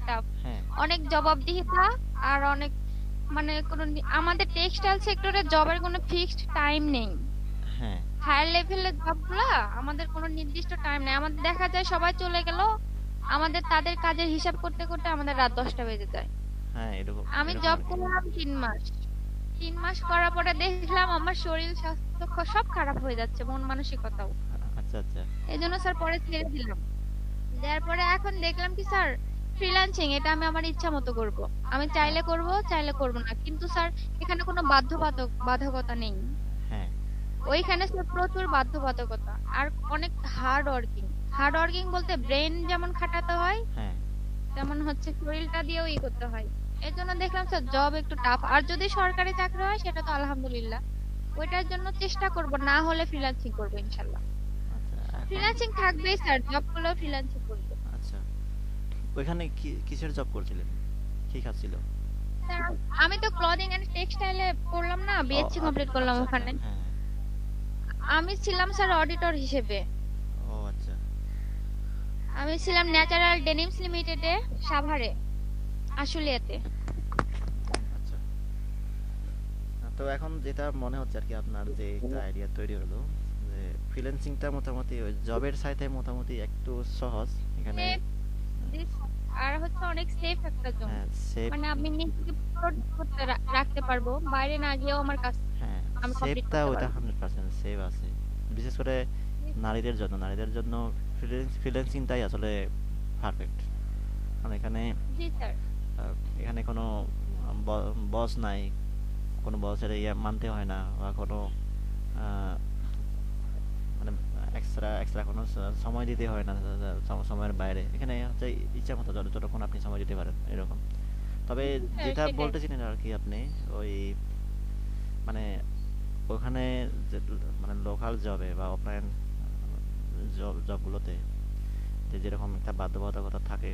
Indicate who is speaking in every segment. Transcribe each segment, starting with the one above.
Speaker 1: Tough.
Speaker 2: হ্যাঁ
Speaker 1: অনেক জবাবদিহিতা আর অনেক মানে আমাদের টেক্সটাইল সেক্টরে জবের কোনো ফিক্সড টাইম নেই।
Speaker 2: হ্যাঁ
Speaker 1: হায়ার লেভেলের জবগুলা আমাদের কোনো নির্দিষ্ট টাইম নেই, আমাদের দেখা যায় সবাই চলে গেল, আমাদের তাদের কাজের হিসাব করতে করতে আমাদের রাত 10টা বেজে যায়।
Speaker 2: হ্যাঁ, এরকম
Speaker 1: আমি
Speaker 2: এরকম
Speaker 1: জব
Speaker 2: আর কি।
Speaker 1: করলাম 3 মাস, 3 মাস করার পরে দেখলাম আমার শরীর স্বাস্থ্য সব খারাপ হয়ে যাচ্ছে, মন মানসিকতাও।
Speaker 2: আচ্ছা আচ্ছা।
Speaker 1: এই জন্য স্যার পরে ছেড়ে দিলাম। দেওয়ার পরে এখন দেখলাম কি স্যার, ফ্রিল্যান্সিং এটা আমি আমার ইচ্ছা মতো করব। আমি
Speaker 2: হ্যাঁ
Speaker 1: চাইলে করব, চাইলে করব না, কিন্তু স্যার এখানে কোনো বাধ্যবাধকতা নেই।
Speaker 2: হ্যাঁ
Speaker 1: ওইখানে স্যার প্রচুর বাধ্যবাধকতা আর অনেক হার্ড ওয়ার্কিং। হার্ড ওয়ার্কিং বলতে ব্রেন যেমন খাটাতে হয়,
Speaker 2: হ্যাঁ।
Speaker 1: তেমন হচ্ছে শরীরটা দিয়েও করতে হয়। এই জন্য দেখলাম স্যার জব একটু টাফ। আর যদি সরকারি চাকরি হয় সেটা তো আলহামদুলিল্লাহ, ওইটার জন্য চেষ্টা করব, না হলে ফ্রিল্যান্সিং করবো ইনশাল্লাহ।
Speaker 2: আচ্ছা এখন।
Speaker 1: ফ্রিল্যান্সিং থাকবেই স্যার, জব করলেও ফ্রিল্যান্সিং করবো।
Speaker 2: আচ্ছা, ওইখানে কি কিসের জব করছিলেন, কি কাজ ছিল?
Speaker 1: স্যার আমি তো ক্লদিং এন্ড টেক্সটাইলে পড়লাম না,
Speaker 2: ও
Speaker 1: বিএসসি কমপ্লিট করলাম
Speaker 2: আচ্ছা আচ্ছা,
Speaker 1: ওখানে।
Speaker 2: হ্যাঁ হ্যাঁ।
Speaker 1: আমি ছিলাম স্যার অডিটর হিসেবে।
Speaker 2: ও আচ্ছা
Speaker 1: আমি ছিলাম ন্যাচারাল ডেনিমস লিমিটেডে, সাভারে, আশুলিয়াতে।
Speaker 2: আচ্ছা। তো এখন যেটা মনে হচ্ছে আর কি, আপনার যে একটা আইডিয়া তৈরি হলো যে ফ্রিল্যান্সিংটা মোটামুটি ওই জবের সাথে মোটামুটি একটু সহজ এখানে।
Speaker 1: সেফ, আর হচ্ছে অনেক সেফ একটা জোন।
Speaker 2: হ্যাঁ সেফ।
Speaker 1: মানে আমি নিজেকে প্রোটেক্ট করতে রাখতে পারবো, বাইরে না গিয়েও আমার কাজ
Speaker 2: হ্যাঁ
Speaker 1: আমি কমপ্লিট
Speaker 2: সেফটা
Speaker 1: করতে
Speaker 2: ওইটা
Speaker 1: পারবো।
Speaker 2: 100% সেভ আছে, বিশেষ করে নারীদের জন্য ফ্রিল্যান্সিংটাই আসলে পারফেক্ট। কারণ এখানে
Speaker 1: জি স্যার।
Speaker 2: এখানে কোনো বস নাই, কোনো বসের ইয়ে মানতে হয় না, বা কোনো আহ, মানে এক্সট্রা এক্সট্রা কোনো সময় দিতে হয় না, সময়ের বাইরে এখানে হচ্ছে ইচ্ছা মতো যতক্ষণ আপনি সময় দিতে পারেন এরকম। তবে
Speaker 1: জি স্যার,
Speaker 2: যেটা
Speaker 1: সেটাই।
Speaker 2: বলতেছিলেন আর কি আপনি, ওই মানে ওখানে যে মানে লোকাল জবে বা অফলাইন জবগুলোতে যে যেরকম একটা বাধ্যবাধকতা থাকে,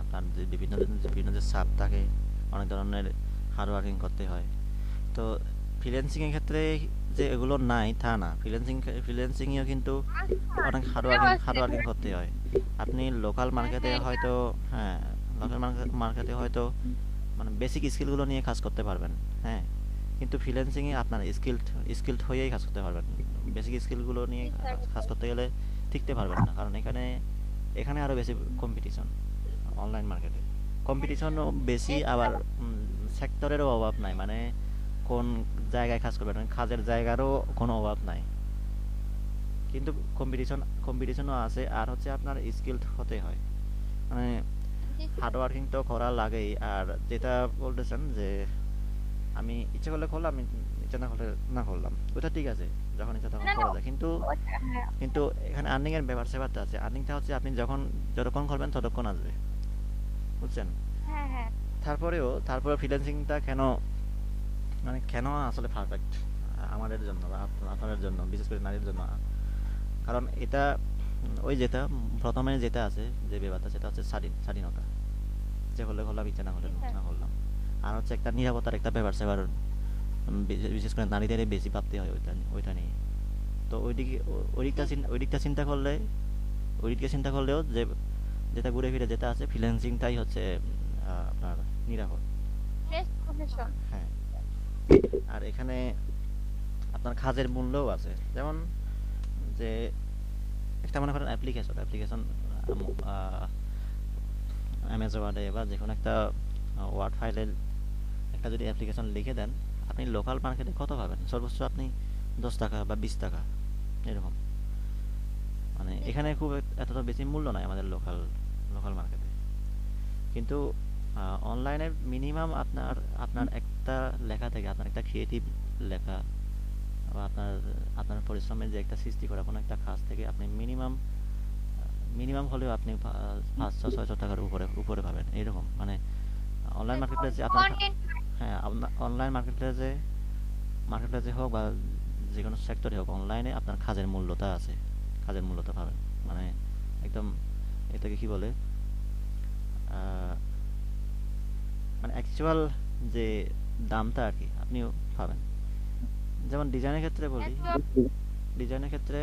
Speaker 2: আপনার যে বিভিন্ন যে চাপ থাকে, অনেক ধরনের হার্ড ওয়ার্কিং করতে হয়। তো ফ্রিল্যান্সিংয়ের ক্ষেত্রে যে এগুলো নাই তা না, ফ্রিল্যান্সিংয়েও কিন্তু
Speaker 1: আচ্ছা,
Speaker 2: অনেক
Speaker 1: এটাও আছে।
Speaker 2: হার্ড ওয়ার্কিং করতে হয়। আপনি লোকাল
Speaker 1: হ্যাঁ
Speaker 2: মার্কেটে
Speaker 1: হ্যাঁ, এটা
Speaker 2: হয়তো, হ্যাঁ, লোকাল মার্কেটে হয়তো মানে বেসিক স্কিলগুলো নিয়ে কাজ করতে পারবেন, হ্যাঁ, কিন্তু ফ্রিল্যান্সিংয়ে আপনার স্কিলড হয়েই কাজ করতে পারবেন। বেসিক স্কিলগুলো নিয়ে
Speaker 1: জি স্যার।
Speaker 2: কাজ করতে গেলে টিকতে পারবেন না, কারণ এখানে এখানে আরও বেশি কম্পিটিশন। অনলাইন মার্কেটে কম্পিটিশনও বেশি, আবার সেক্টরেরও অভাব নাই, মানে কোন জায়গায় কাজ করবেন কাজের জায়গারও কোনো অভাব নাই, কিন্তু কম্পিটিশনও আছে, আর হচ্ছে আপনার স্কিলড হতে হয়, মানে
Speaker 1: জি স্যার।
Speaker 2: হার্ড ওয়ার্কিং তো করা লাগেই। আর যেটা বলতেছেন যে আমি ইচ্ছে করলে করলাম, আমি ইচ্ছা না করলে না করলাম, ওটা ঠিক আছে, যখন ইচ্ছা তখন
Speaker 1: না না,
Speaker 2: করা যায়, কিন্তু
Speaker 1: হ্যাঁ।
Speaker 2: কিন্তু এখানে আর্নিং এর ব্যাপারটা আছে। আর্নিংটা হচ্ছে আপনি যতক্ষণ করবেন ততক্ষণ আসবে, বুঝছেন?
Speaker 1: হ্যাঁ হ্যাঁ।
Speaker 2: তারপরে ফ্রিল্যান্সিংটা কেন, মানে কেন আসলে পারফেক্ট আমাদের জন্য বা আপনাদের জন্য, বিশেষ করে নারীর জন্য, কারণ এটা ওই যেটা প্রথমে যেটা আছে যে ব্যাপারটা, সেটা হচ্ছে স্বাধীনতা। ইচ্ছে করলে করলাম, ইচ্ছে না হলে
Speaker 1: জি স্যার।
Speaker 2: না করলাম। আর হচ্ছে একটা নিরাপত্তার একটা ব্যাপার স্যাপার, বিশেষ করে নারীদের বেশি ভাবতে হয় ওইটা নিয়ে। তো
Speaker 1: জি স্যার।
Speaker 2: ওই দিকটা চিন্তা করলে, ওই দিকটা চিন্তা করলেও যে যেটা ঘুরে ফিরে যেটা আছে, ফ্রিল্যান্সিংটাই হচ্ছে আপনার নিরাপদ।
Speaker 1: Best profession.
Speaker 2: হ্যাঁ, আর এখানে আপনার কাজের মূল্যও আছে, যেমন যে একটা মনে করেন অ্যাপ্লিকেশন অ্যামাজন ওয়ার্ডে বা যে কোনো একটা ওয়ার্ড ফাইলের একটা যদি অ্যাপ্লিকেশন লিখে দেন, আপনি লোকাল মার্কেটে কত পাবেন? সর্বোচ্চ আপনি 10 টাকা বা 20 টাকা এরকম। মানে
Speaker 1: জি
Speaker 2: এখানে
Speaker 1: স্যার।
Speaker 2: খুব এতটা বেশি মূল্য নাই আমাদের লোকাল লোকাল মার্কেটে, কিন্তু অনলাইনে মিনিমাম আপনার আপনার একটা লেখা থেকে, আপনার একটা ক্রিয়েটিভ লেখা বা আপনার আপনার পরিশ্রমের যে একটা সৃষ্টি করা কোনো একটা কাজ থেকে, আপনি মিনিমাম মিনিমাম হলেও আপনি 500-600 টাকার উপরে উপরে পাবেন এরকম, মানে অনলাইন মার্কেট প্লেসে আপনার
Speaker 1: কন্টেন্ট।
Speaker 2: হ্যাঁ, আপনার অনলাইন মার্কেট প্লেসে হোক বা যে কোনো সেক্টরে হোক, অনলাইনে আপনার কাজের মূল্যটা আছে, কাজের মূল্যটা পাবেন, মানে একদম এটাকে কি বলে, আহ, মানে অ্যাকচুয়াল যে দামটা আর কি আপনিও পাবেন। যেমন ডিজাইনের ক্ষেত্রে বলি, ডিজাইনের ক্ষেত্রে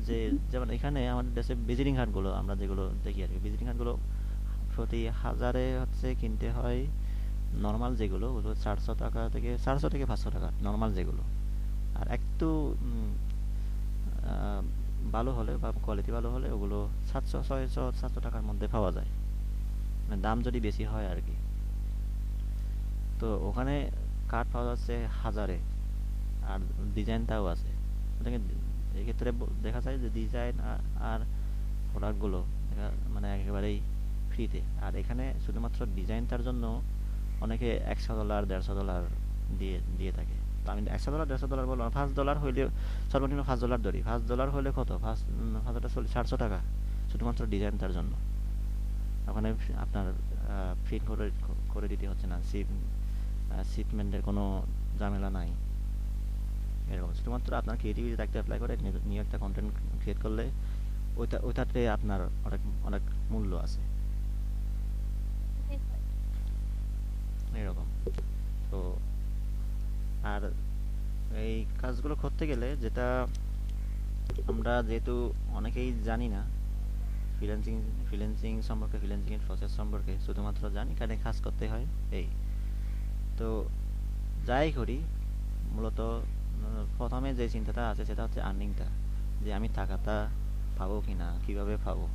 Speaker 2: যে যেমন এখানে আমাদের দেশে ভিজিটিং কার্ডগুলো আমরা যেগুলো দেখি আর কি, ভিজিটিং কার্ডগুলো প্রতি হাজারে হচ্ছে কিনতে হয় নর্মাল যেগুলো ওগুলো 400 থেকে 500 টাকা নর্মাল যেগুলো। আর একটু উম, আহ, ভালো হলে বা কোয়ালিটি ভালো হলে ওগুলো 700 600 700 টাকার মধ্যে পাওয়া যায়, মানে দাম যদি বেশি হয় আর কি। তো ওখানে কাঠ পাওয়া যাচ্ছে হাজারে, আর ডিজাইনটাও আছে ওটাকে। এক্ষেত্রে দেখা যায় যে ডিজাইন আর প্রোডাক্টগুলো মানে একেবারেই ফ্রিতে। আর এখানে শুধুমাত্র ডিজাইনটার জন্য অনেকে $100 $150 দিয়ে দিয়ে থাকে। তো আমি $100 $150 বলবো না, $5 হইলে সর্বনিম্ন $5 ধরি। $5 হলে কত, পাঁচ হাজারটা 700 টাকা শুধুমাত্র ডিজাইনটার জন্য। ওখানে আপনার প্রিন্ট করে করে দিতে হচ্ছে না, শিপমেন্টের কোনো ঝামেলা নাই। এরকম শুধুমাত্র আপনার ক্রিয়েটিভিটি একটা অ্যাপ্লাই করে নিয়ে একটা কন্টেন্ট ক্রিয়েট করলে ওইটাতে আপনার অনেক অনেক মূল্য আছে
Speaker 1: জি স্যার।
Speaker 2: এরকম। তো আর এই কাজগুলো করতে গেলে যেটা আমরা যেহেতু অনেকেই জানি না ফ্রিল্যান্সিং ফ্রিল্যান্সিং সম্পর্কে, ফ্রিল্যান্সিং এর প্রসেস সম্পর্কে শুধুমাত্র জানি কানে কাজ করতে হয় এই। তো যাই করি মূলত প্রথমে যে চিন্তাটা আছে সেটা হচ্ছে আর্নিংটা, যে আমি টাকাটা পাবো কিনা, কিভাবে পাবো।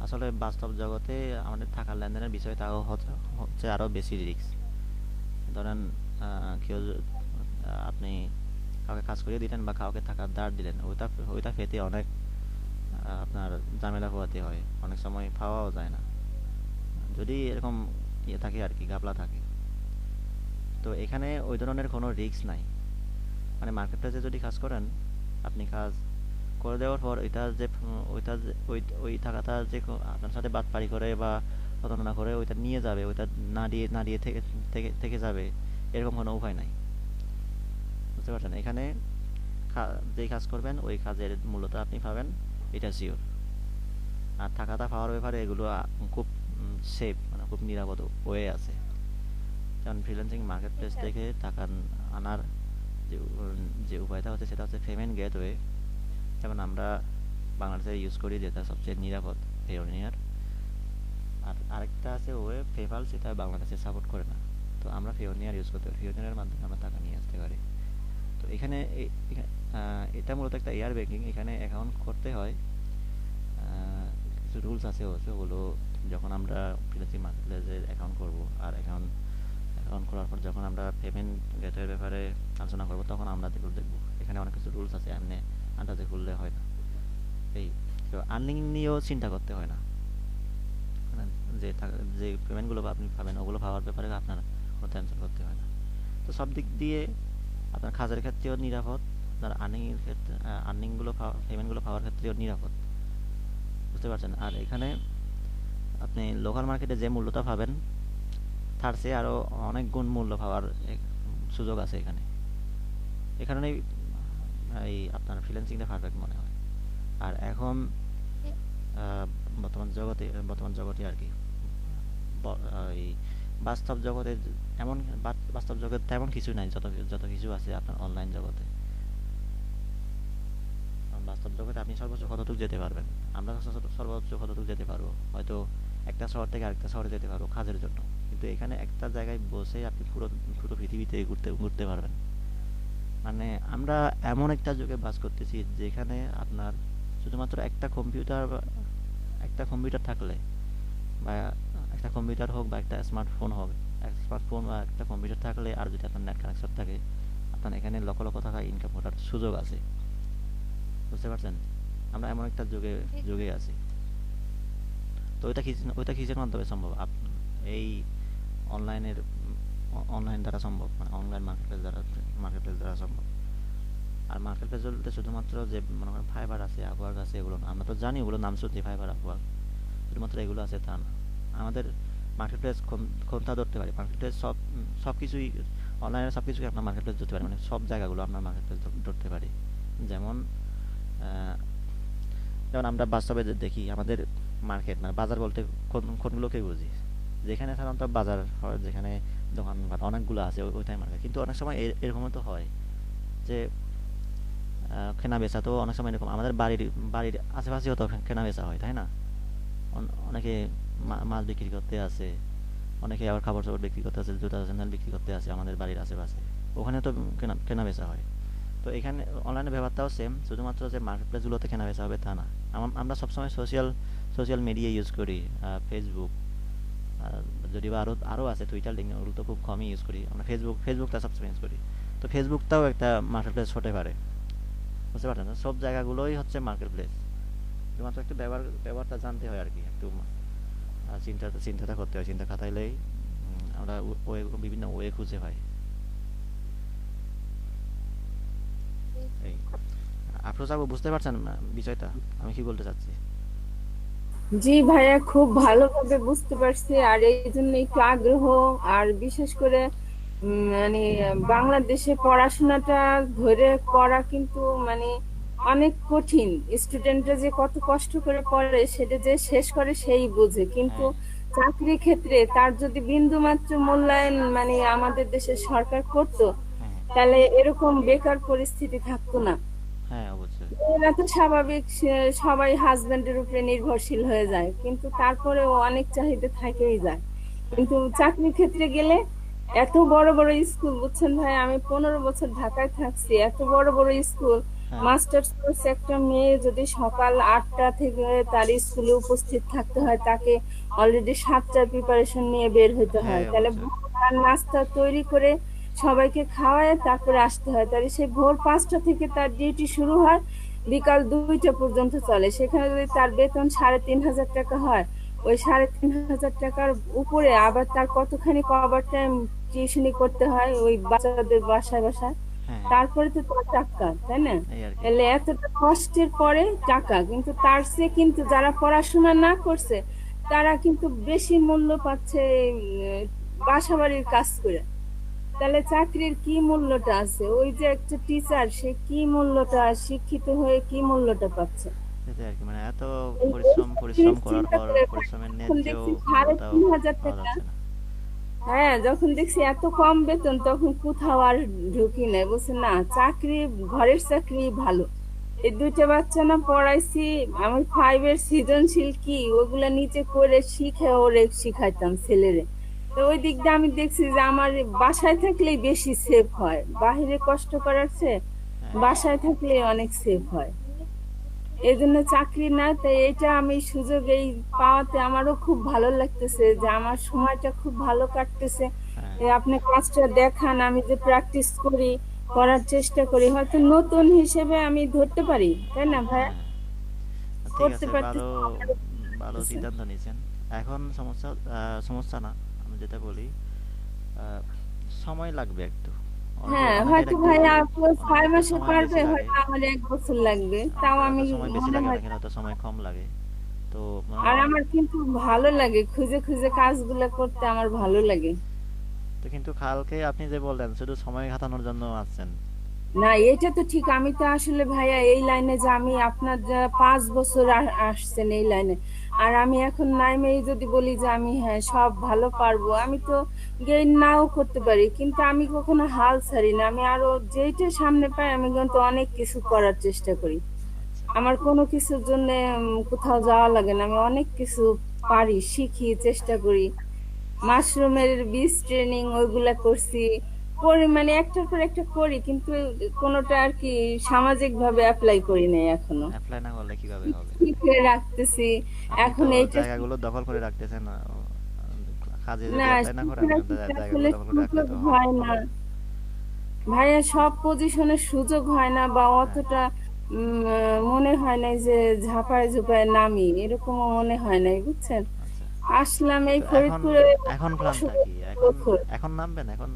Speaker 2: আসলে বাস্তব জগতে আমাদের টাকা লেনদেনের বিষয়টাও হচ্ছে আরো বেশি রিস্ক। ধরেন আপনি কাউকে কাজ করিয়ে দিলেন বা কাউকে টাকা ধার দিলেন, ওইটা ওইটা পেতে অনেক আপনার ঝামেলা পোহাতে হয়, অনেক সময় পাওয়াও যায় না যদি এরকম ইয়ে থাকে আর কি, ঘাপলা থাকে। তো এখানে ওই ধরনের কোনো রিস্ক নাই। মানে মার্কেট প্লেসে যদি কাজ করেন, আপনি কাজ করে দেওয়ার পর ওই ওই টাকাটা যে আপনার সাথে বাটপারি করে বা প্রতারণা করে ওইটা নিয়ে যাবে, ওইটা না দিয়ে থেকে থেকে থেকে যাবে, এরকম কোনো উপায় নাই। বুঝতে পারছেন? এখানে যেই কাজ করবেন ওই কাজের মূল্যটা আপনি পাবেন, এটা শিওর। আর টাকাটা পাওয়ার ব্যাপারে এগুলো খুব সেফ, মানে খুব নিরাপদ ওয়ে আছে। যেমন ফ্রিল্যান্সিং মার্কেট
Speaker 1: জি
Speaker 2: প্লেস
Speaker 1: স্যার।
Speaker 2: থেকে টাকা আনার যে উপায়টা হচ্ছে সেটা হচ্ছে পেমেন্ট গেটওয়ে। যেমন আমরা বাংলাদেশে ইউজ করি যেটা সবচেয়ে নিরাপদ, পেওনিয়ার। আর আরেকটা আছে ওয়ে পেপাল, সেটা বাংলাদেশে সাপোর্ট করে না। তো আমরা পেওনিয়ার ইউজ করতে পারি, পেওনিয়ারের মাধ্যমে আমরা টাকা নিয়ে আসতে পারি। তো এখানে এটা মূলত একটা এয়ার ব্যাংকিং। এখানে অ্যাকাউন্ট করতে হয়, কিছু রুলস আছে হচ্ছে ওগুলো। যখন আমরা ফ্রিল্যান্সিং মার্কেটপ্লেসে অ্যাকাউন্ট করব, আর অ্যাকাউন্ট অ্যাকাউন্ট করার পর যখন আমরা পেমেন্ট গেটওয়ের ব্যাপারে আলোচনা করব, তখন আমরা যেগুলো দেখব এখানে অনেক কিছু রুলস আছে, এমনি আন্দাজে করলে হয় না এই। তো আর্নিং নিয়েও চিন্তা করতে হয় না, মানে যে পেমেন্টগুলো আপনি পাবেন ওগুলো পাওয়ার ব্যাপারে আপনার কোনো টেনশন করতে হয় না। তো সব দিক দিয়ে আপনার কাজের ক্ষেত্রেও নিরাপদ, আপনার আর্নিংয়ের ক্ষেত্রে আর্নিংগুলো পেমেন্টগুলো পাওয়ার ক্ষেত্রেও নিরাপদ। বুঝতে পারছেন? আর এখানে আপনি লোকাল মার্কেটে যে মূল্যটা পাবেন তার চেয়ে আরও অনেক গুণ মূল্য পাওয়ার সুযোগ আছে এখানে। এ কারণেই এই আপনার ফ্রিল্যান্সিংটা পারফেক্ট মনে হয়। আর এখন
Speaker 1: জি।
Speaker 2: আহ, বর্তমান জগতে আর কি এই বাস্তব জগতে এমন বাস্তব জগতে তেমন কিছু নাই যত যত কিছু আছে আপনার অনলাইন জগতে। কারণ বাস্তব জগতে আপনি সর্বোচ্চ কতটুকু যেতে পারবেন, আমরা সর্বোচ্চ কতটুকু যেতে পারবো, হয়তো একটা শহর থেকে আরেকটা শহরে যেতে পারবো কাজের জন্য। কিন্তু এখানে একটা জায়গায় বসে আপনি পুরো পুরো পৃথিবীতে ঘুরতে ঘুরতে পারবেন। মানে আমরা এমন একটা যুগে বাস করতেছি যেখানে আপনার শুধুমাত্র একটা কম্পিউটার থাকলে, বা একটা কম্পিউটার হোক বা একটা স্মার্টফোন হোক, একটা স্মার্টফোন বা একটা কম্পিউটার থাকলে আর যদি আপনার নেট কানেকশন থাকে, আপনার এখানে লক্ষ লক্ষ টাকা ইনকাম করার সুযোগ আছে। বুঝতে পারছেন? আমরা এমন একটা যুগে
Speaker 1: জি।
Speaker 2: যুগে আছি। তো ওইটা কিসের মাধ্যমে সম্ভব? এই অনলাইনের অনলাইন দ্বারা সম্ভব, মানে অনলাইন মার্কেটপ্লেস দ্বারা সম্ভব। আর মার্কেটপ্লেস বলতে শুধুমাত্র যে মনে করেন ফাইবার আছে, আপওয়ার্ক আছে, এগুলো না। আমরা তো জানি ওগুলো নাম শুনছি, ফাইবার, আপওয়ার্ক, শুধুমাত্র এগুলো আছে তা না। আমাদের মার্কেটপ্লেস কোনটা ধরতে পারি, মার্কেটপ্লেস সব কিছুই, অনলাইনে সব কিছুই আপনার মার্কেটপ্লেস ধরতে পারি, মানে সব জায়গাগুলো আপনার মার্কেটপ্লেস ধরতে পারি। যেমন আহ, যেমন আমরা বাস্তবে যে দেখি আমাদের মার্কেট, মানে বাজার বলতে কোনগুলোকে বুঝি? যেখানে সাধারণত বাজার হয়, যেখানে দোকানপাট অনেকগুলো আছে, ওইটাই মার্কেট। কিন্তু অনেক সময় এরকমও তো হয় যে কেনা বেচা তো অনেক সময় এরকম আমাদের বাড়ির বাড়ির আশেপাশেও তো কেনা বেচা হয়, তাই না? অনেকে মাছ বিক্রি করতে আছে, অনেকে আবার খাবার চাপড় বিক্রি করতে আছে, জুতা স্যান্ডেল বিক্রি করতে আছে আমাদের বাড়ির আশেপাশে। ওখানে তো কেনা কেনা বেচা হয়। তো এখানে অনলাইনে ব্যাপারটাও সেম, শুধুমাত্র যে মার্কেট প্লেসগুলোতে কেনা বেচা হবে তা না। আমরা সবসময় সোশ্যাল মিডিয়া ইউজ করি, ফেসবুক, যদি বা আরও আছে টুইটার, লিঙ্কডইন, ওগুলো তো খুব কমই ইউজ করি আমরা। ফেসবুকটা সবসময় ইউজ করি। তো ফেসবুকটাও একটা মার্কেট প্লেস হতে পারে, বুঝতে পারছেন? না সব জায়গাগুলোই হচ্ছে মার্কেট প্লেস, শুধুমাত্র একটু ব্যবহারটা জানতে হয় আর কি, একটু চিন্তাটা করতে হয়। চিন্তা খাটাইলেই আমরা বিভিন্ন ওয়ে খুঁজে পাই। এই আফরোজ আপু বুঝতে পারছেন বিষয়টা আমি কি বলতে চাচ্ছি?
Speaker 3: জি ভাইয়া, খুব ভালোভাবে বুঝতে পারছি। আর এই জন্য একটু আগ্রহ। আর বিশেষ করে মানে বাংলাদেশে পড়াশোনাটা ধরে করা কিন্তু মানে অনেক কঠিন। স্টুডেন্টরা যে কত কষ্ট করে পড়ে সেটা যে শেষ করে সেই বোঝে, কিন্তু
Speaker 2: হ্যাঁ,
Speaker 3: চাকরি ক্ষেত্রে তার যদি বিন্দুমাত্র মূল্যায়ন মানে আমাদের দেশের সরকার করতো,
Speaker 2: হ্যাঁ,
Speaker 3: তাহলে এরকম বেকার পরিস্থিতি থাকতো না।
Speaker 2: হ্যাঁ, অবশ্যই।
Speaker 3: এরা তো স্বাভাবিক, সবাই হাজবেন্ডের উপরে নির্ভরশীল হয়ে যায়, কিন্তু তারপরেও অনেক চাহিদা থেকেই যায়।
Speaker 2: হ্যাঁ,
Speaker 3: কিন্তু চাকরির ক্ষেত্রে গেলে এত বড় বড় স্কুল, বুঝছেন ভাই, আমি 15 বছর ঢাকায় থাকছি, এত বড় বড় স্কুল,
Speaker 2: হ্যাঁ,
Speaker 3: মাস্টার্স কোর্স একটা মেয়ে যদি সকাল 8টা থেকে তার স্কুলে উপস্থিত থাকতে হয়, তাকে অলরেডি 7টার প্রিপারেশন নিয়ে বের হতে হয়,
Speaker 2: হ্যাঁ,
Speaker 3: তাহলে
Speaker 2: অবশ্যই।
Speaker 3: তার নাস্তা তৈরি করে সবাইকে খাওয়ায় তারপরে আসতে হয়। তাহলে সে ভোর 5টা থেকে তার ডিউটি শুরু হয়, বিকাল 2টা পর্যন্ত চলে। সেখানে যদি তার বেতন 3,500 টাকা হয়, ওই 3,500 টাকার উপরে আবার তার কতখানি কভার টাইম টিউশনি করতে হয় ওই বাচ্চাদের বাসায় বাসায়,
Speaker 2: হ্যাঁ,
Speaker 3: তারপরে তো তার টাকা, তাই না?
Speaker 2: এই আর কি।
Speaker 3: তাহলে এতটা কষ্টের পরে টাকা, কিন্তু তার চেয়ে কিন্তু যারা পড়াশোনা না করছে তারা কিন্তু বেশি মূল্য পাচ্ছে বাসা বাড়ির কাজ করে। তাহলে চাকরির কি মূল্যটা আছে? ওই যে একটা টিচার, সে কি মূল্যটা, শিক্ষিত হয়ে কি মূল্যটা পাচ্ছে?
Speaker 2: সেটাই আর কি, মানে এত
Speaker 3: এই এই
Speaker 2: পরিশ্রম
Speaker 3: জিনিস
Speaker 2: করার
Speaker 3: চিন্তা
Speaker 2: পর
Speaker 3: করে
Speaker 2: পরিশ্রমের
Speaker 3: যখন
Speaker 2: ন্যায্য
Speaker 3: দেখছি সাড়ে
Speaker 2: মূল্যটাও
Speaker 3: তিন হাজার
Speaker 2: পাওয়া
Speaker 3: টাকা
Speaker 2: যাচ্ছে না।
Speaker 3: হ্যাঁ, যখন দেখছি এত কম বেতন, তখন কোথাও আর ঢুকি নাই, বুঝছেন না? চাকরি, ঘরের চাকরি ভালো। এই 2টা বাচ্চা না পড়াইছি, আমি 5-এর সৃজনশীল কি ওগুলা নিচে করে শিখে ওরে শিখাইতাম ছেলেরে। তো ওই দিক দিয়ে আমি দেখছি যে আমার বাসায় থাকলেই বেশি সেফ হয়, বাহিরে কষ্ট করার চেয়ে
Speaker 2: হ্যাঁ,
Speaker 3: বাসায় থাকলে অনেক সেফ হয়। এই জন্য চাকরি না, তাই এটা আমি সুযোগ এই পাওয়াতে আমারও খুব ভালো লাগতেছে, যে আমার সময়টা খুব ভালো কাটতেছে।
Speaker 2: হ্যাঁ,
Speaker 3: এই আপনি কাজটা দেখান, আমি যে প্র্যাকটিস করি, করার চেষ্টা করি, হয়তো নতুন হিসেবে আমি ধরতে পারি, তাই না ভাই?
Speaker 2: হ্যাঁ। ঠিক
Speaker 3: করতে
Speaker 2: আছে, ভালো
Speaker 3: পারতেছি, আমারও
Speaker 2: ভালো
Speaker 3: লাগতেছে।
Speaker 2: সিদ্ধান্ত নিয়েছেন। এখন সমস্যা না, আমি যেটা বলি, আহ, সময় লাগবে একটু।
Speaker 3: হ্যাঁ,
Speaker 2: অনেকের
Speaker 3: হয়তো
Speaker 2: একটু
Speaker 3: ভাই আপু
Speaker 2: অনেকের
Speaker 3: 6
Speaker 2: একটু
Speaker 3: মাসে
Speaker 2: সময়
Speaker 3: পারবে,
Speaker 2: বেশি লাগে,
Speaker 3: হয়তো আমার 1 বছর লাগবে, তাও
Speaker 2: অনেকের
Speaker 3: আমি
Speaker 2: হয়তো সময় বেশি
Speaker 3: মনে
Speaker 2: লাগে,
Speaker 3: হয়।
Speaker 2: অনেকের হয়তো সময় কম লাগে। তো
Speaker 3: আর আমার কিন্তু ভালো লাগে, খুঁজে খুঁজে কাজগুলো করতে আমার ভালো লাগে।
Speaker 2: তো কিন্তু কালকে আপনি যে বললেন শুধু সময় কাটানোর জন্য আসছেন।
Speaker 3: না, এটা তো ঠিক। আমি তো আসলে ভাইয়া এই লাইনে, যে আমি আপনার যা 5 বছর আসছেন এই লাইনে, আর আমি এখন নাইমেই যদি বলি যে আমি হ্যাঁ সব ভালো পারবো, আমি তো গেইন নাও করতে পারি, কিন্তু আমি কখনো হাল ছাড়ি না। আমি আরো যেইটা সামনে পাই আমি কিন্তু অনেক কিছু করার চেষ্টা করি।
Speaker 2: আচ্ছা,
Speaker 3: আমার কোনো কিছুর জন্য কোথাও যাওয়া লাগে না, আমি অনেক কিছু পারি, শিখি, চেষ্টা করি। মাশরুমের বীজ ট্রেনিং ওইগুলা করছি, করি মানে একটার পর একটা করি, কিন্তু কোনোটা আর কি সামাজিক ভাবে অ্যাপ্লাই করি নাই এখনো।
Speaker 2: অ্যাপ্লাই না করলে কিভাবে হবে?
Speaker 3: শিখে রাখতেছি
Speaker 2: আপনি তো
Speaker 3: এখন এইটা।
Speaker 2: জায়গাগুলো দখল করে রাখতেছেন, কাজে যদি
Speaker 3: না,
Speaker 2: অ্যাপ্লাই না
Speaker 3: শিখে
Speaker 2: করেন
Speaker 3: রাখতে
Speaker 2: জায়গাগুলো
Speaker 3: আসলে
Speaker 2: দখল করে রাখলে
Speaker 3: সুযোগ
Speaker 2: তো
Speaker 3: হয় না
Speaker 2: হবে না।
Speaker 3: ভাইয়া, সব পজিশনের সুযোগ হয় না, বা
Speaker 2: হ্যাঁ,
Speaker 3: অতটা মনে হয় নাই যে ঝাঁপায় ঝুপায় নামি, এরকমও মনে হয় নাই, বুঝছেন?
Speaker 2: আচ্ছা।
Speaker 3: আসলাম এই
Speaker 2: তো এখন
Speaker 3: ফরিদপুরে
Speaker 2: এখন প্ল্যানটা কি?
Speaker 3: 10 বছর।
Speaker 2: এখন নামবেন এখন?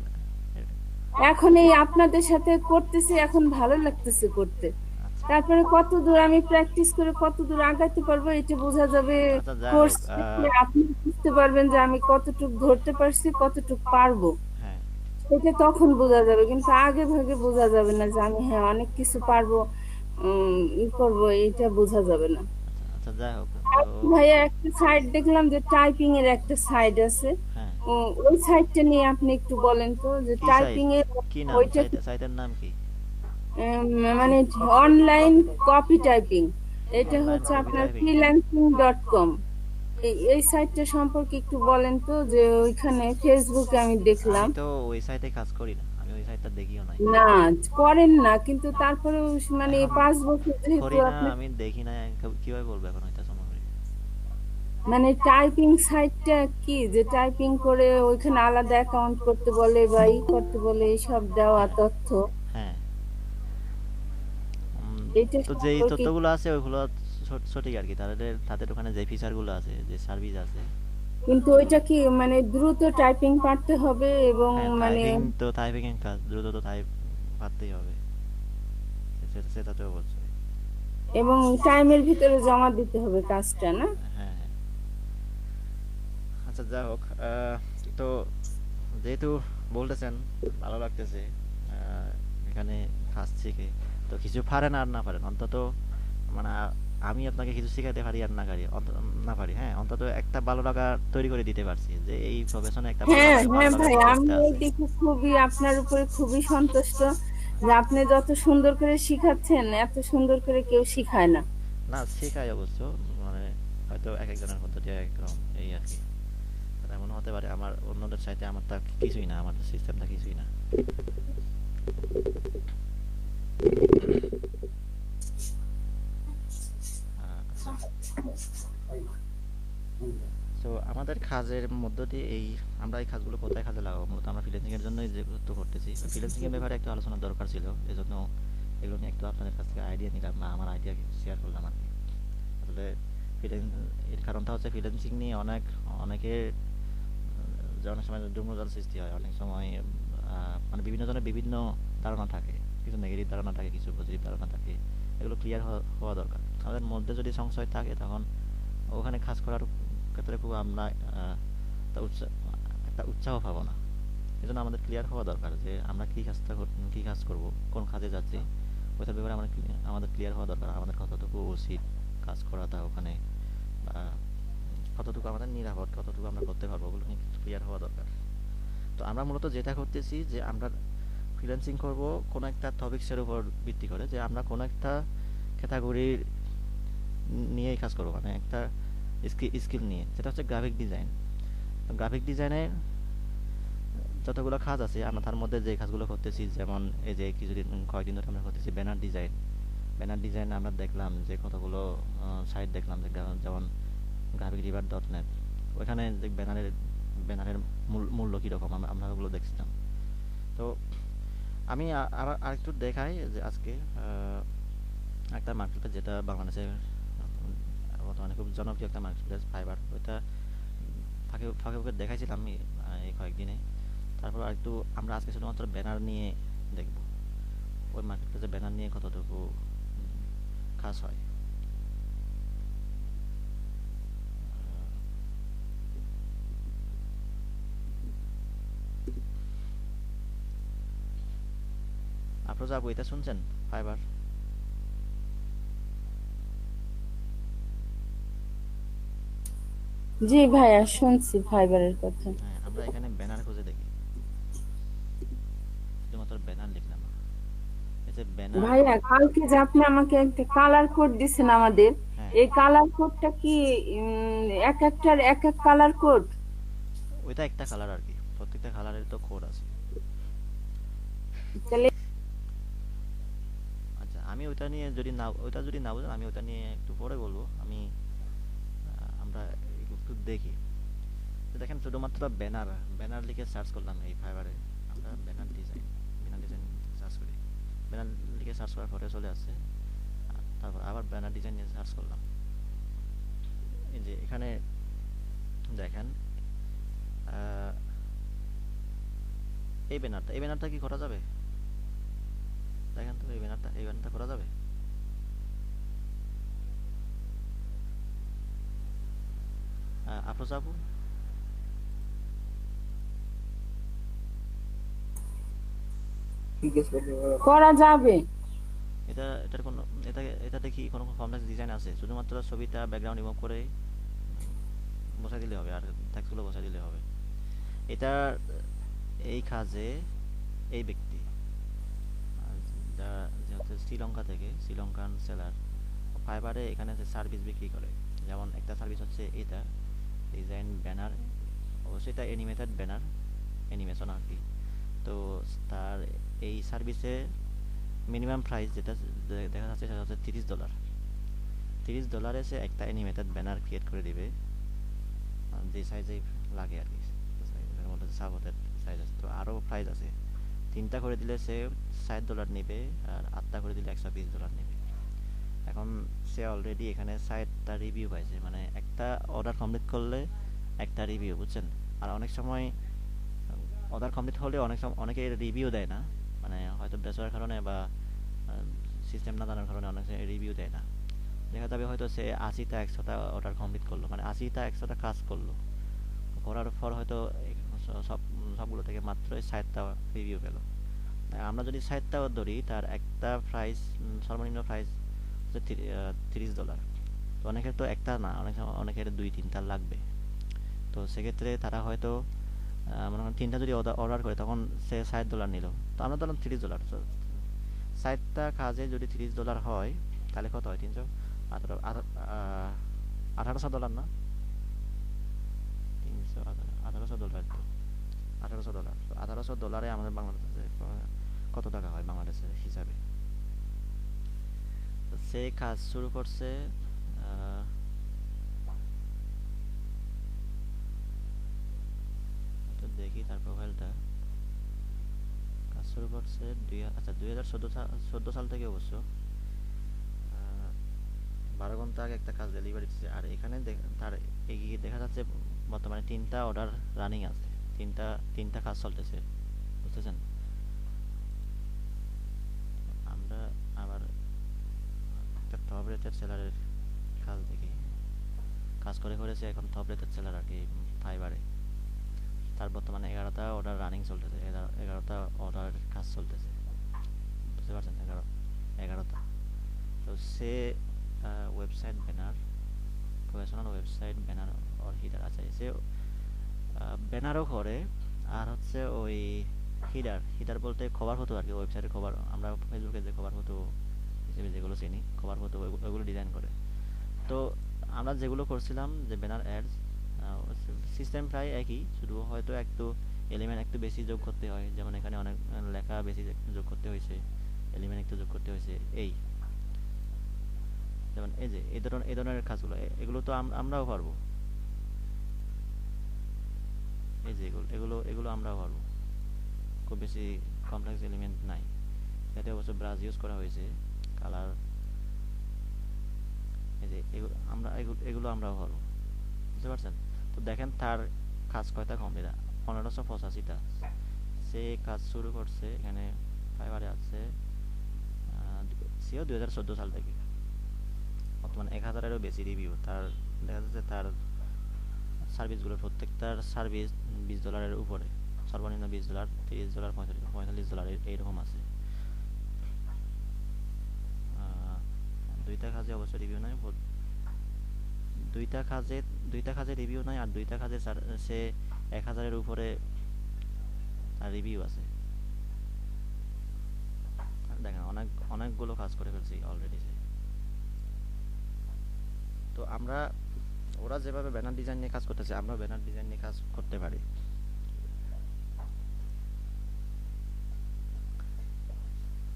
Speaker 3: এখন এই আপনাদের সাথে করতেছি, এখন ভালো লাগতেছে করতে।
Speaker 2: আচ্ছা,
Speaker 3: তারপরে কত দূর আমি প্র্যাকটিস করে কত দূর আগাতে পারবো এটা বোঝা যাবে।
Speaker 2: আচ্ছা, যাই
Speaker 3: কোর্স
Speaker 2: হোক।
Speaker 3: শেষে আপনি বুঝতে পারবেন যে আমি কতটুক ধরতে পারছি, কতটুক পারবো,
Speaker 2: হ্যাঁ,
Speaker 3: সেটা তখন বোঝা যাবে। কিন্তু আগে ভাগে বোঝা যাবে না যে আমি হ্যাঁ অনেক কিছু পারবো, করবো, এটা বোঝা যাবে না।
Speaker 2: আচ্ছা, আচ্ছা, যাই হোক। তো
Speaker 3: আর ভাইয়া একটা সাইট দেখলাম যে টাইপিং এর একটা সাইট আছে,
Speaker 2: হ্যাঁ,
Speaker 3: ওই সাইটটা নিয়ে আপনি একটু বলেন তো, যে
Speaker 2: কি সাইট?
Speaker 3: টাইপিং এর
Speaker 2: কি নাম
Speaker 3: ওইটা
Speaker 2: সাইটের নাম কি?
Speaker 3: মানে অনলাইন কপি টাইপিং, এটা
Speaker 2: অনলাইন
Speaker 3: হচ্ছে
Speaker 2: কপি
Speaker 3: আপনার
Speaker 2: টাইপিং।
Speaker 3: freelancing.com। এই সাইটটা সম্পর্কে একটু বলেন তো, যে ওইখানে ফেসবুকে আমি
Speaker 2: আমি
Speaker 3: দেখলাম।
Speaker 2: তো ওই সাইটে কাজ করি না, আমি ওই সাইটটা দেখিও নাই।
Speaker 3: না, করেন না, কিন্তু তারপরেও মানে
Speaker 2: এখন
Speaker 3: 5 বছর যেহেতু
Speaker 2: করি না,
Speaker 3: আপনি,
Speaker 2: আমি দেখি না, কিভাবে বলবো এখন হইতা সম্ভব।
Speaker 3: মানে টাইপিং সাইটটা কি, যে টাইপিং করে ওইখানে আলাদা অ্যাকাউন্ট করতে বলে বা ই করতে বলে, এইসব দেওয়া
Speaker 2: হ্যাঁ,
Speaker 3: তথ্য,
Speaker 2: হ্যাঁ। উম,
Speaker 3: এটা
Speaker 2: তো যেই
Speaker 3: সম্পর্কে।
Speaker 2: তথ্যগুলো আছে ওইগুলো সঠিক আর কি, তাদের তাদের ওখানে যে ফিচারগুলো আছে, যে সার্ভিস আছে
Speaker 3: কিন্তু
Speaker 2: ওইগুলো।
Speaker 3: ওইটা কি মানে দ্রুত টাইপিং পারতে হবে এবং
Speaker 2: হ্যাঁ,
Speaker 3: মানে,
Speaker 2: টাইপিং এর কাজ দ্রুত তো টাইপ পারতেই হবে, সেটা তো অবশ্যই।
Speaker 3: এবং টাইমের ভিতরে জমা দিতে হবে কাজটা, না?
Speaker 2: হ্যাঁ, হ্যাঁ। আচ্ছা, যা হোক, তো যেহেতু বলতেছেন ভালো লাগতেছে, এখানে কাজ শিখে, তো কিছু পারেন আর না পারেন, অন্তত মানে আমি আপনাকে কিছু শিখাইতে পারি আর না পারি, হ্যাঁ, অন্তত একটা ভালো লাগা তৈরি করে দিতে পারছি, যে এই প্রফেশনে একটা ভালো
Speaker 3: হ্যাঁ,
Speaker 2: লাগা ভালো
Speaker 3: হ্যাঁ
Speaker 2: লাগা
Speaker 3: ভাই, আমি
Speaker 2: জিনিসটা
Speaker 3: এই
Speaker 2: আছে।
Speaker 3: দিকে খুবই আপনার উপরে খুবই সন্তুষ্ট, যে আপনি যত সুন্দর করে শিখাচ্ছেন, এত সুন্দর করে কেউ শিখায় না।
Speaker 2: না, শেখাই অবশ্য, মানে হয়তো এক একজনের পদ্ধতি এক এক রকম, এই আর কি। আর এমন হতে পারে আমার অন্যদের চাইতে আমারটা কিছুই না, আমার সিস্টেমটা কিছুই না। আচ্ছা, তো আমাদের কাজের মধ্য দিয়ে আমরা এই কাজগুলো কোথায় কাজে লাগাবো, মূলত আমরা ফ্রিল্যান্সিং এর জন্যই যেহেতু করতেছি, ফ্রিল্যান্সিং এর ব্যাপারে একটু আলোচনা দরকার ছিল, এজন্য এগুলো নিয়ে একটু আপনাদের কাছ থেকে আইডিয়া নিলাম, বা আমার আইডিয়া শেয়ার করলাম আর কি। আসলে ফ্রিল্যান্স এর কারণটা হচ্ছে ফ্রিল্যান্সিং নিয়ে অনেকের যে অনেক সময় দুর্মোজাল সৃষ্টি হয়, অনেক সময় মানে বিভিন্ন জনের বিভিন্ন ধারণা থাকে, কিছু নেগেটিভ ধারণা থাকে, কিছু পজিটিভ ধারণা থাকে, এগুলো ক্লিয়ার হওয়া দরকার। আমাদের মধ্যে যদি সংশয় থাকে, তখন ওখানে কাজ করার ক্ষেত্রে খুব আমরা একটা একটা উৎসাহ পাবো না। এজন্য আমাদের ক্লিয়ার হওয়া দরকার যে আমরা কি কাজ করব, কোন কাজে যাচ্ছি, ওইটার ব্যাপারে আমাদের ক্লিয়ার হওয়া দরকার, আমাদের কতটুকু উচিত কাজ করাটা ওখানে, বা কতটুকু আমাদের নিরাপদ, কতটুকু আমরা করতে পারবো, ওগুলো নিয়ে ক্লিয়ার হওয়া দরকার। তো আমরা মূলত যেটা করতেছি, যে আমরা ফ্রিল্যান্সিং করব কোনো একটা টপিকসের উপর ভিত্তি করে, যে আমরা কোনো একটা ক্যাটাগরির নিয়েই কাজ করবো, মানে একটা স্কিল নিয়ে, যেটা হচ্ছে গ্রাফিক ডিজাইন। গ্রাফিক ডিজাইনের যতগুলো কাজ আছে, আমরা তার মধ্যে যে কাজগুলো করতেছি, যেমন এই যে কয়েকদিন ধরে আমরা করতেছি ব্যানার ডিজাইন। ব্যানার ডিজাইন আমরা দেখলাম যে কতগুলো সাইট দেখলাম, যে যেমন graphicriver.net, ওইখানে যে ব্যানারের মূল্য কীরকম আমরা ওগুলো দেখছিলাম। তো আমি আবার আরেকটু দেখাই, যে আজকে একটা মার্কেটপ্লেস, যেটা বাংলাদেশে বর্তমানে খুব জনপ্রিয় একটা মার্কেটপ্লেস, ফাইবার, ওইটা ফাঁকে ফাঁকে ফাঁকে দেখাইছিলাম আমি এই কয়েকদিনে। তারপর আরেকটু আমরা আজকে শুধুমাত্র ব্যানার নিয়ে দেখব, ওই মার্কেটপ্লেসে ব্যানার নিয়ে কতটুকু কাজ হয়। আপনারা যাবো, এটা শুনছেন? ফাইবার।
Speaker 3: জি ভাইয়া, শুনছি ফাইবারের কথা।
Speaker 2: হ্যাঁ, আমরা এখানে ব্যানার খুঁজে দেখি, শুধুমাত্র ব্যানার লিখলাম, এই যে ব্যানার।
Speaker 3: ভাইয়া, কালকে যে আপনি আমাকে একটা কালার কোড দিছেন আমাদের,
Speaker 2: হ্যাঁ,
Speaker 3: এই কালার কোডটা কি এক একটার এক এক কালার কোড?
Speaker 2: ওইটা একটা কালার আর কি, প্রত্যেকটা কালারের তো কোড আছে।
Speaker 3: তাহলে
Speaker 2: আচ্ছা, আমি ওইটা যদি না বুঝেন, আমি ওইটা নিয়ে একটু পরে বলবো। আমরা একটু দেখি। তো দেখেন, শুধুমাত্র ব্যানার ব্যানার লিখে সার্চ করলাম এই ফাইবারে, আমরা ব্যানার ডিজাইন সার্চ করি, ব্যানার লিখে সার্চ করার পরে চলে আসছে। তারপর আবার ব্যানার ডিজাইন নিয়ে সার্চ করলাম, এই যে এখানে দেখেন, আহ, এই ব্যানারটা কি করা যাবে? দেখেন তো, এই ব্যানারটা করা যাবে? আফরোজা আপু,
Speaker 3: করা যাবে।
Speaker 2: এটার কোনো এটাতে কি কোনো কমপ্লেক্স ডিজাইন আছে? শুধুমাত্র ছবিটা ব্যাকগ্রাউন্ড রিমুভ করে বসাই দিলে হবে, আর টেক্সটগুলো বসাই দিলে হবে। এটা এই কাজে এই ব্যক্তি, আহ, যে হচ্ছে শ্রীলঙ্কা থেকে, শ্রীলঙ্কান সেলার, ফাইবারে এখানে যে সার্ভিস বিক্রি করে, যেমন একটা সার্ভিস হচ্ছে এটা, ডিজাইন ব্যানার, অবশ্যই এটা অ্যানিমেটেড ব্যানার, অ্যানিমেশন আর কি। তো তার এই সার্ভিসে মিনিমাম প্রাইস যেটা দেখা যাচ্ছে সেটা হচ্ছে $30। $30 সে একটা অ্যানিমেটেড ব্যানার ক্রিয়েট করে দিবে, যে সাইজে লাগে আর কি। এর মধ্যে সাপোর্টেড সাইজ আছে, তো আরও প্রাইস আছে। 3টা করে দিলে সে $60 নেবে, আর 8টা করে দিলে $120 নেবে। এখন সে অলরেডি এখানে 60টা রিভিউ পাইছে, মানে একটা অর্ডার কমপ্লিট করলে একটা রিভিউ, বুঝছেন। আর অনেক সময় অর্ডার কমপ্লিট হলে অনেক সময় অনেকে রিভিউ দেয় না, মানে হয়তো বেচার কারণে বা সিস্টেম না জানার কারণে অনেক রিভিউ দেয় না। দেখা যাবে হয়তো সে 80টা 100টা অর্ডার কমপ্লিট করলো, মানে 80টা 100টা কাজ করলো, করার পর হয়তো সব সবগুলো থেকে মাত্র 60টা রিভিউ পেলো। আমরা যদি 60টাও ধরি, তার একটা প্রাইস, সর্বনিম্ন প্রাইস হচ্ছে $30। তো অনেকের তো একটা না, অনেকের 2-3টা লাগবে। তো সেক্ষেত্রে তারা হয়তো মনে করেন 3টা যদি অর্ডার করে, তখন সে $60 নিল। তো আমরা ধরলাম $30, 60টা কাজে যদি $30 হয়, তাহলে কত হয়? 1800 না, $1800, তো $1800, তো $1800 আমাদের বাংলাদেশে কত টাকা হয় বাংলাদেশের হিসাবে? তো সে কাজ শুরু করছে, তো দেখি তার প্রোফাইলটা। কাজ শুরু করছে 2014 সাল থেকে অবশ্য। 12 ঘন্টা আগে একটা কাজ ডেলিভারি দিচ্ছে। আর এখানে তার এগিয়ে দেখা যাচ্ছে বর্তমানে 3টা অর্ডার রানিং আছে, তিনটা কাজ চলতেছে, বুঝতেছেন। আমরা আবার একটা টপ রেটেড সেলারের কাজ দেখি। কাজ করেছে এখন টপ রেটেড সেলার আর কি ফাইবারে। তার বর্তমানে 11টা অর্ডার রানিং চলতেছে, 11টা অর্ডার কাজ চলতেছে, বুঝতে পারছেন। 11টা। তো সে website banner, professional website banner আর হিডার আছে, সে ব্যানারও করে। আর হচ্ছে ওই হিডার বলতে খবর হতো আর কি, ওয়েবসাইটের খবর, আমরা ফেসবুকে যে খবর হতো হিসেবে যেগুলো চিনি, খবর হতো ওইগুলো ডিজাইন করে। তো আমরা যেগুলো করছিলাম যে ব্যানার অ্যাডস, সিস্টেম প্রায় একই, শুধু হয়তো একটু এলিমেন্ট একটু বেশি যোগ করতে হয়, যেমন এখানে অনেক লেখা বেশি যোগ করতে হয়েছে, এলিমেন্ট একটু যোগ করতে হয়েছে। এই যেমন এই যে এই ধরনের কাজগুলো, এগুলো তো আমরাও পারবো। এই যে এগুলো আমরাও পারবো, খুব বেশি কমপ্লেক্স এলিমেন্ট নাই। এতে অবশ্য ব্রাশ ইউজ করা হয়েছে, কালার, এই যে এগুলো আমরাও পারবো, বুঝতে পারছেন। তো দেখেন তার কাজ কয়টা কমপ্লিট, 1585টা। সে কাজ শুরু করছে এখানে ফাইবারে আছে, সেও 2014 সাল থেকে। বর্তমানে 1000-এরও বেশি রিভিউ তার। দেখা যাচ্ছে তার সার্ভিসগুলো প্রত্যেকটার সার্ভিস $20 উপরে, সর্বনিম্ন $20, $30, $45 এইরকম আছে। দুইটা কাজে অবশ্য রিভিউ নাই, দুইটা কাজে রিভিউ নাই, আর দুইটা কাজে সে 1000-এর উপরে তার রিভিউ আছে। দেখেন অনেকগুলো কাজ করে ফেলছি অলরেডি। তো ওরা যেভাবে ব্যানার ডিজাইন নিয়ে কাজ করতেছে, আমরা ব্যানার ডিজাইন নিয়ে কাজ করতে পারি।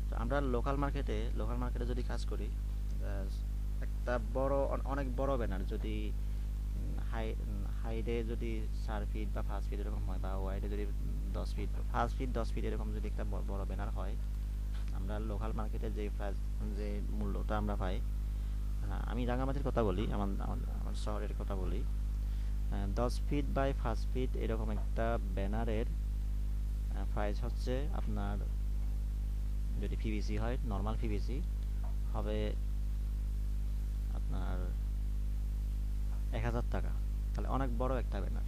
Speaker 2: তো আমরা লোকাল মার্কেটে যদি কাজ করি, একটা অনেক বড় ব্যানার যদি হাইডে যদি 4 ফিট বা 5 ফিট এরকম হয়, বা ওয়াইডে যদি 10 ফিট, 5 ফিট 10 ফিট এরকম যদি একটা বড় ব্যানার হয়, আমরা লোকাল মার্কেটে যে মূল্যটা আমরা পাই, আমি রাঙামাটির কথা বলি, আমার শহরের কথা বলি, 10 ফিট বাই 5 ফিট এরকম একটা ব্যানারের প্রাইস হচ্ছে আপনার, যদি পিভিসি হয়, নর্মাল পিভিসি হবে আপনার 1000 টাকা। তাহলে অনেক বড় একটা ব্যানার,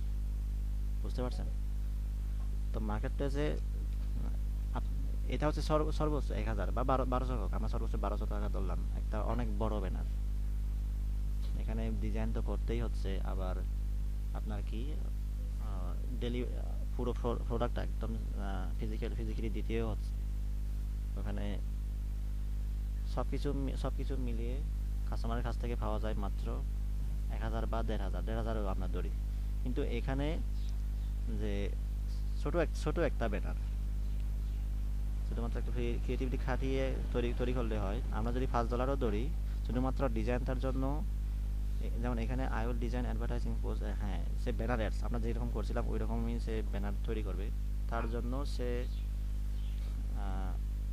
Speaker 2: বুঝতে পারছেন। তো মার্কেট প্লেসে এটা হচ্ছে সর্বোচ্চ 1000 বা 1200 হোক, আমরা সর্বোচ্চ 1200 টাকা ধরলাম, একটা অনেক বড় ব্যানার। এখানে ডিজাইন তো করতেই হচ্ছে, আবার আপনার কি ডেলি পুরো প্রোডাক্ট একদম ফিজিক্যালি দিতেও হচ্ছে। ওখানে সবকিছু মিলিয়ে কাস্টমারের কাছ থেকে পাওয়া যায় মাত্র 1000 বা 1500, 1500 আমরা ধরি। কিন্তু এখানে যে ছোট একটা ব্যানার, শুধুমাত্র একটা ক্রিয়েটিভিটি খাটিয়ে তৈরি তৈরি করলে হয়। আমরা যদি $5 ধরি শুধুমাত্র ডিজাইনটার জন্য, যেমন এখানে I will design advertising post, হ্যাঁ সে ব্যানার অ্যাডস আমরা যেরকম করছিলাম ওই রকমই সে ব্যানার তৈরি করবে। তার জন্য সে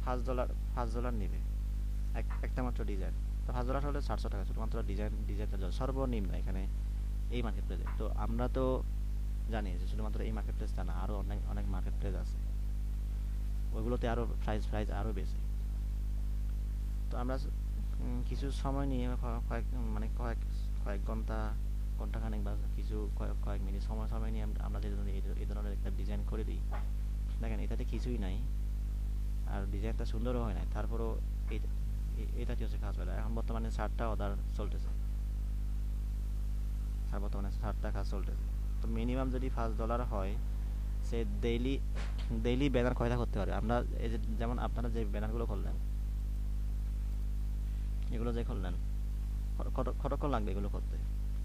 Speaker 2: $5 নেবে একটা মাত্র ডিজাইন। তো $5 হলে $700 শুধুমাত্র ডিজাইনটার জন্য সর্বনিম্ন এখানে এই মার্কেট প্লেসে। তো আমরা তো জানি যে শুধুমাত্র এই মার্কেট প্লেসটা না, আরও অনেক অনেক মার্কেট প্লেস আছে, ওইগুলোতে আরও প্রাইস আরও বেশি। তো আমরা কিছু সময় নিয়ে কয়েক মানে কয়েক কয়েক ঘন্টাখানেক বা কিছু কয়েক মিনিট সময় নিয়ে আমরা যদি এই ধরনের একটা ডিজাইন করে দিই, দেখেন এটাতে কিছুই নাই আর ডিজাইনটা সুন্দরও হয় না, তারপরও এটাতে হচ্ছে কাজ করে। এখন বর্তমানে 60টা অর্ডার চলতেছে, বর্তমানে 60টা কাজ চলতেছে। তো মিনিমাম যদি $5 হয়, সে ডেইলি ব্যানার কয়টা করতে পারে? আমরা এই যে যেমন আপনারা যে ব্যানারগুলো করলেন, এগুলো যে করলেন, কতক্ষণ লাগবে এগুলো করতে?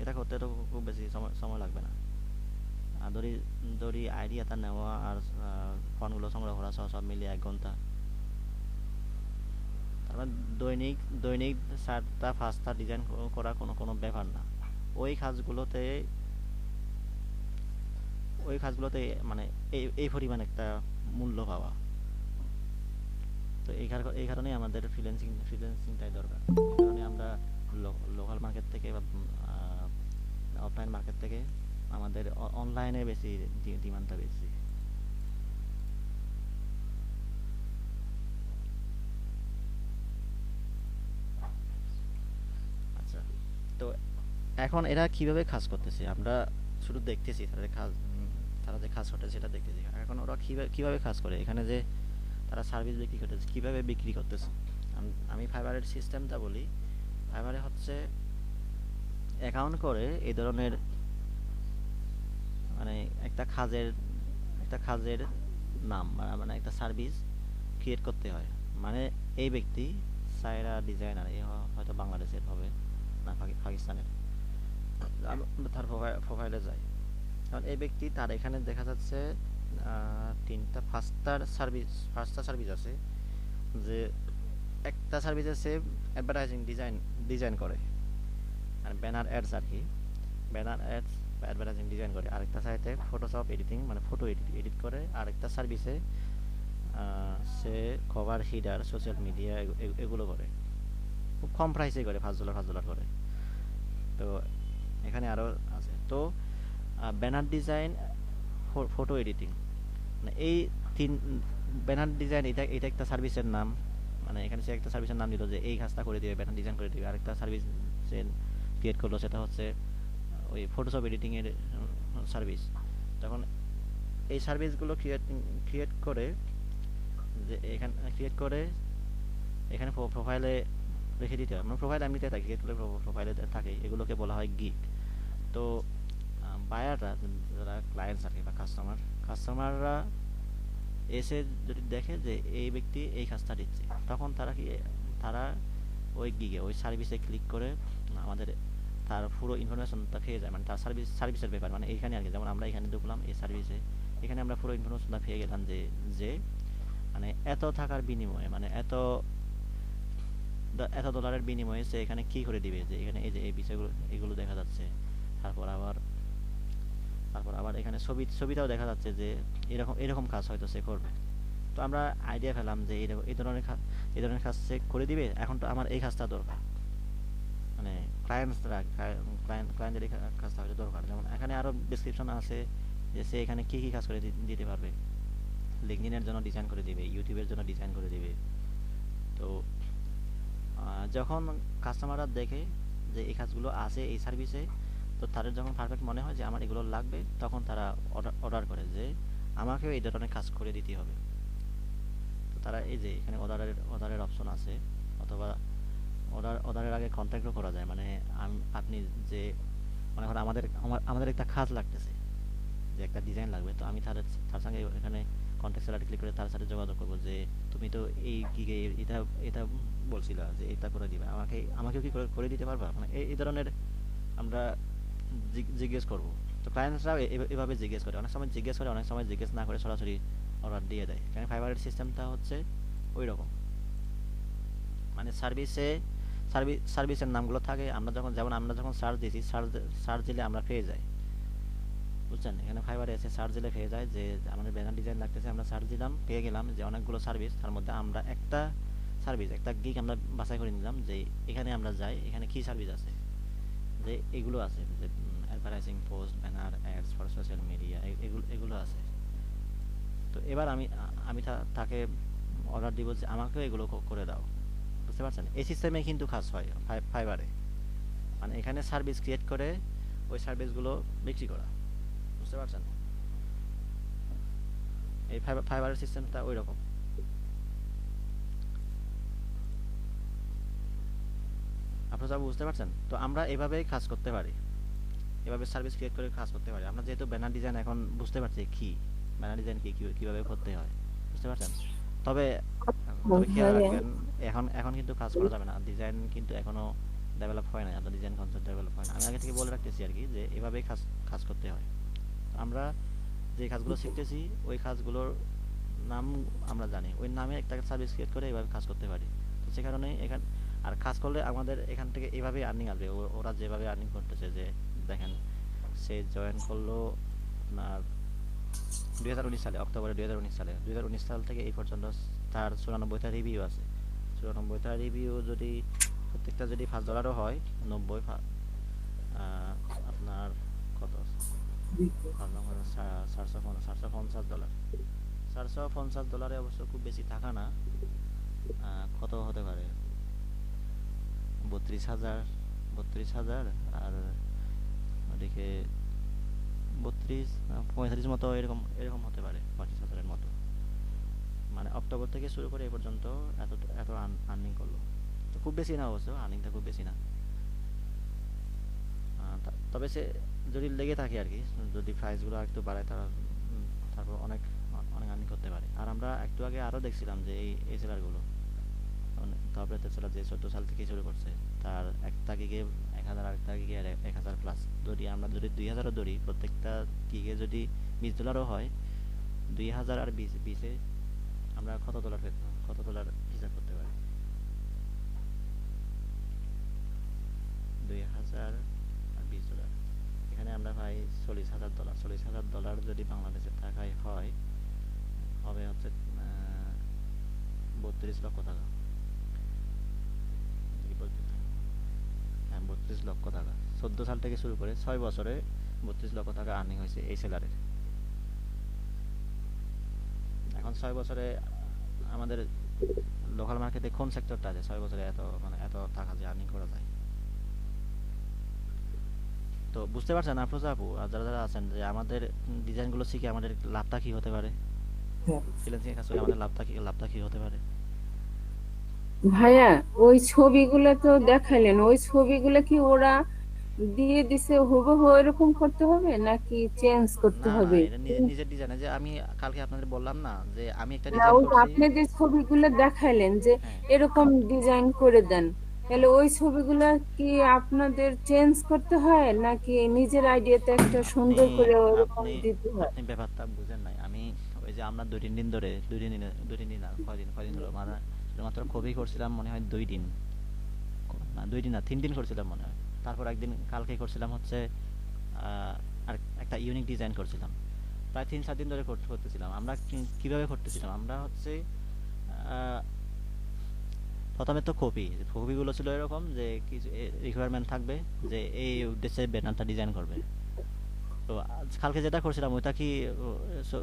Speaker 2: এটা করতে তো খুব বেশি সময় লাগবে না। আর ধরি আইডিয়াটা নেওয়া আর ফন্টগুলো সংগ্রহ করা সব মিলিয়ে 1 ঘন্টা। তারপর দৈনিক 4টা 5টা ডিজাইন করা কোনো ব্যাপার না। ওই কাজগুলোতে মানে এই পরিমাণ একটা মূল্য পাওয়া। তো এই কারণেই আমাদের ফ্রিল্যান্সিংটাই দরকার। এই কারণে আমরা লোকাল মার্কেট থেকে বা অফলাইন মার্কেট থেকে আমাদের অনলাইনে বেশি ডিমান্ডটা বেশি। আচ্ছা, তো এখন এরা কিভাবে কাজ করতেছে আমরা শুধু দেখতেছি, তারা যে কাজ করতেছে সেটা দেখতেছি। এখন ওরা কিভাবে কাজ করে, এখানে যে তারা সার্ভিস বিক্রি করতেছে, কিভাবে বিক্রি করতেছে। আমি ফাইবারের সিস্টেমটা বলি। ফাইবারে হচ্ছে অ্যাকাউন্ট করে এই ধরনের মানে একটা কাজের নাম মানে একটা সার্ভিস ক্রিয়েট করতে হয়। মানে এই ব্যক্তি সাইরা ডিজাইনার, হয়তো বাংলাদেশের হবে না পাকিস্তানের, তার প্রোফাইলে যায়। কারণ এই ব্যক্তি তার এখানে দেখা যাচ্ছে পাঁচটা সার্ভিস আছে, যে একটা সার্ভিসে সে অ্যাডভার্টাইজিং ডিজাইন করে, মানে ব্যানার অ্যাডস আর কি, ব্যানার অ্যাডস বা অ্যাডভার্টাইজিং ডিজাইন করে। আরেকটা সাইটে ফটোশপ এডিটিং মানে ফটো এডিট করে। আরেকটা সার্ভিসে সে কভার হিডার সোশ্যাল মিডিয়া এগুলো করে, খুব কম প্রাইসে করে, $5 করে। তো এখানে আরও আছে। তো ব্যানার ডিজাইন, ফটো এডিটিং, মানে এই তিন ব্যানার ডিজাইন, এটা একটা সার্ভিসের নাম। মানে এখানে সে একটা সার্ভিসের নাম দিল যে এই কাজটা করে দিবে, ব্যানার ডিজাইন করে দিবে। আরেকটা সার্ভিস সে ক্রিয়েট করলো, সেটা হচ্ছে ওই ফটোশপ এডিটিংয়ের সার্ভিস। তখন এই সার্ভিসগুলো ক্রিয়েট করে যে এখানে প্রোফাইলে রেখে দিতে হয়। মানে প্রোফাইল এমনিতে থাকে, ক্রিয়েট করলে প্রোফাইলে থাকে। এগুলোকে বলা হয় গিগ। তো বায়াররা, যারা ক্লায়েন্টস আর কি বা কাস্টমাররা এসে যদি দেখে যে এই ব্যক্তি এই কাজটা দিচ্ছে, তখন তারা ওই গিগে ওই সার্ভিসে ক্লিক করে আমাদের তার পুরো ইনফরমেশনটা পেয়ে যায়। মানে তার সার্ভিসের ব্যাপার, মানে এইখানে আর কি। যেমন আমরা এখানে ঢুকলাম এই সার্ভিসে, এখানে আমরা পুরো ইনফরমেশনটা পেয়ে গেলাম যে মানে এত টাকার বিনিময়ে, মানে এত ডলারের বিনিময়ে সে এখানে কি করে দিবে, যে এখানে এই যে এই বিষয়গুলো এগুলো দেখা যাচ্ছে। তারপর আবার এখানে ছবিটাও দেখা যাচ্ছে যে এরকম কাজ হয়তো সে করবে। তো আমরা আইডিয়া পেলাম যে এই ধরনের কাজ সে করে দিবে। এখন তো আমার এই কাজটা দরকার, মানে ক্লায়েন্টের এই কাজটা হয়তো দরকার। যেমন এখানে আরও ডেসক্রিপশন আছে যে সে এখানে কি কাজ করে দিতে পারবে। লিঙ্কডইনের জন্য ডিজাইন করে দিবে, ইউটিউবের জন্য ডিজাইন করে দিবে। তো যখন কাস্টমাররা দেখে যে এই কাজগুলো আছে এই সার্ভিসে, তো তাদের যখন পারফেক্ট মনে হয় যে আমার এগুলো লাগবে, তখন তারা অর্ডার করে যে আমাকেও এই ধরনের কাজ করে দিতে হবে। তো তারা এই যে এখানে অর্ডারের অপশন আছে, অথবা অর্ডারের আগে কন্ট্যাক্টও করা যায়। মানে আপনি যে মনে করেন আমাদের একটা কাজ লাগতেছে, যে একটা ডিজাইন লাগবে, তো আমি তার সঙ্গে এখানে কন্ট্যাক্ট সেলারে ক্লিক করে তার সাথে যোগাযোগ করবো যে তুমি তো এই গিগে এটা বলছিলা যে এটা করে দিবে, আমাকেও কি করে দিতে পারবা। মানে এই ধরনের আমরা জিজ্ঞেস করব তো ক্লায়েন্টসরা এভাবে জিজ্ঞেস করে, অনেক সময় জিজ্ঞেস করে, অনেক সময় জিজ্ঞেস না করে সরাসরি অর্ডার দিয়ে দেয়, কারণ ফাইবারের সিস্টেমটা হচ্ছে ওই রকম। মানে সার্ভিসের নামগুলো থাকে, আমরা যখন, যেমন আমরা যখন সার্চ দিয়েছি, সার্চ দিলে আমরা পেয়ে যাই, বুঝছেন? এখানে ফাইবারে এসে সার্চ দিলে পেয়ে যায় যে আমাদের ব্যানার ডিজাইন লাগতেছে, আমরা সার্চ দিলাম, পেয়ে গেলাম যে অনেকগুলো সার্ভিস, তার মধ্যে আমরা একটা সার্ভিস, একটা গিগ আমরা বাছাই করে নিলাম যে এখানে আমরা যাই, এখানে কি সার্ভিস আছে, যে এগুলো আছে, যে advertising, post, banner, ads for social media, এগুলো আছে। তো এবার আমি তাকে অর্ডার দিব যে আমাকেও এগুলো করে দাও, বুঝতে পারছেন? এই সিস্টেমে কিন্তু কাজ হয় ফাইবারে, মানে এখানে সার্ভিস ক্রিয়েট করে ওই সার্ভিসগুলো বিক্রি করা, বুঝতে পারছেন? এই ফাইবারের সিস্টেমটা ওই রকম। আপনারা সব বুঝতে পারছেন? তো আমরা এভাবেই কাজ করতে পারি, এভাবে সার্ভিস ক্রিয়েট করে কাজ করতে পারি। আমরা যেহেতু ব্যানার ডিজাইন এখন বুঝতে পারছি কি ব্যানার ডিজাইন কিভাবে করতে হয়, বুঝতে পারছেন? তবে তবে খেয়াল
Speaker 3: ভাইয়া
Speaker 2: রাখবেন, এখন কিন্তু কাজ করা যাবে না, ডিজাইন কিন্তু এখনো ডেভেলপ হয় না, আপনার ডিজাইন কনসেপ্ট ডেভেলপ হয় না। আমি আগে থেকে বলে রাখতেছি আর কি, যে এভাবেই কাজ করতে হয়। আমরা যে কাজগুলো শিখতেছি ওই কাজগুলোর নাম আমরা জানি, ওই নামে একটা সার্ভিস ক্রিয়েট করে এভাবে কাজ করতে পারি। তো সে কারণে আর কাজ করলে আমাদের এখান থেকে এভাবে আর্নিং আসবে। ওরা যেভাবে আর্নিং করতেছে, যে দেখেন, সে জয়েন করলো আপনার 2019 সালে, অক্টোবরে 2019 সাল থেকে এই পর্যন্ত তার 94টা রিভিউ আছে। 94টা রিভিউ যদি প্রত্যেকটা যদি $5 হয়, 90 আপনার কত, $450, $450 অবশ্য খুব বেশি টাকা না। কত হতে পারে, 32,000 আর ওদিকে 35 মতো, এরকম হতে পারে, 25,000-এর মতো। মানে অক্টোবর থেকে শুরু করে এ পর্যন্ত এত এত আর্নিং করলো। তো খুব বেশি না অবশ্য, আর্নিংটা খুব বেশি না। তবে সে যদি লেগে থাকে আর কি, যদি প্রাইসগুলো একটু বাড়ায়, তারপর অনেক অনেক আর্নিং করতে পারে। আর আমরা একটু আগে আরও দেখছিলাম যে এই সেলারগুলো, তারপরে তো সেলার যে 14 সাল থেকে শুরু করছে, তার একটা গিগে 1,000, আরেকটা গিগে 1,000 প্লাস। আমরা যদি 2,000ও ধরি, প্রত্যেকটা গিগে যদি $20 হয়, 2,000 আর 20-এ আমরা কত ডলার হিসাব করতে পারি? 2,000 আর $20, এখানে আমরা পাই $40,000। $40,000 যদি বাংলাদেশের টাকায় হয়, হবে হচ্ছে 32 লক্ষ টাকা। হ্যাঁ, 32 লক্ষ টাকা। 14 সাল থেকে শুরু করে 6 বছরে 32 লক্ষ টাকা আর্নিং হয়েছে এই সেলারের। এখন 6 বছরে আমাদের লোকাল মার্কেটে কোন সেক্টরটা আছে 6 বছরে এত টাকা যে আর্নিং করা যায়? তো বুঝতে পারছেন আফরোজা আপু আর যারা আছেন, যে আমাদের ডিজাইনগুলো শিখে আমাদের লাভটা কি হতে পারে, ফ্রিল্যান্সিং এর কাজ করে আমাদের লাভটা কি হতে পারে?
Speaker 3: ভাইয়া, ওই ছবিগুলো তো দেখালেন, ওই ছবিগুলো কি ওরা দিয়ে দিছে হুবহু এরকম করতে হবে নাকি চেঞ্জ করতে
Speaker 2: না,
Speaker 3: হবে?
Speaker 2: এটা নিজের ডিজাইন। যে আমি কালকে আপনাদের বললাম না যে আমি একটা
Speaker 3: না,
Speaker 2: ডিজাইন
Speaker 3: ওই
Speaker 2: করছি।
Speaker 3: আপনি যে ছবিগুলো দেখাইলেন যে
Speaker 2: হ্যাঁ,
Speaker 3: এরকম ডিজাইন করে দেন, তাহলে ওই ছবিগুলো কি আপনাদের চেঞ্জ করতে হয় নাকি নিজের আইডিয়াতে একটা
Speaker 2: আপনি
Speaker 3: সুন্দর করে ওরকম
Speaker 2: আপনি
Speaker 3: দিতে হয়?
Speaker 2: আপনি ব্যাপারটা বুঝেন নাই। আমি ওই যে আমরা 2-3 দিন ধরে, 2 দিন না, কয়দিন হলো, মানে শুধুমাত্র কপি করছিলাম মনে হয় 2 দিন, না 2 দিন না 3 দিন করছিলাম মনে হয়। তারপর একদিন কালকে করছিলাম হচ্ছে আর একটা ইউনিক ডিজাইন করছিলাম। প্রায় 3-4 দিন ধরে করতেছিলাম। আমরা কিভাবে করতেছিলাম, আমরা হচ্ছে আহ, প্রথমে তো কপিগুলো ছিল এরকম যে কিছু রিকোয়ারমেন্ট থাকবে যে এই উদ্দেশ্যে ব্যানারটা ডিজাইন করবে। তো কালকে যেটা করছিলাম ওইটা কি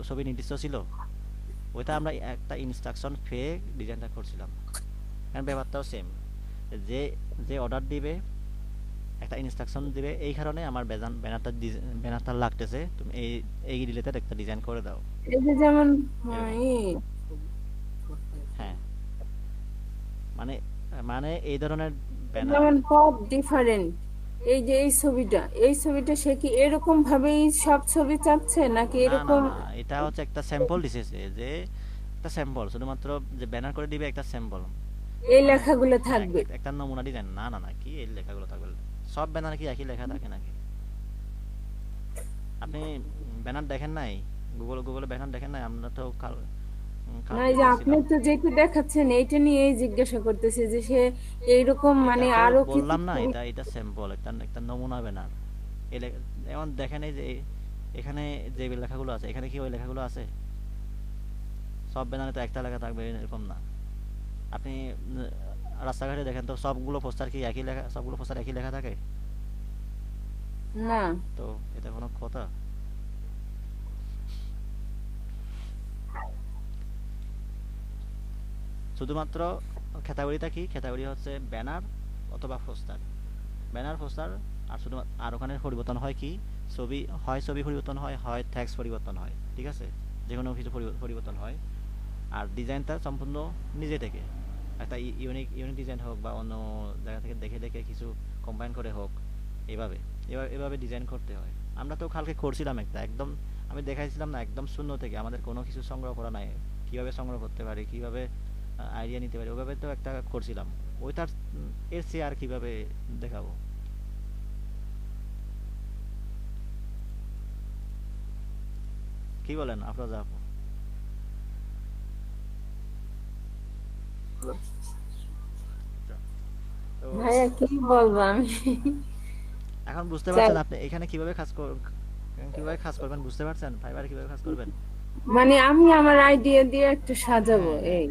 Speaker 2: ছবি নির্দিষ্ট ছিল? ওইটা আমরা একটা ইনস্ট্রাকশন পেয়ে ডিজাইনটা করছিলাম। কারণ ব্যাপারটাও সেম, যে যে অর্ডার দিবে একটা ইনস্ট্রাকশন দিবে, এই কারণে আমার ব্যানারটা লাগতেছে, তুমি এই রিলেটেড একটা ডিজাইন করে দাও,
Speaker 3: এই যে যেমন
Speaker 2: এরকম। হ্যাঁ, মানে মানে এই ধরনের ব্যানার।
Speaker 3: যেমন পপ ডিফারেন্ট, এই যে এই ছবিটা সে কি এরকম ভাবেই সব ছবি চাচ্ছে নাকি
Speaker 2: না না
Speaker 3: এরকম
Speaker 2: না, এটা হচ্ছে একটা স্যাম্পল দিতেছে, যে একটা স্যাম্পল, শুধুমাত্র যে ব্যানার করে দিবে একটা স্যাম্পল।
Speaker 3: এই
Speaker 2: মানে
Speaker 3: লেখাগুলো
Speaker 2: হ্যাঁ,
Speaker 3: থাকবে?
Speaker 2: একটা নমুনা ডিজাইন। না না না, কি এই লেখাগুলো থাকবে? সব ব্যানারে কি একই লেখা থাকে নাকি? আপনি ব্যানার দেখেন নাই? গুগলে ব্যানার দেখেন নাই? আমরা তো
Speaker 3: না,
Speaker 2: কালকে
Speaker 3: এই যে আপনি
Speaker 2: গেছিলাম।
Speaker 3: তো যেটা দেখাচ্ছেন এইটা নিয়েই জিজ্ঞাসা করতেছে যে সে এইরকম
Speaker 2: এটা
Speaker 3: মানে
Speaker 2: তো
Speaker 3: আরো কিছু
Speaker 2: বললাম না, এটা স্যাম্পল, একটা নমুনা ব্যানার। যেমন দেখেন এই যে এখানে যে লেখাগুলো আছে, এখানে কি ওই লেখাগুলো আছে? সব ব্যানারে তো একটা লেখা থাকবে এরকম না। আপনি রাস্তাঘাটে দেখেন তো সবগুলো পোস্টার কি একই লেখা, সবগুলো পোস্টার একই লেখা থাকে?
Speaker 3: না।
Speaker 2: তো এটা কোনো কথা? শুধুমাত্র ক্যাটাগরিটা কি? ক্যাটাগরি হচ্ছে ব্যানার অথবা পোস্টার। ব্যানার, পোস্টার, আর শুধু আর ওখানে পরিবর্তন হয় কি? ছবি পরিবর্তন হয়, হয় টেক্সট পরিবর্তন হয়, ঠিক আছে? যে কোনো কিছু পরিবর্তন হয়। আর ডিজাইনটা সম্পূর্ণ নিজে থেকে একটা ইউনিক ইউনিক ডিজাইন হোক বা অন্য জায়গা থেকে দেখে দেখে কিছু কম্বাইন করে হোক, এভাবে এভাবে ডিজাইন করতে হয়। আমরা তো কালকে করছিলাম একটা একদম, আমি দেখাইছিলাম না, একদম শূন্য থেকে, আমাদের কোনো কিছু সংগ্রহ করা নাই। কিভাবে সংগ্রহ করতে পারি, কিভাবে আইডিয়া নিতে পারি, ওভাবে তো একটা করছিলাম। ওইটার এর চেয়ে আর কিভাবে দেখাবো? কি বলেন আফরোজা আপু? তো
Speaker 3: ভাইয়া কি বলবো আমি?
Speaker 2: এখন বুঝতে
Speaker 3: চাই
Speaker 2: পারছেন আপনি এখানে কিভাবে কাজ করবেন? বুঝতে পারছেন ফাইবারে কিভাবে কাজ করবেন?
Speaker 3: মানে আমি আমার আইডিয়া দিয়ে একটু সাজাবো
Speaker 2: হ্যাঁ, হ্যাঁ।
Speaker 3: এই।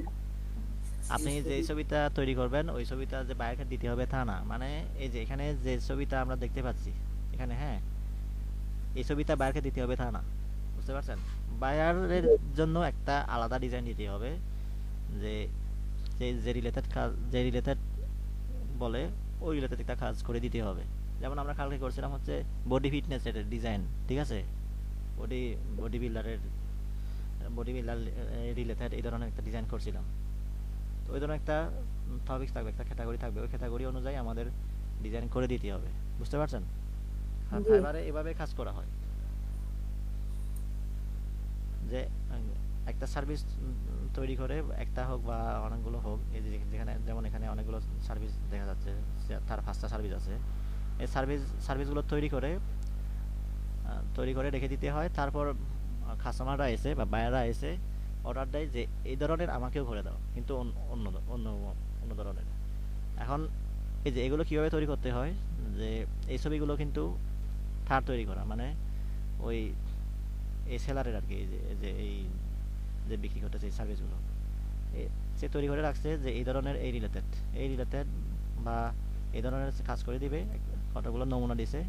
Speaker 2: আপনি যে ছবিটা তৈরি করবেন ওই ছবিটা যে বাইরে দিতে হবে তা না, মানে এই যে এখানে যে ছবিটা আমরা দেখতে পাচ্ছি এখানে, হ্যাঁ, এই ছবিটা বাইরে দিতে হবে তা না। বুঝতে পারছেন? বায়ারের জন্য একটা আলাদা ডিজাইন দিতে হবে, যে যে রিলেটেড কাজ, যে রিলেটেড বলে ওই রিলেটেড একটা কাজ করে দিতে হবে। যেমন আমরা কালকে করছিলাম হচ্ছে বডি ফিটনেস এর ডিজাইন, ঠিক আছে? বডি বডি বিল্ডারের বডি বিল্ডার রিলেটেড এই ধরনের একটা ডিজাইন করছিলাম। তো ওই ধরনের একটা টপিক থাকবে, একটা ক্যাটাগরি থাকবে, ওই ক্যাটাগরি অনুযায়ী আমাদের ডিজাইন করে দিতে হবে। বুঝতে পারছেন? আর
Speaker 3: জি।
Speaker 2: ফাইবারে এভাবে কাজ করা হয় যে একটা সার্ভিস তৈরি করে, একটা হোক বা অনেকগুলো হোক, এই যে যেখানে যেমন এখানে অনেকগুলো সার্ভিস দেখা যাচ্ছে, তার 5টা সার্ভিস আছে। এই সার্ভিসগুলো তৈরি করে রেখে দিতে হয়। তারপর কাস্টমাররা এসে বা বায়াররা এসে অর্ডার দেয় যে এই ধরনের আমাকেও করে দাও, কিন্তু অন্য অন্য অন্য ধরনের। এখন এই যে এগুলো কিভাবে তৈরি করতে হয়, যে এই ছবিগুলো কিন্তু থার তৈরি করা, মানে ওই এই সেলারের আর কি, এই যে বিক্রি করতেছে এই সার্ভিসগুলো, সে তৈরি করে রাখছে যে এই ধরনের এই রিলেটেড বা এই ধরনের কাজ করে দিবে। কতগুলো নমুনা দিছে।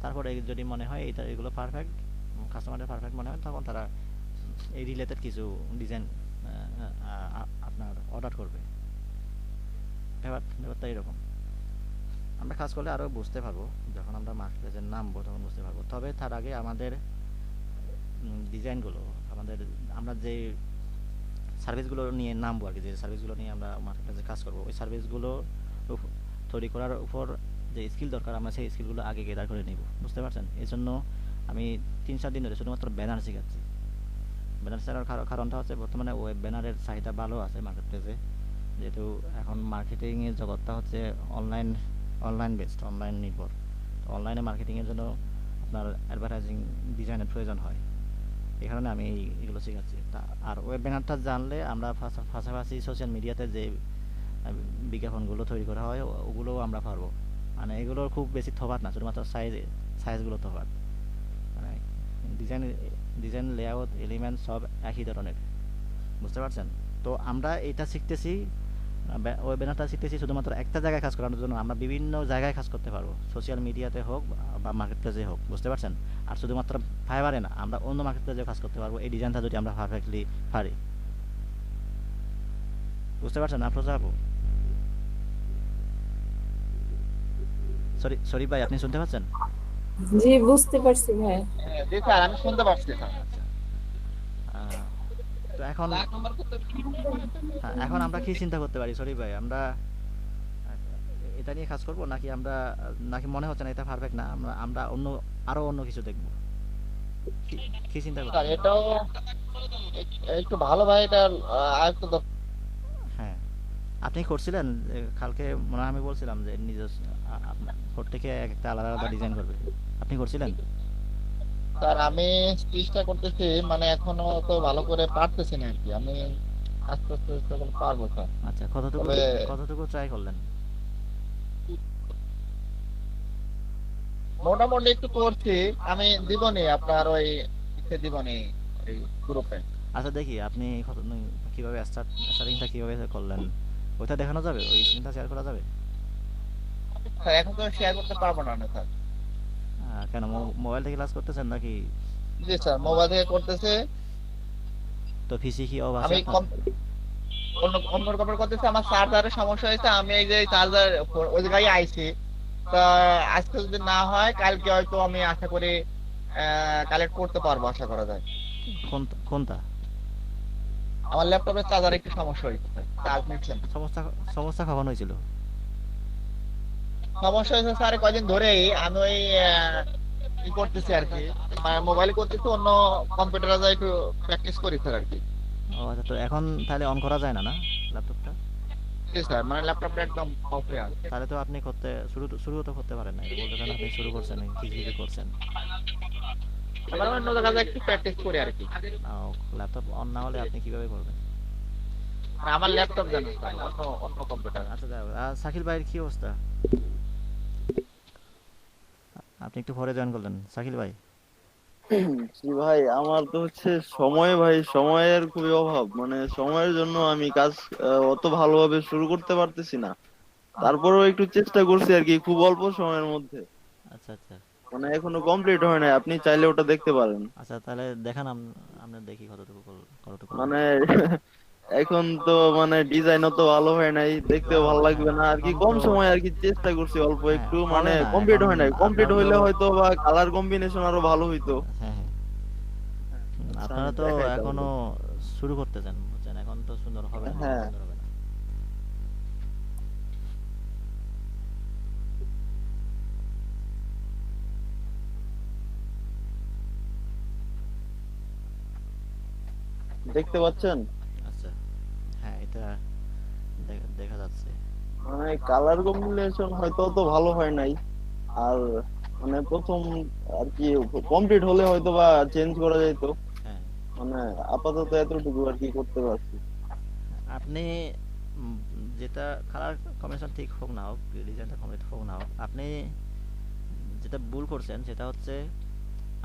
Speaker 2: তারপরে যদি মনে হয় এগুলো পারফেক্ট, কাস্টমারের পারফেক্ট মনে হয়, তখন তারা এই রিলেটেড কিছু ডিজাইন আপনার অর্ডার করবে। ব্যাপারটা এরকম। আমরা কাজ করলে আরও বুঝতে পারবো, যখন আমরা মার্কেট প্লেসে নামবো তখন বুঝতে পারবো। তবে তার আগে আমাদের ডিজাইনগুলো, আমরা যে সার্ভিসগুলো নিয়ে নামবো আর কি, যে সার্ভিসগুলো নিয়ে আমরা মার্কেট প্লেসে কাজ করবো, ওই সার্ভিসগুলো তৈরি করার উপর যে স্কিল দরকার, আমরা সেই স্কিলগুলো আগে গেদার করে নিব। বুঝতে পারছেন? এই জন্য আমি 3-4 দিন ধরে শুধুমাত্র ব্যানার শিখাচ্ছি। ব্যানার শেখার কারণটা হচ্ছে বর্তমানে ওয়েব ব্যানারের চাহিদা ভালো আছে মার্কেট প্লেসে, যেহেতু এখন মার্কেটিংয়ের জগৎটা হচ্ছে অনলাইন বেসড, অনলাইন নির্ভর। তো অনলাইনে মার্কেটিংয়ের জন্য আপনার অ্যাডভার্টাইজিং ডিজাইনের প্রয়োজন হয়। এই কারণে আমি এগুলো শেখাচ্ছি। আর ওয়েব ব্যানারটা জানলে আমরা পাশাপাশি সোশ্যাল মিডিয়াতে যে বিজ্ঞাপনগুলো তৈরি করা হয় ওগুলোও আমরা পারবো। মানে এগুলোর খুব বেশি তফাৎ না, শুধুমাত্র সাইজগুলো তফাৎ। মানে ডিজাইন ডিজাইন লেআউট এলিমেন্ট সব একই ধরনের। বুঝতে পারছেন? তো আমরা এটা শিখতেছি, ওয়েব ব্যানারটা শিখতেছি শুধুমাত্র একটা জায়গায় কাজ করানোর জন্য। আমরা বিভিন্ন জায়গায় কাজ করতে পারবো, সোশ্যাল মিডিয়াতে হোক বা মার্কেট প্লেসে হোক। বুঝতে পারছেন? আর শুধুমাত্র ফাইবারে না, আমরা অন্য মার্কেট প্লেসেও কাজ করতে পারবো এই ডিজাইনটা যদি আমরা পারফেক্টলি পারি। বুঝতে পারছেন আফরোজা আপু? সরি ভাই, আপনি শুনতে পাচ্ছেন?
Speaker 3: জি, বুঝতে পারছি ভাই।
Speaker 4: হ্যাঁ, জি স্যার, আমি শুনতে পাচ্ছি স্যার।
Speaker 2: আচ্ছা। আহ, তো এখন আমরা কি চিন্তা করতে পারি? সরি ভাই, আমরা এটা নিয়ে কাজ করব, নাকি মনে হচ্ছে না এটা পারফেক্ট না, আমরা আরো অন্য কিছু দেখব? কি কি চিন্তা
Speaker 4: স্যার,
Speaker 2: করতেছেন?
Speaker 4: এটাও একটু ভালো ভাই, এটা আরেকটু
Speaker 2: হ্যাঁ, আপনি করছিলেন কালকে, মনে হয় আমি বলছিলাম যে নিজস্ব প্রত্যেকে একটা আলাদা আলাদা ডিজাইন করবে। আপনি করছিলেন?
Speaker 4: স্যার আমি চেষ্টা করতেছি, মানে এখনো তো ভালো করে পারতেছি না আর কি। আমি আস্তে আস্তে চেষ্টা করে পারবো স্যার।
Speaker 2: আচ্ছা, কতটুকু
Speaker 4: তবে
Speaker 2: কতটুকু ট্রাই করলেন?
Speaker 4: মোটামুটি একটু করছি। আমি দিবনি আপনার ওই দিবনি ওই গ্রুপে।
Speaker 2: আচ্ছা দেখি আপনি কিভাবে স্টার্টিংটা কিভাবে করলেন, ওইটা দেখানো যাবে, ওই স্ক্রিনটা শেয়ার করা যাবে?
Speaker 4: স্যার এখন তো শেয়ার করতে পারবো না স্যার।
Speaker 2: কেন, মোবাইল থেকে ক্লাস করতেছেন নাকি?
Speaker 4: জি স্যার, মোবাইল থেকে করতেছে।
Speaker 2: তো পিসি কি অফ আছে
Speaker 4: আমি
Speaker 2: আপনার?
Speaker 4: অন্য অন্য রকমের করতেছে, আমার চার্জারের সমস্যা হয়েছে। আমি এই যে চার্জার ওই জায়গায় আইছি। তা আজকে যদি না হয় কালকে হয়তো আমি আশা করি কালেক্ট করতে পারবো, আশা করা যায়।
Speaker 2: কোনটা?
Speaker 4: আমার ল্যাপটপের চার্জার একটু সমস্যা হয়েছে, চার্জ নিচ্ছে না।
Speaker 2: সমস্যা সমস্যা কখন হয়েছিল?
Speaker 4: সমস্যা হয়েছে স্যার কয়দিন ধরেই। আমি ওই ই করতেছি আর কি, মোবাইল করতেছি, অন্য কম্পিউটারে যাই একটু প্র্যাকটিস করি স্যার আর কি।
Speaker 2: ও আচ্ছা, তো এখন তাহলে অন করা যায় না না ল্যাপটপটা?
Speaker 4: জি স্যার, মানে ল্যাপটপটা একদম অফ হয়ে আছে।
Speaker 2: তাহলে তো আপনি শুরু তো করতে পারেন না, বলতেছেন আপনি শুরু করছেন, কিছু কিছু করছেন।
Speaker 4: আবার অন্য জায়গায় একটু প্র্যাকটিস করি আর কি।
Speaker 2: ল্যাপটপ অন না হলে আপনি কিভাবে করবেন?
Speaker 4: মানে আমার ল্যাপটপ জানো স্যার, অন্য অন্য কম্পিউটার।
Speaker 2: আচ্ছা যাই হোক, শাকিল ভাইয়ের কি অবস্থা? আপনি একটু পরে জয়েন করলেন শাকিল ভাই।
Speaker 5: জি ভাই, আমার তো হচ্ছে সময় ভাই, সময়ের খুবই অভাব। মানে সময়ের জন্য আমি কাজ অত ভালোভাবে শুরু করতে পারতেছি না। তারপরেও একটু চেষ্টা করছি আর কি, খুব অল্প সময়ের মধ্যে।
Speaker 2: আচ্ছা আচ্ছা
Speaker 5: মানে এখনো কমপ্লিট হয় নাই, আপনি চাইলে ওটা দেখতে পারেন।
Speaker 2: আচ্ছা, তাহলে দেখান, আমরা দেখি কতটুকু করলেন।
Speaker 5: মানে এখন তো মানে ডিজাইন অত ভালো হয় নাই, দেখতেও ভালো লাগবে না আর কি।
Speaker 2: এখন
Speaker 5: কম
Speaker 2: তো
Speaker 5: সময় আর কি চেষ্টা করছি, অল্প
Speaker 2: হ্যাঁ
Speaker 5: একটু, মানে
Speaker 2: হবে না
Speaker 5: কমপ্লিট
Speaker 2: এখন।
Speaker 5: হয় নাই। কমপ্লিট
Speaker 2: আপনার তো
Speaker 5: হইলে হয়তো বা কালার কম্বিনেশন আরো ভালো হইতো।
Speaker 2: হ্যাঁ হ্যাঁ,
Speaker 5: আচ্ছা, আমি
Speaker 2: আপনারা তো
Speaker 5: দেখাই তাহলে।
Speaker 2: এখনো শুরু করতেছেন বুঝছেন, এখন তো সুন্দর হবে না, দেখে
Speaker 5: হ্যাঁ,
Speaker 2: সুন্দর হবে না।
Speaker 5: দেখতে পাচ্ছেন?
Speaker 2: আচ্ছা, হ্যাঁ এটা দেখা যাচ্ছে।
Speaker 5: মানে কালার কম্বিনেশন হয়তো অত ভালো হয় নাই। আর মানে প্রথম আর কি কমপ্লিট হলে হয়তো বা চেঞ্জ করা যেত।
Speaker 2: হ্যাঁ,
Speaker 5: মানে আপাতত এতটুকু আর কি করতে পারছি।
Speaker 2: আপনি উম, যেটা কালার কম্বিনেশন ঠিক হোক না হোক, ডিজাইনটা কমপ্লিট হোক না হোক, আপনি যেটা ভুল করছেন সেটা হচ্ছে,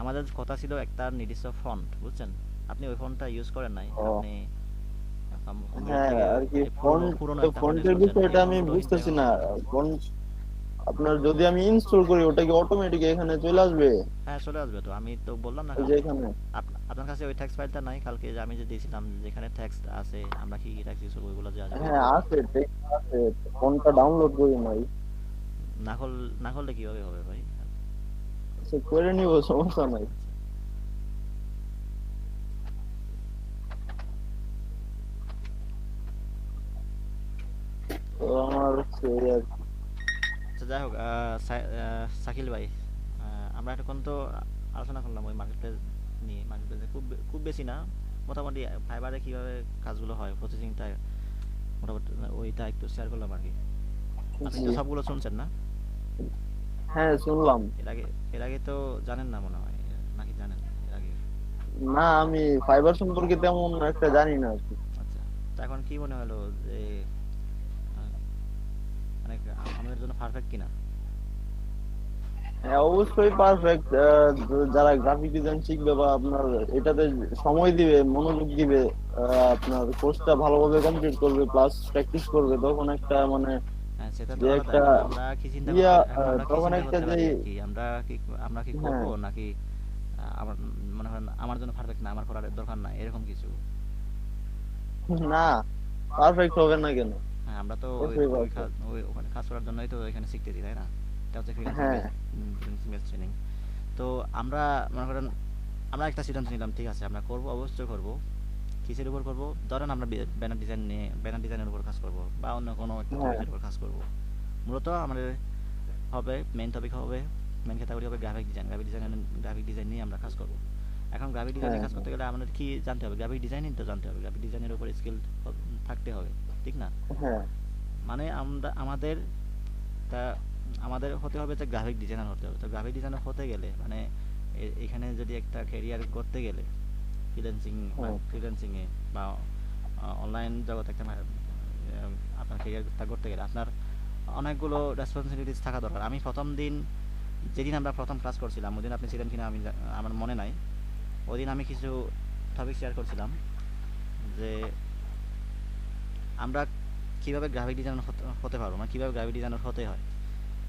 Speaker 2: আমাদের কথা ছিল একটা নির্দিষ্ট ফন্ট বুঝছেন, আপনি ওই ফন্টটা ইউজ করেন নাই।
Speaker 5: ও
Speaker 2: আপনি কম্পিউটার
Speaker 5: হ্যাঁ,
Speaker 2: থেকে
Speaker 5: আর কি
Speaker 2: এই পুরনো
Speaker 5: ফন্ট,
Speaker 2: পুরনো একটা ফন্ট ইউজ
Speaker 5: ফন্টের
Speaker 2: করছেন,
Speaker 5: বিষয়টা
Speaker 2: এই
Speaker 5: আমি
Speaker 2: ফন্টও কিন্তু
Speaker 5: বুঝতেছি
Speaker 2: এখন
Speaker 5: না।
Speaker 2: চলবে না।
Speaker 5: ফন্ট আপনার যদি আমি ইনস্টল করি, ওটা কি অটোমেটিক এখানে চলে আসবে?
Speaker 2: হ্যাঁ চলে আসবে তো, আমি তো বললাম না
Speaker 5: এই যে
Speaker 2: কালকে।
Speaker 5: এখানে।
Speaker 2: আপনার কাছে ওই ট্যাক্স ফাইলটা নাই কালকে যে আমি যে দিয়েছিলাম, যেখানে ট্যাক্স আছে, আমরা কি ট্যাক্স ইউজ করবো ওইগুলো যে আসবে।
Speaker 5: হ্যাঁ আছে, টেক্সট আছে, ফন্টটা ডাউনলোড করি নাই।
Speaker 2: না করল না করলে কিভাবে হবে ভাই?
Speaker 5: সে করে নিব, সমস্যা নাই।
Speaker 2: আচ্ছা
Speaker 5: তো আমার হচ্ছে এই আর কি।
Speaker 2: আচ্ছা, যাই হোক, শাকিল ভাই, আমরা এতক্ষণ তো আলোচনা করলাম ওই মার্কেট প্লেস নিয়ে। মার্কেট প্লেসে খুব বেশি না, মোটামুটি ফাইবারে কিভাবে কাজগুলো হয়, প্রসেসিংটা মোটামুটি ওইটা একটু শেয়ার করলাম আর কি। আপনি
Speaker 5: জি,
Speaker 2: তো সবগুলো শুনছেন না?
Speaker 5: হ্যাঁ শুনলাম।
Speaker 2: এর আগে এর আগে তো জানেন না মনে হয়, নাকি জানেন এর আগে?
Speaker 5: না, আমি ফাইবার সম্পর্কে তেমন একটা জানি না আর কি।
Speaker 2: আচ্ছা, তো এখন কি মনে হলো যে আহ, মানে আমাদের জন্য পারফেক্ট কিনা?
Speaker 5: হ্যাঁ অবশ্যই পারফেক্ট। যারা গ্রাফিক ডিজাইন শিখবে বা আপনার এটাতে সময় দিবে, মনোযোগ দিবে, আপনার কোর্সটা ভালোভাবে কমপ্লিট করবে, প্লাস প্র্যাকটিস করবে, তখন একটা মানে
Speaker 2: হ্যাঁ সেটা তো
Speaker 5: যে
Speaker 2: আলাদা।
Speaker 5: একটা
Speaker 2: আমরা কি
Speaker 5: তখন
Speaker 2: চিন্তা
Speaker 5: একটা
Speaker 2: করতে
Speaker 5: যে
Speaker 2: পারি আর কি, আমরা কি করব
Speaker 5: হ্যাঁ
Speaker 2: নাকি আমার মনে হয় আমার জন্য পারফেক্ট না, আমার করার দরকার না, এরকম কিছু।
Speaker 5: না, পারফেক্ট হবে না কেন?
Speaker 2: হ্যাঁ, আমরা তো
Speaker 5: অবশ্যই পারফেক্ট।
Speaker 2: ওখানে কাজ করার জন্যই তো এখানে শিখতেছি তাই না? এটা হচ্ছে
Speaker 5: হ্যাঁ,
Speaker 2: ফ্রিল্যান্সিং বেস ট্রেনিং। তো আমরা মনে করেন আমরা একটা সিদ্ধান্ত নিলাম, ঠিক আছে আমরা করব, অবশ্যই করব। কিসের উপর করব? ধরেন আমরা ব্যানার ডিজাইনের উপর কাজ করব, বা অন্য কোনো একটা
Speaker 5: হ্যাঁ,
Speaker 2: টপিকের উপর কাজ করব। মূলত আমাদের হবে মেইন টপিক হবে, মেইন ক্যাটাগরি হবে গ্রাফিক ডিজাইন নিয়ে আমরা কাজ করব। এখন গ্রাফিক ডিজাইনে
Speaker 5: হ্যাঁ,
Speaker 2: কাজ করতে গেলে আমাদের কি জানতে হবে? গ্রাফিক ডিজাইনিং তো জানতে হবে, গ্রাফিক ডিজাইনের উপর স্কিল থাকতে হবে, ঠিক না?
Speaker 5: হ্যাঁ,
Speaker 2: মানে তা আমাদের হতে হবে যে গ্রাফিক ডিজাইনার হতে হবে। তো গ্রাফিক ডিজাইনার হতে গেলে মানে এখানে যদি একটা ক্যারিয়ার করতে গেলে
Speaker 5: হ্যাঁ।
Speaker 2: ফ্রিল্যান্সিং এ বা অনলাইন জগতে আপনার ক্যারিয়ারটা করতে গেলে আপনার অনেকগুলো রেসপন্সিবিলিটিস থাকা দরকার। আমি প্রথম দিন, যেদিন আমরা প্রথম ক্লাস করছিলাম, ওদিন আপনি ছিলেন কিনা আমার মনে নাই। ওদিন আমি কিছু টপিক শেয়ার করছিলাম যে আমরা কিভাবে গ্রাফিক ডিজাইনার হতে পারবো, মানে কিভাবে গ্রাফিক ডিজাইনার হতে হয়।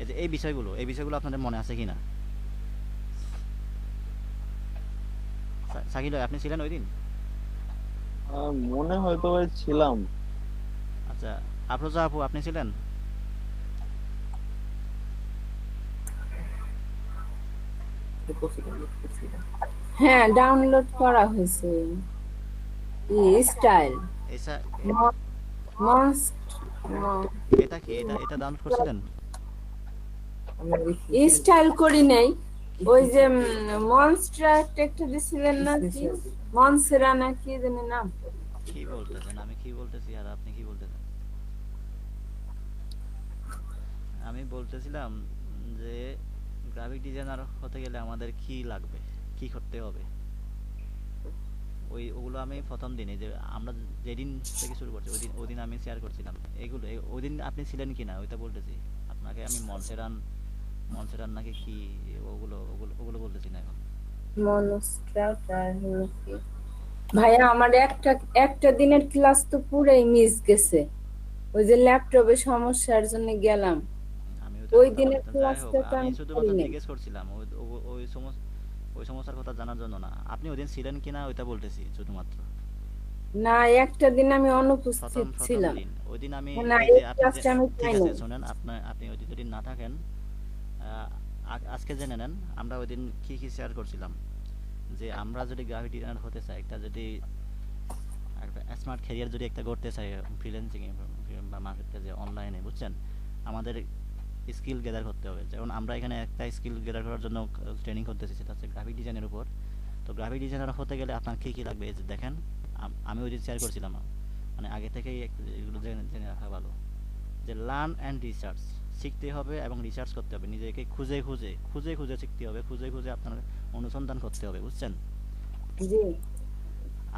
Speaker 2: এই যে এই বিষয়গুলো আপনাদের মনে আছে কিনা? সাকিল ভাই, আপনি ছিলেন ওই দিন?
Speaker 5: মনে হয়তো ভাই ছিলাম।
Speaker 2: আচ্ছা, আফরোজা আপু, আপনি ছিলেন?
Speaker 3: হ্যাঁ, ডাউনলোড করা হয়েছে। স্টাইল
Speaker 2: এসা
Speaker 3: মনস্ট
Speaker 2: এটা কি, এটা ডাউনলোড করছিলেন?
Speaker 3: স্টাইল করি নাই। ওই যে মনস্ট্রা একটা দিছিলেন না, কি মনসেরা না কি জানি নাম।
Speaker 2: কি বলতেছেন? আমি কি বলতেছি আর আপনি কি বলতেছেন? আমি বলতেছিলাম যে গ্রাফিক ডিজাইনার হতে গেলে আমাদের কি লাগবে, কি করতে হবে। ওগুলো আমি প্রথম দিনে, যে আমরা যেদিন থেকে শুরু করছি ওদিন আমি শেয়ার করছিলাম এগুলো। ওদিন আপনি ছিলেন কিনা ওইটা বলতেছি আপনাকে। আমি মনসেরান নাকি কি, ওগুলো ওগুলো ওগুলো বলতেছি না এখন।
Speaker 3: মনস্ট্রা হলো কি? ভাইয়া আমার একটা একটা দিনের ক্লাস তো পুরাই মিস গেছে। ওই যে ল্যাপটপে সমস্যার জন্য গেলাম।
Speaker 2: আমি ওইটার
Speaker 3: ওই
Speaker 2: কথা
Speaker 3: দিনের
Speaker 2: বলতেছি। যাই হোক,
Speaker 3: ক্লাসটা তো
Speaker 2: আমি
Speaker 3: আমি করি
Speaker 2: শুধুমাত্র
Speaker 3: নাই।
Speaker 2: জিজ্ঞেস করছিলাম ওই সমস্যার কথা জানার জন্য না। আপনি ওইদিন ছিলেন কিনা ওইটা বলতেছি শুধুমাত্র।
Speaker 3: না, একটা দিন আমি
Speaker 2: প্রথম
Speaker 3: অনুপস্থিত
Speaker 2: প্রথম
Speaker 3: ছিলাম।
Speaker 2: দিন ওই দিন আমি,
Speaker 3: না,
Speaker 2: এই
Speaker 3: এই
Speaker 2: যে আপনি যে,
Speaker 3: ক্লাসটা আমি
Speaker 2: ঠিক
Speaker 3: পাই
Speaker 2: আছে
Speaker 3: নাই।
Speaker 2: শোনেন, আপনি ওই দিন যদি না থাকেন, আজকে জেনে নেন আমরা ওই দিন কি কি শেয়ার করছিলাম। যে আমরা যদি গ্রাফিক ডিজাইনার হতে চাই, একটা স্মার্ট ক্যারিয়ার যদি একটা করতে চাই ফ্রিল্যান্সিং এ বা মার্কেট প্লেসে অনলাইনে, বুঝছেন, আমাদের স্কিল গেদার করতে হবে। যেমন আমরা এখানে একটা স্কিল গেদার করার জন্য ট্রেনিং করতেছি, সেটা হচ্ছে গ্রাফিক ডিজাইনের উপর। তো গ্রাফিক ডিজাইনার হতে গেলে আপনার কি কি লাগবে, এই যে দেখেন, আমি ওই দিন শেয়ার করছিলাম, মানে আগে থেকেই এগুলো জেনে জেনে রাখা ভালো। যে লার্ন অ্যান্ড রিসার্চ, শিখতে হবে এবং রিসার্চ করতে হবে। নিজেকে খুঁজে খুঁজে খুঁজে খুঁজে শিখতে হবে, খুঁজে খুঁজে আপনার অনুসন্ধান করতে হবে, বুঝছেন।
Speaker 3: জি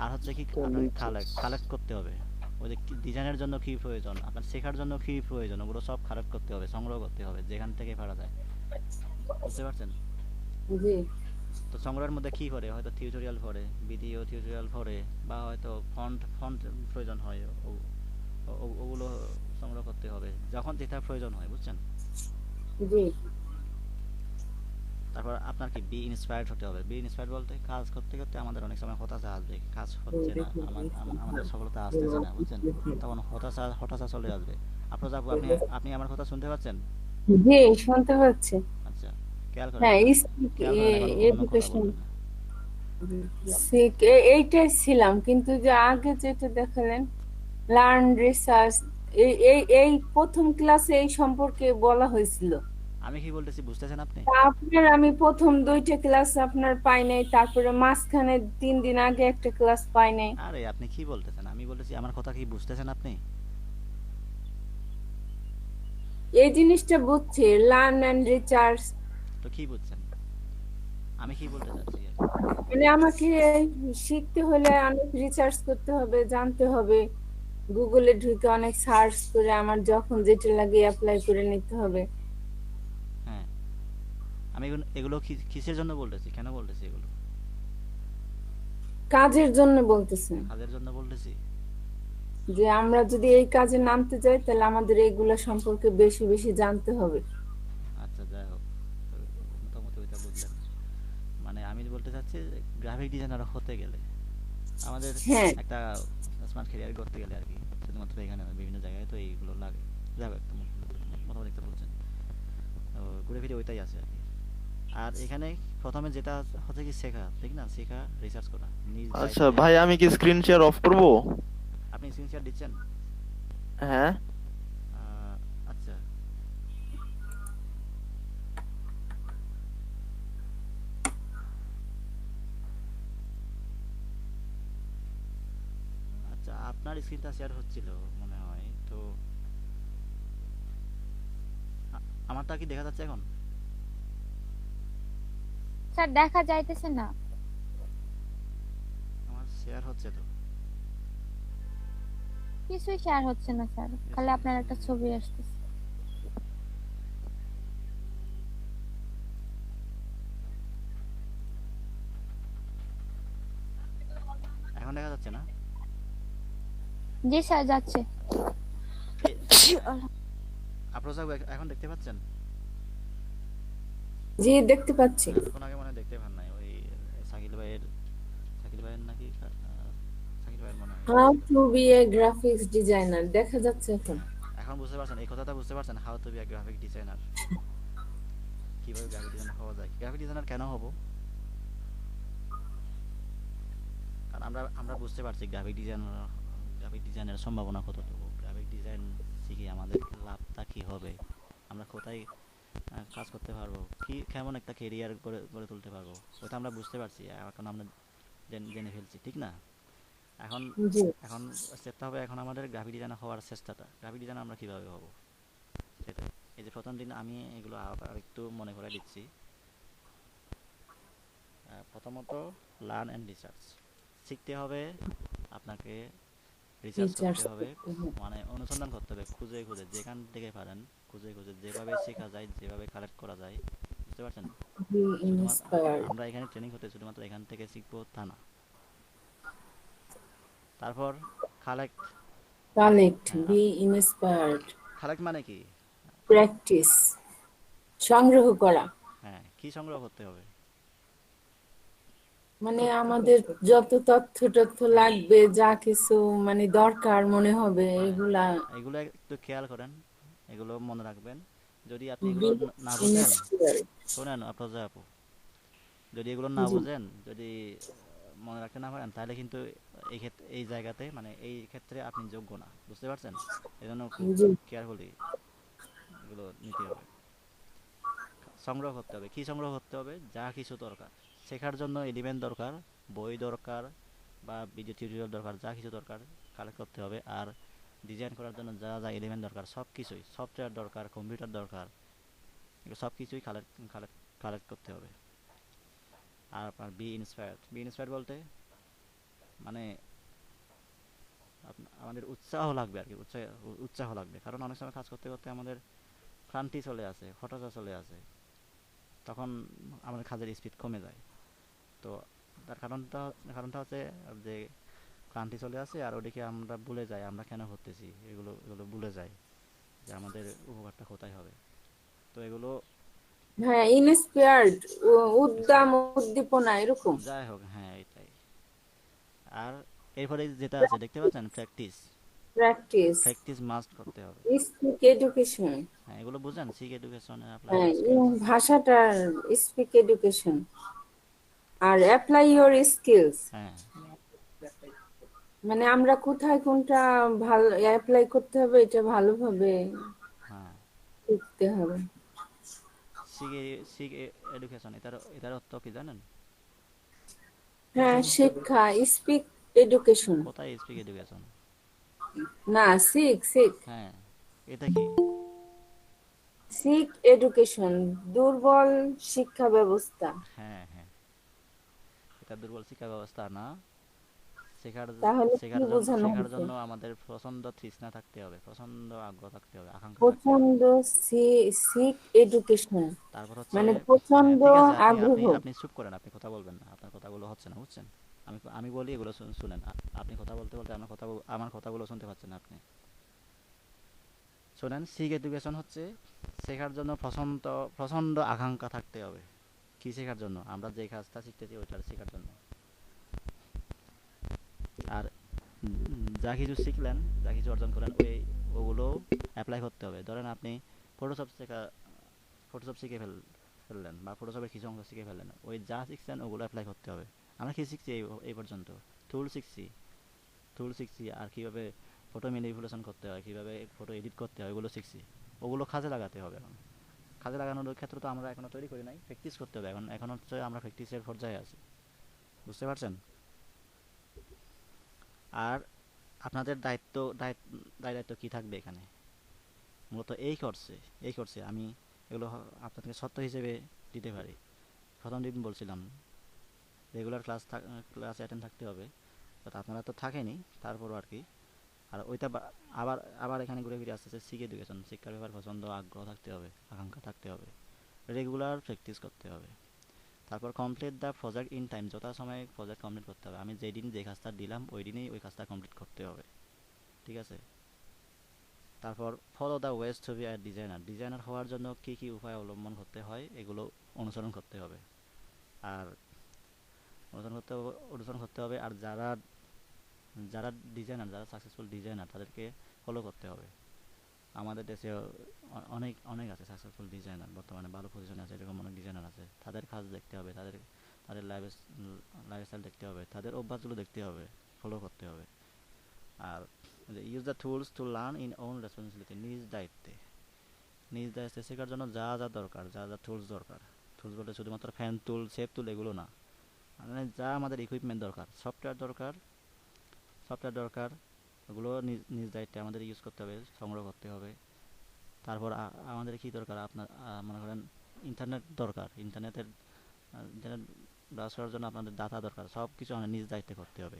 Speaker 2: আর হচ্ছে কি,
Speaker 5: তো
Speaker 2: আপনাকে
Speaker 5: নিচে।
Speaker 2: কালেক্ট করতে হবে। ওই যে ডিজাইনের জন্য কি প্রয়োজন, আপনার শেখার জন্য কি প্রয়োজন, ওগুলো সব কালেক্ট করতে হবে, সংগ্রহ করতে হবে যেখান থেকে পারা যায়, বুঝতে পারছেন।
Speaker 3: জি
Speaker 2: তো সংগ্রহের মধ্যে কি পড়ে, হয়তো টিউটোরিয়াল পড়ে, ভিডিও টিউটোরিয়াল পড়ে, বা হয়তো ফন্ট ফন্ট প্রয়োজন হয়, ওগুলো সংগ্রহ করতে হবে যখন যেটা প্রয়োজন হয়, বুঝছেন।
Speaker 3: জি
Speaker 2: তারপর আপনার কি বি ইন্সপায়ার্ড হতে হবে। বি ইন্সপায়ার্ড বলতে, কাজ করতে করতে আমাদের অনেক সময় হতাশা আসবে, কাজ হচ্ছে না, আমাদের সফলতা আসতেছে না, বুঝছেন। তখন হতাশা চলে আসবে। আপনার যাবো, আপনি আমার কথা শুনতে পাচ্ছেন?
Speaker 3: জি শুনতে পাচ্ছি।
Speaker 2: আচ্ছা, খেয়াল করেন
Speaker 3: হ্যাঁ,
Speaker 2: এখন,
Speaker 3: স্পিক
Speaker 2: খেয়াল করেন এখন কোনো কথা
Speaker 3: এডুকেশন
Speaker 2: বলবেন না।
Speaker 3: এইটাই ছিলাম, কিন্তু যে আগে যেটা দেখালেন লার্ন রিসার্চ, এই এই এই প্রথম ক্লাসে এই সম্পর্কে বলা হয়েছিল।
Speaker 2: আমি কি বলতেছি বুঝতেছেন আপনি?
Speaker 3: তা আপনার আমি প্রথম দুইটা ক্লাস আপনার পাই নাই, তারপরে মাঝখানে 3 দিন আগে একটা ক্লাস পাই নাই।
Speaker 2: আরে আপনি কি বলতেছেন? আমি বলতেছি, আমার কথা কি বুঝতেছেন আপনি?
Speaker 3: এই জিনিসটা বুঝছি, লার্ন এন্ড রিসার্চ।
Speaker 2: তো কি বুঝছেন, আমি কি বলতে চাচ্ছি আর কি?
Speaker 3: মানে আমাকে শিখতে হলে অনেক রিসার্চ করতে হবে, জানতে হবে, গুগলে ঢুকে অনেক সার্চ করে আমার যখন যেটা লাগে অ্যাপ্লাই করে নিতে হবে।
Speaker 2: হ্যাঁ, আমি এগুলো কিসের জন্য বলতেছি, কেন বলতেছি এগুলো?
Speaker 3: কাজের জন্য বলতেছেন,
Speaker 2: কাজের জন্য বলতেছি।
Speaker 3: যে আমরা যদি এই কাজে নামতে যাই তাহলে আমাদের এইগুলা সম্পর্কে বেশি বেশি জানতে হবে।
Speaker 2: আচ্ছা, যাই হোক, তো মোটামুটি ওইটা বুঝলেন। মানে আমি বলতে চাচ্ছি, গ্রাফিক ডিজাইনার হতে গেলে আমাদের
Speaker 3: হ্যাঁ
Speaker 2: একটা স্মার্ট ক্যারিয়ার করতে গেলে আর কি, শুধুমাত্র এখানে নয়, বিভিন্ন জায়গায় তো এইগুলো লাগে। যাই হোক, একটা মোটামুটি একটা বলছেন, তো ঘুরে ফিরে ওইটাই আছে আর কি। আর এখানে প্রথমে যেটা হচ্ছে কি, শেখা, ঠিক না, শেখা, রিসার্চ করা নিজ
Speaker 5: আচ্ছা
Speaker 2: দায়িত্বে।
Speaker 5: ভাই, আমি কি স্ক্রিন শেয়ার অফ করব?
Speaker 2: আপনি স্ক্রিনশট দিচ্ছেন?
Speaker 5: হ্যাঁ।
Speaker 2: আচ্ছা, আচ্ছা, আপনার স্ক্রিনটা শেয়ার হচ্ছিল মনে হয় তো। আমারটা কি দেখা যাচ্ছে এখন?
Speaker 1: স্যার দেখা যাইতেছে না।
Speaker 2: আমার শেয়ার হচ্ছে তো।
Speaker 1: কিছুই শেয়ার হচ্ছে না স্যার, খালি আপনার একটা ছবি আসতেছে।
Speaker 2: এখন দেখা যাচ্ছে না?
Speaker 1: জি স্যার যাচ্ছে।
Speaker 2: এ- আফরোজা এখন দেখতে পাচ্ছেন?
Speaker 3: জি দেখতে পাচ্ছি।
Speaker 2: এতক্ষণ আগে মনে হয় দেখতে পান নাই, ওই শাকিল ভাইয়ের, শাকিল ভাইয়ের নাকি শাকিল ভাইয়ের মনে হয় ইয়ে
Speaker 3: হাউ
Speaker 2: ছিল।
Speaker 3: Two B A graphics designer দেখা যাচ্ছে এখন।
Speaker 2: হ্যাঁ, এখন বুঝতে পারছেন, এই কথাটা বুঝতে পারছেন, how to be a graphic designer, কিভাবে গ্রাফিক ডিজাইনার হওয়া যায়। গ্রাফিক ডিজাইনার কেন হব? কারণ আমরা আমরা বুঝতে পারছি গ্রাফিক ডিজাইনের সম্ভাবনা কতটুকু, গ্রাফিক ডিজাইন শিখে আমাদের লাভটা কি হবে, আমরা কোথায় কাজ করতে পারবো, কি কেমন একটা কেরিয়ার গড়ে গড়ে তুলতে পারবো, ওটা আমরা বুঝতে পারছি, এখন আমরা জেনে ফেলছি, ঠিক না? এখন
Speaker 3: জি
Speaker 2: এখন চেষ্টা হবে এখন আমাদের গ্রাফিক ডিজাইনার হওয়ার চেষ্টাটা, গ্রাফিক ডিজাইনার আমরা কিভাবে হব সেটাই। এই যে প্রথম দিন আমি এগুলো আবার একটু মনে করে দিচ্ছি। প্রথমত লার্ন অ্যান্ড রিসার্চ শিখতে হবে আপনাকে, রিসার্চ
Speaker 3: টিচার্স
Speaker 2: করতে হবে, মানে অনুসন্ধান করতে হবে, খুঁজে খুঁজে যেখান থেকে পারেন, খুঁজে খুঁজে যেভাবে শেখা যায়, যেভাবে কালেক্ট করা যায়, বুঝতে পারছেন?
Speaker 3: বি
Speaker 2: শুধুমাত্র
Speaker 3: ইন্সপায়ার্ড।
Speaker 2: আমরা এখানে ট্রেনিং হতে শুধুমাত্র এখান থেকে শিখবো তা না। তারপর কালেক্ট,
Speaker 3: কালেক্ট
Speaker 2: হ্যাঁ
Speaker 3: বি ইন্সপায়ার্ড।
Speaker 2: কালেক্ট মানে কি?
Speaker 3: প্র্যাকটিস সংগ্রহ করা,
Speaker 2: হ্যাঁ, কি সংগ্রহ করতে হবে?
Speaker 3: মানে আমাদের যত তথ্য তথ্য লাগবে যা কিছু মানে দরকার মনে হবে
Speaker 2: হ্যাঁ,
Speaker 3: এগুলা।
Speaker 2: এগুলো একটু খেয়াল করেন, এগুলো মনে রাখবেন। যদি আপনি এগুলো
Speaker 3: বি
Speaker 2: না বুঝেন,
Speaker 3: ইন্সপায়ার্ড।
Speaker 2: শোনেন আফরোজা আপু, যদি এগুলো না
Speaker 3: জি
Speaker 2: বুঝেন, যদি মনে রাখতে না পারেন, তাহলে কিন্তু এই ক্ষেত্রে, এই জায়গাতে, মানে এই ক্ষেত্রে আপনি যোগ্য না, বুঝতে পারছেন? এজন্য খুব
Speaker 3: জি
Speaker 2: কেয়ারফুলি এগুলো নিতে হবে, সংগ্রহ করতে হবে। কি সংগ্রহ করতে হবে? যা কিছু দরকার শেখার জন্য, এলিমেন্ট দরকার, বই দরকার বা ভিডিও টিউটোরিয়াল দরকার, যা কিছু দরকার কালেক্ট করতে হবে। আর ডিজাইন করার জন্য যা যা এলিমেন্ট দরকার সব কিছুই, সফটওয়্যার দরকার, কম্পিউটার দরকার, এগুলো সব কিছুই কালেক্ট করতে হবে। আর আপনার বি ইন্সপায়ার্ড, বি ইন্সপায়ার্ড বলতে মানে আমাদের উৎসাহ লাগবে আর কি, উৎসাহ লাগবে, কারণ অনেক সময় কাজ করতে করতে আমাদের ক্লান্তি চলে আসে, হতাশা চলে আসে, তখন আমাদের কাজের স্পিড কমে যায়। তো তার কারণটা হচ্ছে যে ক্লান্তি চলে আসে, আর ওদিকে আমরা ভুলে যাই আমরা কেন করতেছি, এগুলো এগুলো ভুলে যাই যে আমাদের উপকারটা কোথায় হবে। তো এগুলো
Speaker 3: হ্যাঁ ইন্সপায়ার্ড, উদ্দাম
Speaker 2: inspire-
Speaker 3: উদ্দীপনা এরকম।
Speaker 2: যাই হোক, হ্যাঁ এটাই। আর এরপরে যেটা আছে দেখতে পাচ্ছেন, প্র্যাকটিস,
Speaker 3: প্র্যাকটিস
Speaker 2: প্র্যাকটিস মাস্ট করতে হবে।
Speaker 3: Speak education.
Speaker 2: হ্যাঁ, এগুলো বুঝেন, সিক এডুকেশন অ্যাপ্লাই
Speaker 3: হ্যাঁ
Speaker 2: ইউর স্কিলস।
Speaker 3: ভাষাটার স্পিক এডুকেশন আর অ্যাপ্লাই ইউর স্কিলস,
Speaker 2: হ্যাঁ
Speaker 3: মানে আমরা কোথায় কোনটা ভালো অ্যাপ্লাই করতে হবে এটা ভালোভাবে
Speaker 2: হ্যাঁ,
Speaker 3: শিখতে হবে।
Speaker 2: সিক সিক এডুকেশন, এটার অর্থ কি জানেন?
Speaker 3: হ্যাঁ শিক্ষা স্পিক এডুকেশন,
Speaker 2: কোথায় স্পিক এডুকেশন?
Speaker 3: না সিক সিক
Speaker 2: হ্যাঁ, এটা কি?
Speaker 3: সিক এডুকেশন দুর্বল শিক্ষা ব্যবস্থা।
Speaker 2: হ্যাঁ হ্যাঁ, এটা দুর্বল শিক্ষা ব্যবস্থা না। শেখার
Speaker 3: তাহলে কি
Speaker 2: শেখার জন্য
Speaker 3: বোঝানো
Speaker 2: শেখার
Speaker 3: হচ্ছে?
Speaker 2: জন্য আমাদের প্রচন্ড তৃষ্ণা থাকতে হবে, প্রচন্ড আগ্রহ থাকতে হবে, আকাঙ্ক্ষা থাকতে হবে।
Speaker 3: প্রচন্ড সিক এডুকেশন
Speaker 2: তারপর হচ্ছে,
Speaker 3: মানে
Speaker 2: হ্যাঁ
Speaker 3: প্রচন্ড
Speaker 2: ঠিক আছে, আপনি
Speaker 3: আগ্রহ।
Speaker 2: আপনি আপনি চুপ করেন, আপনি কথা বলবেন না, আপনার কথাগুলো হচ্ছে না, বুঝছেন? আমি আমি বলি, এগুলো শুনেন। আপনি কথা বলতে বলতে আমার কথাগুলো শুনতে পাচ্ছেন না আপনি। শোনেন, সিক এডুকেশন হচ্ছে শেখার জন্য প্রচন্ড প্রচন্ড আকাঙ্ক্ষা থাকতে হবে। কি শেখার জন্য? আমরা যে কাজটা শিখতেছি ওইটা শেখার জন্য। আর যা কিছু শিখলেন, যা কিছু অর্জন করলেন, ওগুলো অ্যাপ্লাই করতে হবে। ধরেন আপনি ফটোশপ ফটোশপ শিখে ফেললেন, বা ফটোশপের কিছু অংশ শিখে ফেললেন, ওই যা শিখছেন ওগুলো অ্যাপ্লাই করতে হবে। আমরা কি শিখছি এই পর্যন্ত? টুল শিখছি, আর কীভাবে ফটো ম্যানিপুলেশন করতে হয়, কীভাবে ফটো এডিট করতে হয়, ওগুলো শিখছি। ওগুলো কাজে লাগাতে হবে। এখন কাজে লাগানোর ক্ষেত্র তো আমরা এখনও তৈরি করি নাই, প্র্যাকটিস করতে হবে। এখন হচ্ছে আমরা প্র্যাকটিসের পর্যায়ে আছি, বুঝতে পারছেন? আর আপনাদের দায়িত্ব কি থাকবে এখানে? মূলত এই কোর্সে আমি এগুলো আপনাদেরকে সত্য হিসেবে দিতে পারি। প্রথম দিন বলছিলাম রেগুলার ক্লাস অ্যাটেন্ড থাকতে হবে, বাট আপনারা তো থাকেনি, তারপরও আর কি। আর ওইটা আবার আবার এখানে ঘুরে ফিরে আসতেছে সিক এডুকেশন, শিক্ষার ব্যাপার পছন্দ আগ্রহ থাকতে হবে, আকাঙ্ক্ষা থাকতে হবে, রেগুলার প্র্যাকটিস করতে হবে। তারপর complete the project in time, যথাসময়ে প্রজেক্ট কমপ্লিট করতে হবে। আমি যেদিন যে কাজটা দিলাম ওই দিনেই ওই কাজটা কমপ্লিট করতে হবে, ঠিক আছে? তারপর follow the ways to be a designer, designer হওয়ার জন্য কী কী উপায় অবলম্বন করতে হয় এগুলো অনুসরণ করতে হবে। আর অনুসরণ করতে হবে। আর যারা যারা ডিজাইনার, যারা সাকসেসফুল ডিজাইনার তাদেরকে ফলো করতে হবে। আমাদের দেশে অনেক অনেক আছে সাকসেসফুল ডিজাইনার, বর্তমানে ভালো পজিশনে আছে, এরকম অনেক ডিজাইনার আছে। তাদের কাজ দেখতে হবে, তাদের লাইফস্টাইল দেখতে হবে, তাদের অভ্যাসগুলো দেখতে হবে, ফলো করতে হবে। আর use the tools to learn in own responsibility, নিজ দায়িত্বে শেখার জন্য যা যা দরকার, যা যা টুলস দরকার, টুলস বলতে শুধুমাত্র ফ্যান টুল, শেপ টুল এগুলো না, মানে যা আমাদের ইকুইপমেন্ট দরকার, সফটওয়্যার দরকার, ওগুলো নিজ নিজ দায়িত্বে আমাদের ইউজ করতে হবে, সংগ্রহ করতে হবে। তারপর আমাদের কি দরকার, আপনার মনে করেন ইন্টারনেট দরকার, ইন্টারনেট ব্রাউজ করার জন্য আপনাদের ডাটা দরকার, সব কিছু আমাদের নিজ দায়িত্বে করতে হবে।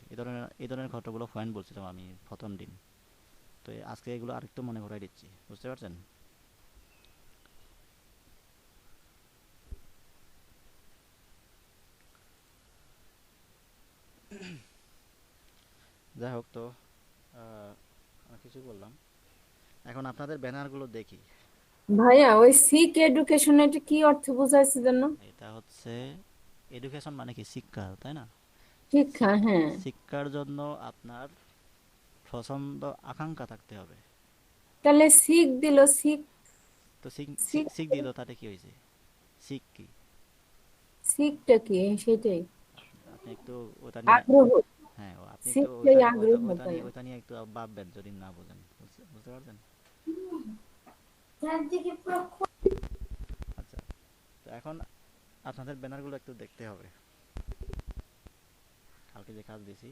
Speaker 2: এই ধরনের ঘটনাগুলো পয়েন্ট বলছিলাম আমি প্রথম দিন। তো আজকে এগুলো আরেকটু মনে করাই দিচ্ছি, বুঝতে পারছেন? যাই হোক, তো অনেক কিছু বললাম, এখন আপনাদের ব্যানারগুলো দেখি।
Speaker 3: ভাইয়া ওই সিক এডুকেশন এটা কি অর্থ বোঝাইছে জানো?
Speaker 2: এটা হচ্ছে এডুকেশন মানে কি, শিক্ষা, তাই না?
Speaker 3: শিক্ষা, হ্যাঁ।
Speaker 2: শিক্ষার জন্য আপনার পছন্দ আকাঙ্ক্ষা থাকতে হবে।
Speaker 3: তাহলে সিক দিল, সিক
Speaker 2: তো
Speaker 3: সিক
Speaker 2: শিখ দিল, তাতে কি হয়েছে? শিখ কি?
Speaker 3: সিকটা কি সেটাই
Speaker 2: আপনি একটু ওটা নিয়ে,
Speaker 3: আগ্রহ,
Speaker 2: হ্যাঁ আপনি একটু
Speaker 3: সিকটাই আগ্রহ তাই।
Speaker 2: ওটা নিয়ে একটু ভাববেন যদি না বোঝেন, বুঝতে পারছেন? আচ্ছা, তো এখন আপনাদের ব্যানারগুলো একটু দেখতে হবে। কালকে যে কাজ দিছি,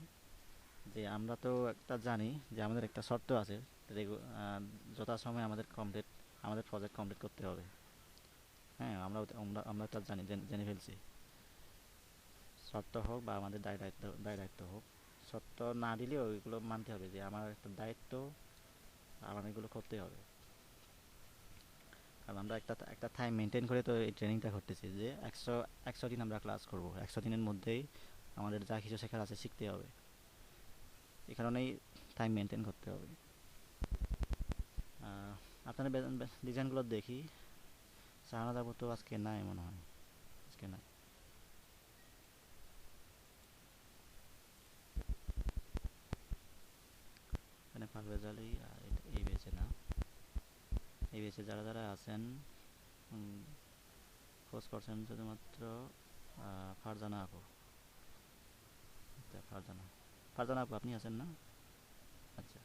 Speaker 2: যে আমরা তো একটা জানি যে আমাদের একটা শর্ত আছে, যথাসময়ে আমাদের প্রজেক্ট কমপ্লিট করতে হবে। হ্যাঁ, আমরা একটা জানি, জেনে ফেলছি। শর্ত হোক বা আমাদের দায় দায়িত্ব হোক, শর্ত না দিলেও ওইগুলো মানতে হবে যে আমার একটা দায়িত্ব, আমার এগুলো করতে হবে। কারণ আমরা একটা টাইম মেনটেন করে তো এই ট্রেনিংটা করতেছি, যে একশো দিন আমরা ক্লাস করব, 100 দিনের মধ্যেই আমাদের যা কিছু শেখার আছে শিখতে হবে। এই কারণেই টাইম মেনটেন করতে হবে। আপনাদের ডিজাইনগুলো দেখি। শাহানাদ আপু তো আজকে নাই মনে হয়, আজকে নাই। এখানে পারভেজ আলী, আর এই বেঁচে না, এই বেঁচে যারা যারা আছেন খোঁজ করছেন শুধুমাত্র ফারজানা আপু। আচ্ছা, ফারজানা আপু আপনি আছেন না? আচ্ছা,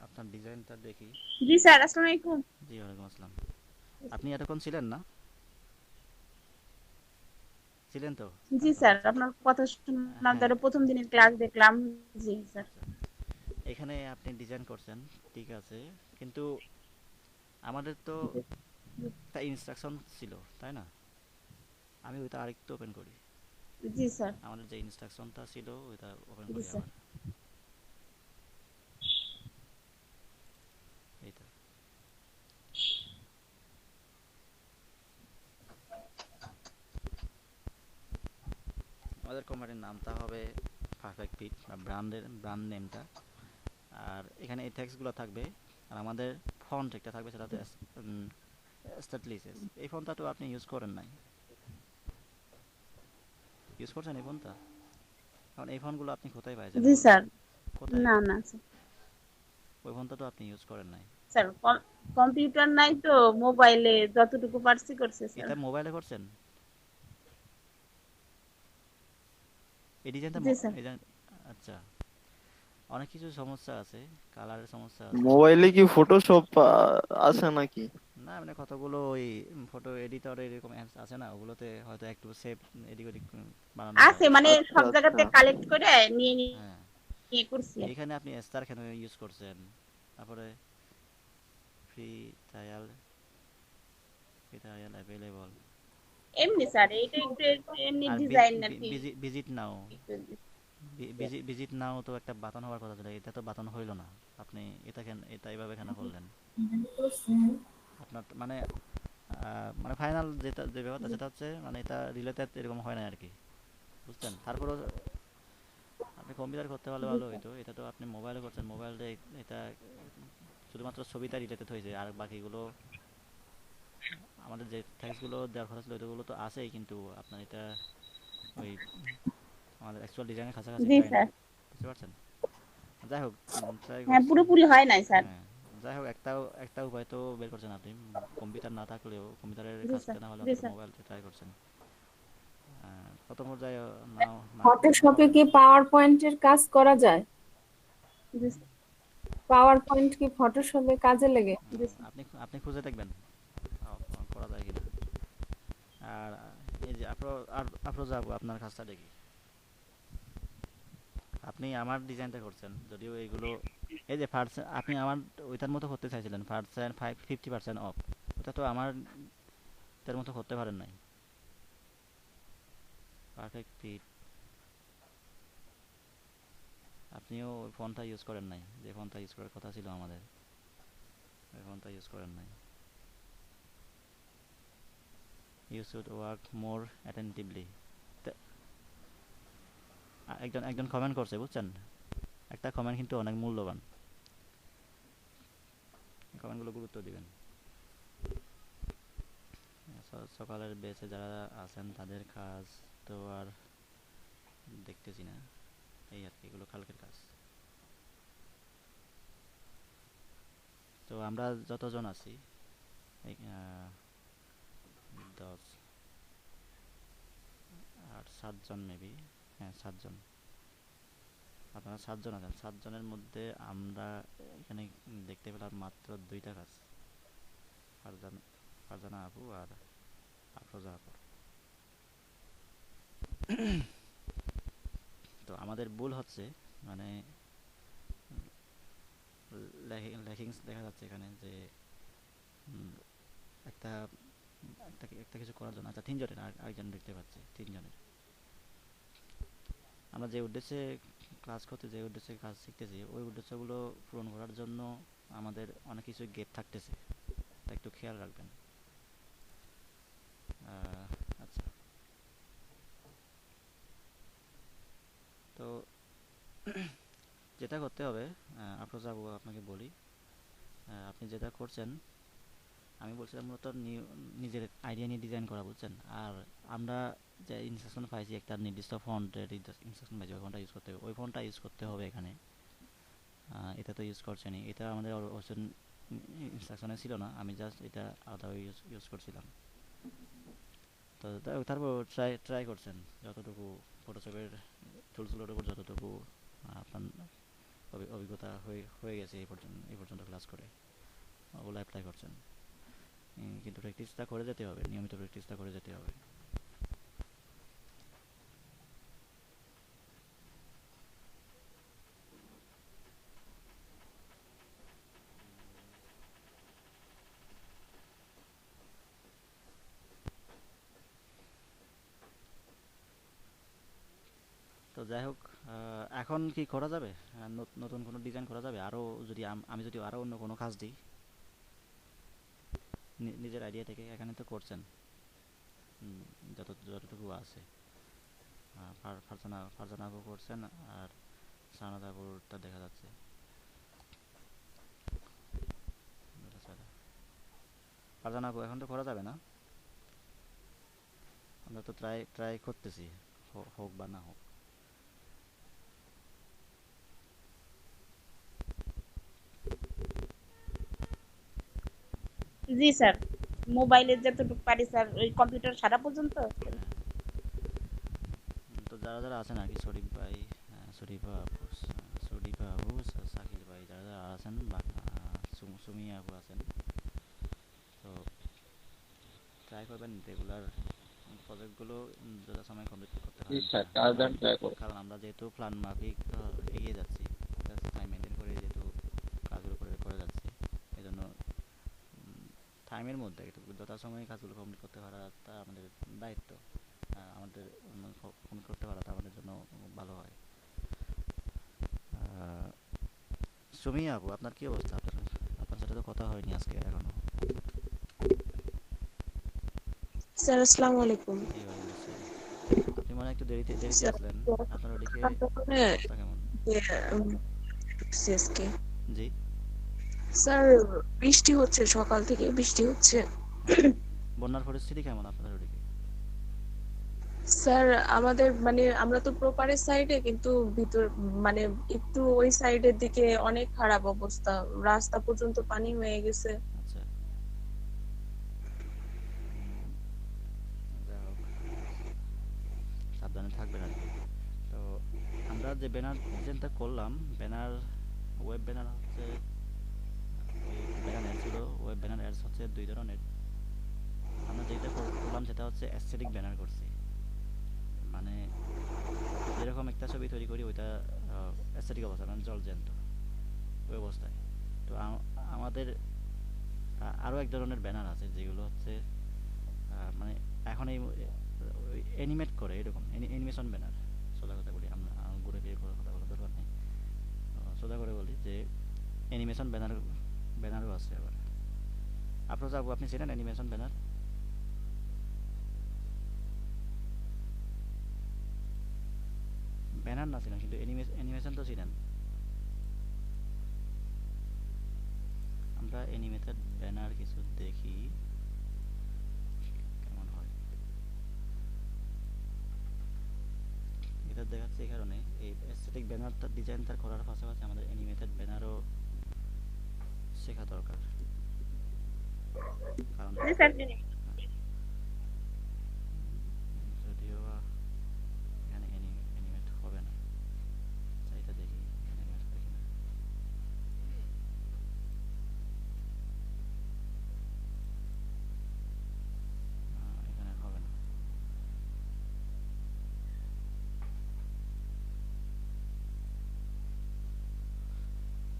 Speaker 2: আপনার ডিজাইনটা দেখি।
Speaker 6: জি স্যার, আসসালামু আলাইকুম।
Speaker 2: জি, ওয়ালাইকুম আসসালাম। আপনি এতক্ষণ ছিলেন না? ছিলেন তো?
Speaker 6: জি স্যার, আপনার কথা শুনলাম,
Speaker 2: হ্যাঁ,
Speaker 6: তার প্রথম দিনের ক্লাস দেখলাম। জি স্যার।
Speaker 2: আচ্ছা, এখানে আপনি ডিজাইন করছেন, ঠিক আছে, কিন্তু আমাদের তো একটা ইনস্ট্রাকশন ছিল, তাই না? আমি ওইটা আরেকটু ওপেন করি।
Speaker 6: জি স্যার।
Speaker 2: আমাদের যে ইনস্ট্রাকশনটা ছিল ওইটা ওপেন
Speaker 6: জি
Speaker 2: করি
Speaker 6: স্যার।
Speaker 2: আবার। এইটা আমাদের কোম্পানির নামটা হবে পারফেক্ট ফিট, বা ব্র্যান্ড নেমটা। আর এখানে এই টেক্সটগুলো থাকবে। আর আমাদের ফন্ট একটা থাকবে, সেটা হচ্ছে স্ট্যাটলিসেস। এই ফন্টটা তো আপনি ইউজ করেন নাই, ইউজ করছেন এই ফন্টটা? কারণ এই ফন্টগুলো আপনি কোথায় পাইছেন
Speaker 6: জি
Speaker 2: এগুলো?
Speaker 6: স্যার।
Speaker 2: কোথায়?
Speaker 6: না না স্যার।
Speaker 2: ওই ফন্টটা তো আপনি ইউজ করেন নাই।
Speaker 6: স্যার, কম্পিউটার নাই তো, মোবাইলে যতটুকু পারছি করছে স্যার।
Speaker 2: এটা মোবাইলে করছেন? এই ডিজাইনটা
Speaker 6: জি স্যার।
Speaker 2: আচ্ছা, অনেক কিছু সমস্যা আছে, কালারের সমস্যা আছে।
Speaker 5: মোবাইলে কি ফটোশপ আছে নাকি?
Speaker 2: না, মানে কতগুলো ওই ফটো এডিটর এরকম অ্যাপস আছে না, ওগুলোতে হয়তো একটু সেভ এদিক ওদিক বানানো যায়।
Speaker 6: আছে, মানে
Speaker 5: আচ্ছা
Speaker 6: সব জায়গাতে
Speaker 5: আচ্ছা।
Speaker 6: কালেক্ট করে নিয়ে নিয়ে
Speaker 2: হ্যাঁ,
Speaker 6: নিয়ে করছি আর কি।
Speaker 2: এখানে আপনি স্টার কেন ইউজ করছেন? তারপরে ফ্রি ট্রায়াল, এটা অ্যাভেলেবল।
Speaker 6: এমনি স্যার এইটা একটু এমনি
Speaker 2: আর
Speaker 6: ডিজাইন আর কি
Speaker 2: ভিজিট নাও,
Speaker 6: একটু
Speaker 2: ভিজিট নাও তো একটা বাটন হওয়ার কথা ছিল, এটা তো বাটন হইলো না। আপনি এটা এইভাবে কেন করলেন? আপনার মানে মানে ফাইনাল যে ব্যাপারটা সেটা হচ্ছে মানে এটা রিলেটেড এরকম হয় না আর কি, বুঝছেন? তারপরেও আপনি কম্পিউটার করতে পারলে ভালো হইতো। এটা তো আপনি মোবাইলে করছেন, মোবাইলে এটা শুধুমাত্র ছবিটা রিলেটেড হয়েছে, আর বাকিগুলো আমাদের যে টেক্সটগুলো দেওয়ার কথা ছিল ওইগুলো তো আছেই, কিন্তু আপনার এটা ওই আমাদের অ্যাকচুয়াল ডিজাইনের কাছাকাছি
Speaker 6: জি
Speaker 2: যায় না,
Speaker 6: স্যার
Speaker 2: বুঝতে পারছেন? যাই হোক, ট্রাই
Speaker 6: হ্যাঁ
Speaker 2: করছি।
Speaker 6: পুরোপুরি হয় নাই স্যার
Speaker 2: হ্যাঁ, যাই হোক, একটা উপায় তো বের করছেন আপনি। কম্পিউটার না থাকলেও, কম্পিউটারের
Speaker 6: জি
Speaker 2: কাজটা
Speaker 6: স্যার
Speaker 2: না হলে
Speaker 6: জি
Speaker 2: অন্তত
Speaker 6: স্যার
Speaker 2: মোবাইলতে ট্রাই করছেন। কত পর্যায়ে নাও না না
Speaker 3: ফটোশপে
Speaker 2: পারেন।
Speaker 3: কি পাওয়ার পয়েন্টের কাজ করা যায়?
Speaker 6: জি স্যার
Speaker 3: পাওয়ার পয়েন্ট কি ফটোশপে কাজে লাগে?
Speaker 6: জি স্যার
Speaker 2: আপনি আপনি খুঁজে দেখবেন করা যায় কিনা। আর এই যে আফরোজা আপু, আপনার কাজটা দেখি। আপনি আমার ডিজাইনটা করছেন, যদিও এইগুলো এই যে ফার্স্ট আপনি আমার ওইটার মতো করতে চাইছিলেন, 50% অফ, ওটা তো আমার তার মতো করতে পারেন নাই। পারফেক্ট ফিট, আপনিও ওই ফোনটা ইউজ করেন নাই, যে ফোনটা ইউজ করার কথা ছিল আমাদের, ওই ফোনটা ইউজ করেন নাই। You should work more attentively. একজন একজন কমেন্ট করছে, বুঝছেন? একটা কমেন্ট কিন্তু অনেক মূল্যবান, কমেন্টগুলো গুরুত্ব দিবেন। সকালের বেঁচে যারা আছেন তাদের কাজ তো আর দেখতেছি না, এই আর কি, এগুলো কালকের কাজ। তো আমরা যতজন আছি, এই, 10 আর 7 জন মেবি, হ্যাঁ 7 জন, আপনারা 7 জন আছেন। 7 জনের মধ্যে আমরা এখানে দেখতে পেলাম মাত্র 2টা কাজ, ফারজানা আপু আর আফরোজা আপু। তো আমাদের ভুল হচ্ছে মানে ল্যাকিংস দেখা যাচ্ছে এখানে, যে উম, একটা একটা কিছু করার জন্য, আচ্ছা 3 জনের, আরেকজন দেখতে পাচ্ছি 3 জনের। আমরা যে উদ্দেশ্যে ক্লাস করতে, যে উদ্দেশ্যে কাজ শিখতেছি, ওই উদ্দেশ্যগুলো পূরণ করার জন্য আমাদের অনেক কিছু গেপ থাকতেছে, তা একটু খেয়াল রাখবেন। আচ্ছা, তো যেটা করতে হবে, আফরোজা আপু আপনাকে বলি, আপনি যেটা করছেন, আমি বলছিলাম মূলত নিজের আইডিয়া নিয়ে ডিজাইন করা, বুঝছেন? আর আমরা যে ইনস্ট্রাকশন পাইছি, একটা নির্দিষ্ট ফন্টের ইনস্ট্রাকশন পাইছি, ওই ফোনটা ইউজ করতে হবে, ওই ফোনটা ইউজ করতে হবে এখানে। এটা তো ইউজ করছেনই, এটা আমাদের ইনস্ট্রাকশনে ছিল না, আমি জাস্ট এটা আলাদাভাবে ইউজ করছিলাম। তো তারপর ট্রাই করছেন যতটুকু, ফটোশপের টুলসগুলোর উপর যতটুকু আপনার অভিজ্ঞতা হয়ে গেছে এই পর্যন্ত ক্লাস করে, ওগুলো অ্যাপ্লাই করছেন। কিন্তু প্র্যাকটিসটা করে যেতে হবে, নিয়মিত প্র্যাকটিসটা করে যেতে হবে। তো যাই হোক, এখন কি করা যাবে? নতুন কোনো ডিজাইন করা যাবে আরও? যদি আমি যদি আরও অন্য কোনো কাজ দিই নিজের আইডিয়া থেকে, এখানে তো করছেন যতটুকু আছে। ফারজানা আপু করছেন, আর সানাদ আপুরটা দেখা যাচ্ছে। ফারজানা আপু, এখন তো করা যাবে না? আমরা তো ট্রাই করতেছি, হোক বা না হোক।
Speaker 6: জি স্যার মোবাইলে যতটুকু পারি স্যার ওই কম্পিউটার সারা পর্যন্ত
Speaker 2: হ্যাঁ, তো যারা যারা আছেন আর কি, শরীফ ভাই, শরীফা আপু, সাকিল ভাই, যারা যারা আছেন, বা সুমি আপু আছেন, তো ট্রাই করবেন রেগুলার প্রজেক্টগুলো যথাসময়ে কমপ্লিট করতে
Speaker 4: জি
Speaker 2: পারেন
Speaker 4: স্যার,
Speaker 2: কিনা।
Speaker 4: কাজ
Speaker 2: কারণ
Speaker 4: আমি ট্রাই করব।
Speaker 2: কারণ আমরা যেহেতু প্ল্যান মাফিক এগিয়ে যাচ্ছি, টাইম মেনটেন করে যেহেতু কাজগুলো করে করে যাচ্ছি, এই জন্য টাইমের মধ্যে একটু যথাসময়ে কাজগুলো কমপ্লিট করতে পারা তা আমাদের দায়িত্ব। আমাদের কমপ্লিট করতে পারা তা আমাদের জন্য ভালো হয়। আহ, সুমিয়া আপু, আপনার কি অবস্থা? আপনার সাথে তো কথা হয়নি আজকে এখনো।
Speaker 7: স্যার আসসালামু আলাইকুম।
Speaker 2: জি, ওয়ালাইকুম আসসালাম। আপনি মনে হয় একটু দেরিতে দেরিতে
Speaker 7: স্যার
Speaker 2: আসলেন। আপনার ওদিকে
Speaker 7: আপনার
Speaker 2: অবস্থা কেমন?
Speaker 7: সিএসকে
Speaker 2: জি।
Speaker 7: স্যার, বৃষ্টি হচ্ছে, সকাল থেকে বৃষ্টি হচ্ছে।
Speaker 2: আচ্ছা, বন্যার পরিস্থিতি কেমন আপনাদের ওদিকে?
Speaker 7: স্যার আমাদের মানে আমরা তো প্রপারের সাইডে, কিন্তু ভিতর মানে একটু ওই সাইডের দিকে অনেক খারাপ অবস্থা, রাস্তা পর্যন্ত পানি হয়ে গেছে।
Speaker 2: আচ্ছা। উম, যাই হোক, সাবধানে থাকবেন আর কি। তো আমরা যে ব্যানার ডিজাইনটা করলাম, ব্যানার ওয়েব ব্যানার হচ্ছে ওই ব্যানার অ্যাডস গুলো, ওয়েব ব্যানার অ্যাডস হচ্ছে দুই ধরনের। আমরা যেটা করলাম সেটা হচ্ছে অ্যাস্থেটিক ব্যানার করছি। মানে যেরকম একটা ছবি তৈরি করি ওইটা অ্যাস্থেটিক অবস্থা, মানে জলজ্যান্ত ওই অবস্থায়। তো আমাদের আরও এক ধরনের ব্যানার আছে যেগুলো হচ্ছে মানে এখন এই অ্যানিমেট করে, এরকম অ্যানিমেশন ব্যানার। সোজা কথা বলি, আমরা ঘুরে ফিরে করে কথা বলার দরকার নেই। সোজা করে বলি যে অ্যানিমেশন ব্যানারও আছে আবার। আপনার যাবো, আপনি চেনেন অ্যানিমেশন ব্যানার? ব্যানার না ছিলেন কিন্তু অ্যানিমেশন তো ছিলেন। আমরা অ্যানিমেটেড ব্যানার কিছু দেখি কেমন হয়। এটা দেখাচ্ছে এই কারণে, এই অ্যাস্থেটিক ব্যানারটা ডিজাইনটা করার পাশাপাশি আমাদের অ্যানিমেটেড ব্যানারও শেখা দরকার। কারণ
Speaker 6: জি স্যার, জি।
Speaker 2: যদিও বা এখানে অ্যানিমেট হবে না, এটা দেখি অ্যানিমেট হয় কিনা। এখানে হবে না।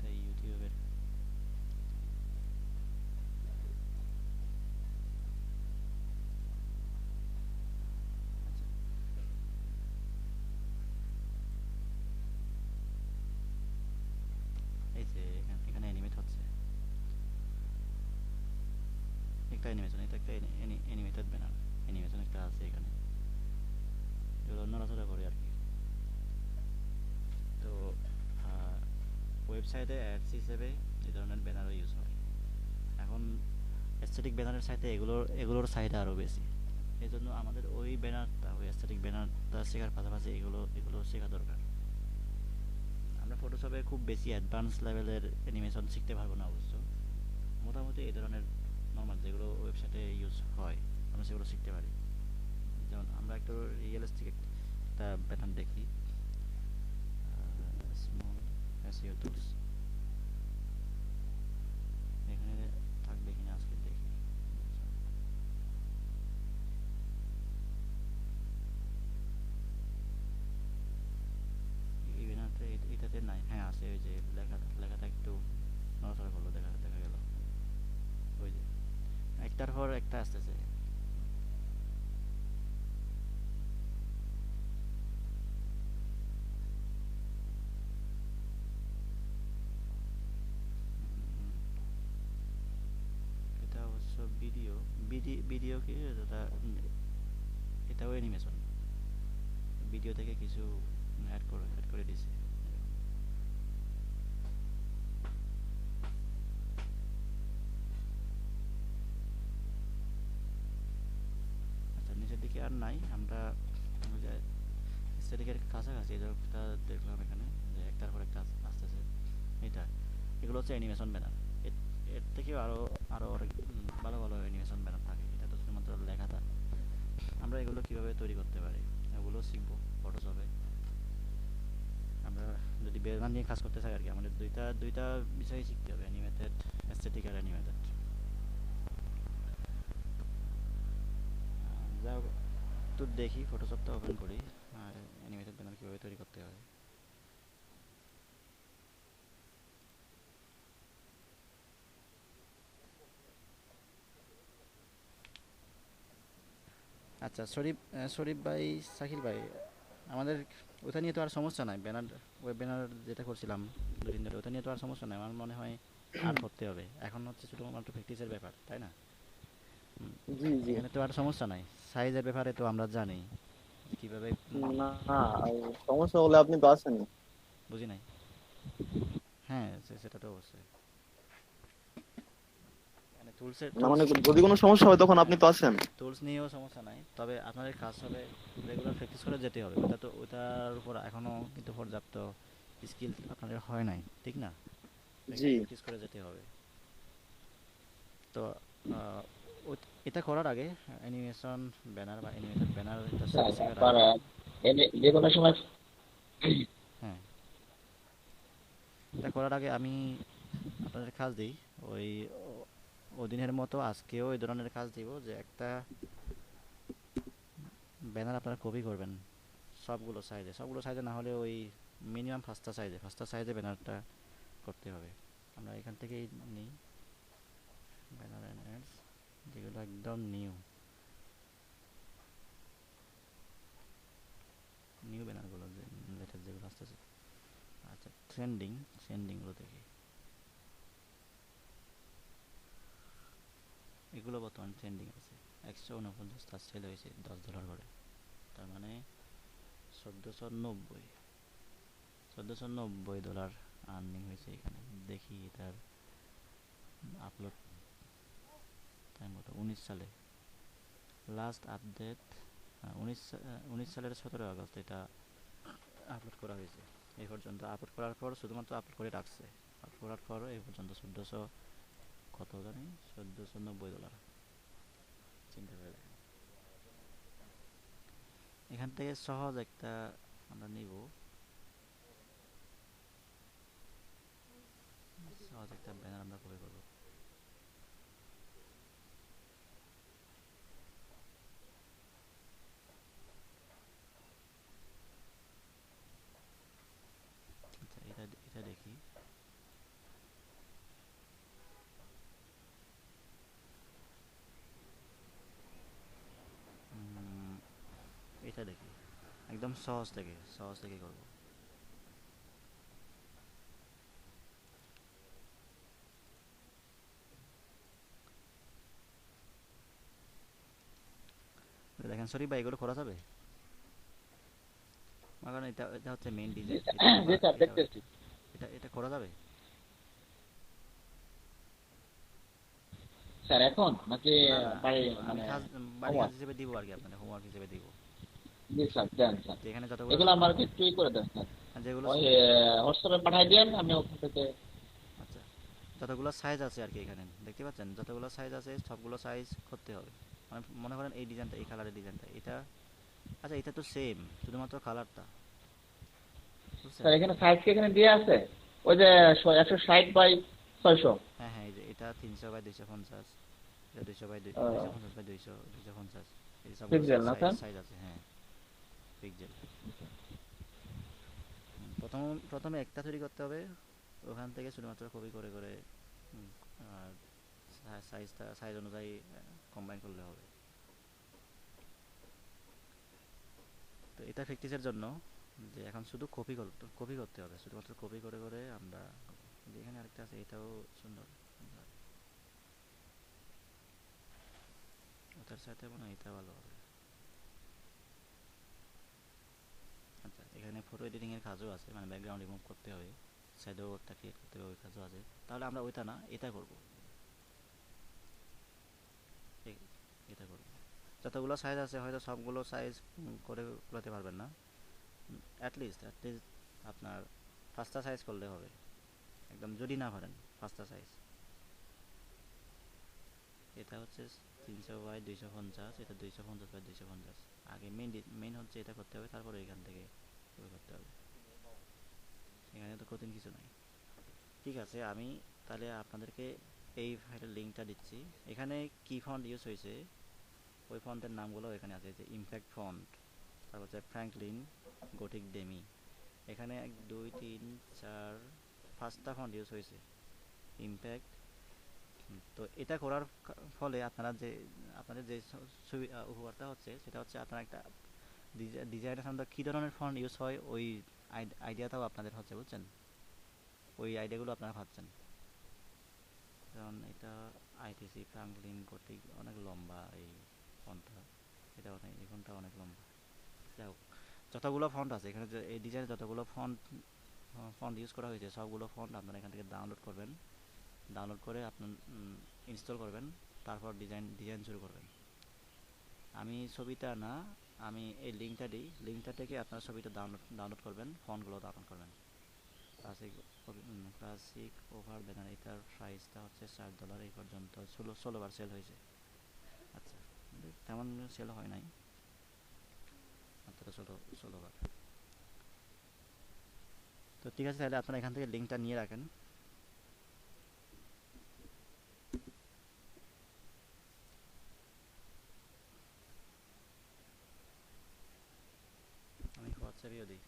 Speaker 2: তাই ইউটিউবের আচ্ছা, এই যে এখানে অ্যানিমেট হচ্ছে একটা অ্যানিমেশন, এটা একটা অ্যানিমেটেড ব্যানার। অ্যানিমেশন একটা আছে এখানে, এগুলো নড়াচড়া করে আর কি। তো ওয়েবসাইটে অ্যাডস হিসেবে এই ধরনের ব্যানারও ইউজ হয়। এখন অ্যাস্থেটিক ব্যানারের সাথে এগুলোর চাহিদা আরও বেশি। এই জন্য আমাদের ওই ব্যানারটা, ওই অ্যাস্থেটিক ব্যানারটা শেখার পাশাপাশি এগুলো শেখা দরকার। আমরা ফটোশপে খুব বেশি অ্যাডভান্স লেভেলের অ্যানিমেশন শিখতে পারবো না অবশ্য। মোটামুটি এই ধরনের নর্মাল যেগুলো ওয়েবসাইটে ইউজ হয় আমরা সেগুলো শিখতে পারি। যেমন আমরা একটু রিয়েলিস্টিক একটা ব্যানার দেখি, স্মল এসইও টুলস, এখানে থাকবে কিনা আজকে দেখি। এই ব্যানারটা এটাতে নাই, হ্যাঁ আছে, ওই যে লেখাটা একটু নড়াচড়া করলো, দেখা দেখা গেল। ওই যে একটার পর একটা আসতেছে। উম, এটা অবশ্য ভিডিও কি এটা, এটাও অ্যানিমেশন, ভিডিও থেকে কিছু অ্যাড করে দিয়েছে। আচ্ছা, নিচের দিকে আর নাই। আমরা ওই যে স্থেটিকের কাছাকাছি এটা দেখলাম এখানে, যে একটার পর একটা আসতেছে। এটা এগুলো হচ্ছে অ্যানিমেশন ব্যানার। এর থেকেও আরো অনেক ভালো ভালো অ্যানিমেশন ব্যানার থাকে। এটা তো শুধুমাত্র লেখাটা। আমরা এগুলো কিভাবে তৈরি করতে পারি এগুলো শিখবো ফটোশপে। আমরা যদি ব্যানার নিয়ে কাজ করতে চাই আর কি, আমাদের দুইটা বিষয় শিখতে হবে, অ্যানিমেটেড, অ্যাস্থেটিক আর অ্যানিমেটেড। যা হোক, তো দেখি ফটোশপটা ওপেন করি আর অ্যানিমেটেড ব্যানার কীভাবে তৈরি করতে হয়। আচ্ছা, শরীফ ভাই, শাকিল ভাই, আমাদের ওটা নিয়ে তো আর সমস্যা নাই। ব্যানার, ওয়েব ব্যানার যেটা করছিলাম 2 দিন ধরে, ওটা নিয়ে তো আর সমস্যা নাই আমার মনে হয়। আর করতে হবে, এখন হচ্ছে শুধুমাত্র প্র্যাকটিসের ব্যাপার, তাই না? হুম,
Speaker 5: জি জি।
Speaker 2: এখানে তো আর সমস্যা নাই। সাইজের ব্যাপারে তো আমরা জানি যে কিভাবে।
Speaker 5: না, আর সমস্যা হলে আপনি তো আছেন।
Speaker 2: বুঝি নাই। হ্যাঁ, সেটা তো অবশ্যই। মানে টুলসের
Speaker 5: না
Speaker 2: টুলস
Speaker 5: মানে যদি কোনো সমস্যা হয় তখন আপনি
Speaker 2: হ্যাঁ,
Speaker 5: তো আছেন।
Speaker 2: টুলস নিয়েও সমস্যা নাই, তবে আপনাদের কাজ হবে রেগুলার প্র্যাকটিস করে যেতে হবে। ওটা তো, ওটার উপর এখনও কিন্তু পর্যাপ্ত স্কিল আপনাদের হয় নাই, ঠিক না?
Speaker 5: জি।
Speaker 2: প্র্যাকটিস করে যেতে হবে। তো আহ, এটা করার আগে অ্যানিমেশন ব্যানার বা অ্যানিমেটেড ব্যানার এটা
Speaker 4: স্যার
Speaker 2: শেখার
Speaker 4: আপনার
Speaker 2: আগে,
Speaker 4: যে কোনো সময়
Speaker 2: হ্যাঁ, এটা করার আগে আমি আপনাদের কাজ দিই। ওই ওদিনের মতো আজকেও এই ধরনের কাজ দিব, যে একটা ব্যানার আপনারা কপি করবেন সবগুলো সাইজে না হলে ওই মিনিমাম 5টা সাইজে ব্যানারটা করতে হবে। আমরা এখান থেকেই নিই ব্যানার অ্যান্ড অ্যাডস, যেগুলো একদম নিউ নিউ ব্যানারগুলো, যে লেটেস্ট যেগুলো আসতেছে। আচ্ছা, ট্রেন্ডিংগুলো দেখি। এগুলো বর্তমানে ট্রেন্ডিং আছে। 149টা সেল হয়েছে $10 করে, তার মানে 1490 আর্নিং হয়েছে এখানে। দেখি এটার আপলোড টাইম কত, 19 সালে লাস্ট আপডেট। 19 সালের 17 আগস্ট এটা আপলোড করা হয়েছে। এই পর্যন্ত আপলোড করার পর শুধুমাত্র আপলোড করে রাখছে। আপলোড করার পর এই পর্যন্ত 1400 কত জানি, $1490। চিন্তা করে দেখেন। এখান থেকে সহজ একটা আমরা নিব, সহজ একটা ব্যানার আমরা কপি করবো। আচ্ছা, এটা দেখি। উম, এটা দেখি, একদম সহজ থেকে করবো। দেখেন শরীফ ভাই, এগুলো করা যাবে? কারণ এটা এটা হচ্ছে মেইন ডিজাইন, এটা
Speaker 4: জি স্যার
Speaker 2: এটা
Speaker 4: দেখতেছি।
Speaker 2: এটা এটা করা যাবে?
Speaker 4: স্যার এখন নাকি
Speaker 2: না না,
Speaker 4: বাড়ি
Speaker 2: আমি
Speaker 4: মানে
Speaker 2: কাজ, বাড়ি কাজ
Speaker 4: হোমওয়ার্ক?
Speaker 2: হিসেবে দিব আর কি, আপনাদের হোমওয়ার্ক হিসেবে দিব।
Speaker 4: জি স্যার দেন স্যার,
Speaker 2: যে এখানে যতগুলো
Speaker 4: এগুলো আমার একটু করে দেন স্যার।
Speaker 2: যেগুলো
Speaker 4: ওই হোয়াটসঅ্যাপে পাঠিয়ে দেন, আমি ওখান থেকে।
Speaker 2: আচ্ছা, যতগুলো সাইজ আছে আর কি, এখানে দেখতে পাচ্ছেন যতগুলো সাইজ আছে সবগুলো সাইজ করতে হবে। মানে মনে করেন এই ডিজাইনটা, এই কালারের ডিজাইনটা, এটা আচ্ছা এটা তো সেম, শুধুমাত্র কালারটা, বুঝছেন?
Speaker 4: স্যার এখানে সাইজ কি এখানে দিয়ে আছে? ওই যে 160 বাই 600।
Speaker 2: হ্যাঁ হ্যাঁ, এই যে এটা 300 বাই 250, এটা 200 বাই 250 বাই 200, 250, এই সবগুলো
Speaker 4: পিক্সেল না
Speaker 2: সাইজ
Speaker 4: স্যার?
Speaker 2: সাইজ আছে, হ্যাঁ, পিক্সেল। প্রথম প্রথমে একটা তৈরি করতে হবে, ওখান থেকে শুধুমাত্র কপি করে করে উম, আর সাইজ অনুযায়ী কম্বাইন করলে হবে। তো এটা প্র্যাকটিসের জন্য, যে এখন শুধু কপি করতে হবে, শুধুমাত্র কপি করে করে আমরা। যে এখানে আরেকটা আছে, এটাও সুন্দর, ওটার সাথে মনে হয় এটা ভালো হবে। আচ্ছা, এখানে ফটো এডিটিং এর কাজও আছে, মানে ব্যাকগ্রাউন্ড রিমুভ করতে হবে, শ্যাডো একটা ক্রিয়েট করতে হবে, ওই কাজও আছে। তাহলে আমরা ওইটা না, এটা করব, এটা করব। যতগুলো সাইজ আছে হয়তো সবগুলো সাইজ করে কুলাতে পারবেন না, অ্যাটলিস্ট আপনার 5টা সাইজ করলে হবে, একদম যদি না পারেন 5টা সাইজ। এটা হচ্ছে 300 বাই 250, এটা 250 বাই 250। আগে মেইন হচ্ছে এটা করতে হবে, তারপরে এখান থেকে করতে হবে। এখানে তো কঠিন কিছু নাই। ঠিক আছে, আমি তাহলে আপনাদেরকে এই ফাইলের লিঙ্কটা দিচ্ছি। এখানে কি ফন্ট ইউজ হয়েছে, ওই ফন্টের নামগুলো এখানে আছে, যে ইমপ্যাক্ট ফন্ট, তারপর হচ্ছে ফ্র্যাঙ্কলিন, গথিক ডেমি। এখানে 1 2 3 4 5টা ফন্ট ইউজ হয়েছে। ইমপ্যাক্ট, তো এটা করার ফলে আপনাদের যে উপকারটা হচ্ছে সেটা হচ্ছে আপনার একটা ডিজাইনের সাধারণত কী ধরনের ফন্ট ইউজ হয় ওই আইডিয়াটাও আপনাদের হচ্ছে, বুঝছেন? ওই আইডিয়াগুলো আপনারা পাচ্ছেন। যেমন এটা আইটিসি ফ্রাঙ্কলিন কর্তৃক অনেক লম্বা এই ফন্টটা, এই ফন্টটা অনেক লম্বা। যাই হোক, যতগুলো ফন্ট আছে এখানে, এই ডিজাইনে যতগুলো ফন্ট ইউজ করা হয়েছে সবগুলো ফন্ট আপনারা এখান থেকে ডাউনলোড করবেন। ডাউনলোড করে আপনার ইনস্টল করবেন, তারপর ডিজাইন শুরু করবেন। আমি ছবিটা না, আমি এই লিঙ্কটা থেকে আপনার ছবিটা ডাউনলোড করবেন, ফন্টগুলো ডাউনলোড করবেন। ক্লাসিক ওভার ব্যানার, এটার প্রাইসটা হচ্ছে $4। এই পর্যন্ত 16বার সেল হয়েছে। আচ্ছা, তেমন সেল হয় নাই, মাত্র 16বার। তো ঠিক আছে, তাহলে আপনারা এখান থেকে লিঙ্কটা নিয়ে রাখেন। আমি হোয়াটসঅ্যাপেও দিই।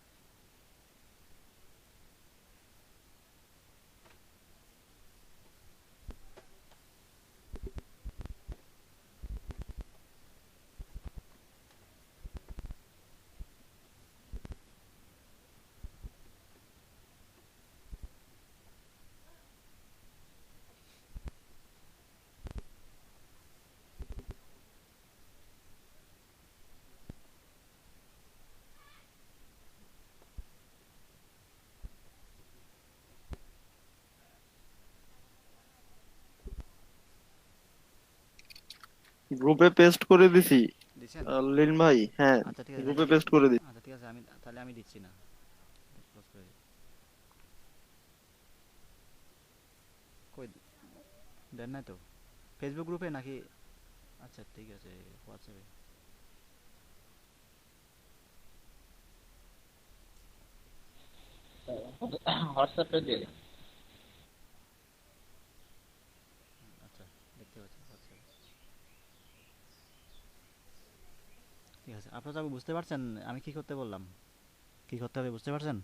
Speaker 5: গ্রুপে পেস্ট করে দিছি।
Speaker 2: দিচ্ছেন?
Speaker 5: লিন ভাই, হ্যাঁ,
Speaker 2: আচ্ছা ঠিক আছে,
Speaker 5: গ্রুপে পেস্ট করে দিছি।
Speaker 2: আচ্ছা ঠিক আছে, আমি দিচ্ছি না, ক্লোজ করে দিই। কই দেন নাই তো? ফেসবুক গ্রুপে নাকি? আচ্ছা ঠিক আছে, হোয়াটসঅ্যাপে।
Speaker 4: হোয়াটসঅ্যাপে দিয়ে দিন।
Speaker 2: আচ্ছা, দেখতে পাচ্ছি হোয়াটসঅ্যাপে। ঠিক আছে, আপনারা সব বুঝতে পারছেন আমি কি করতে বললাম, কি করতে হবে বুঝতে পারছেন?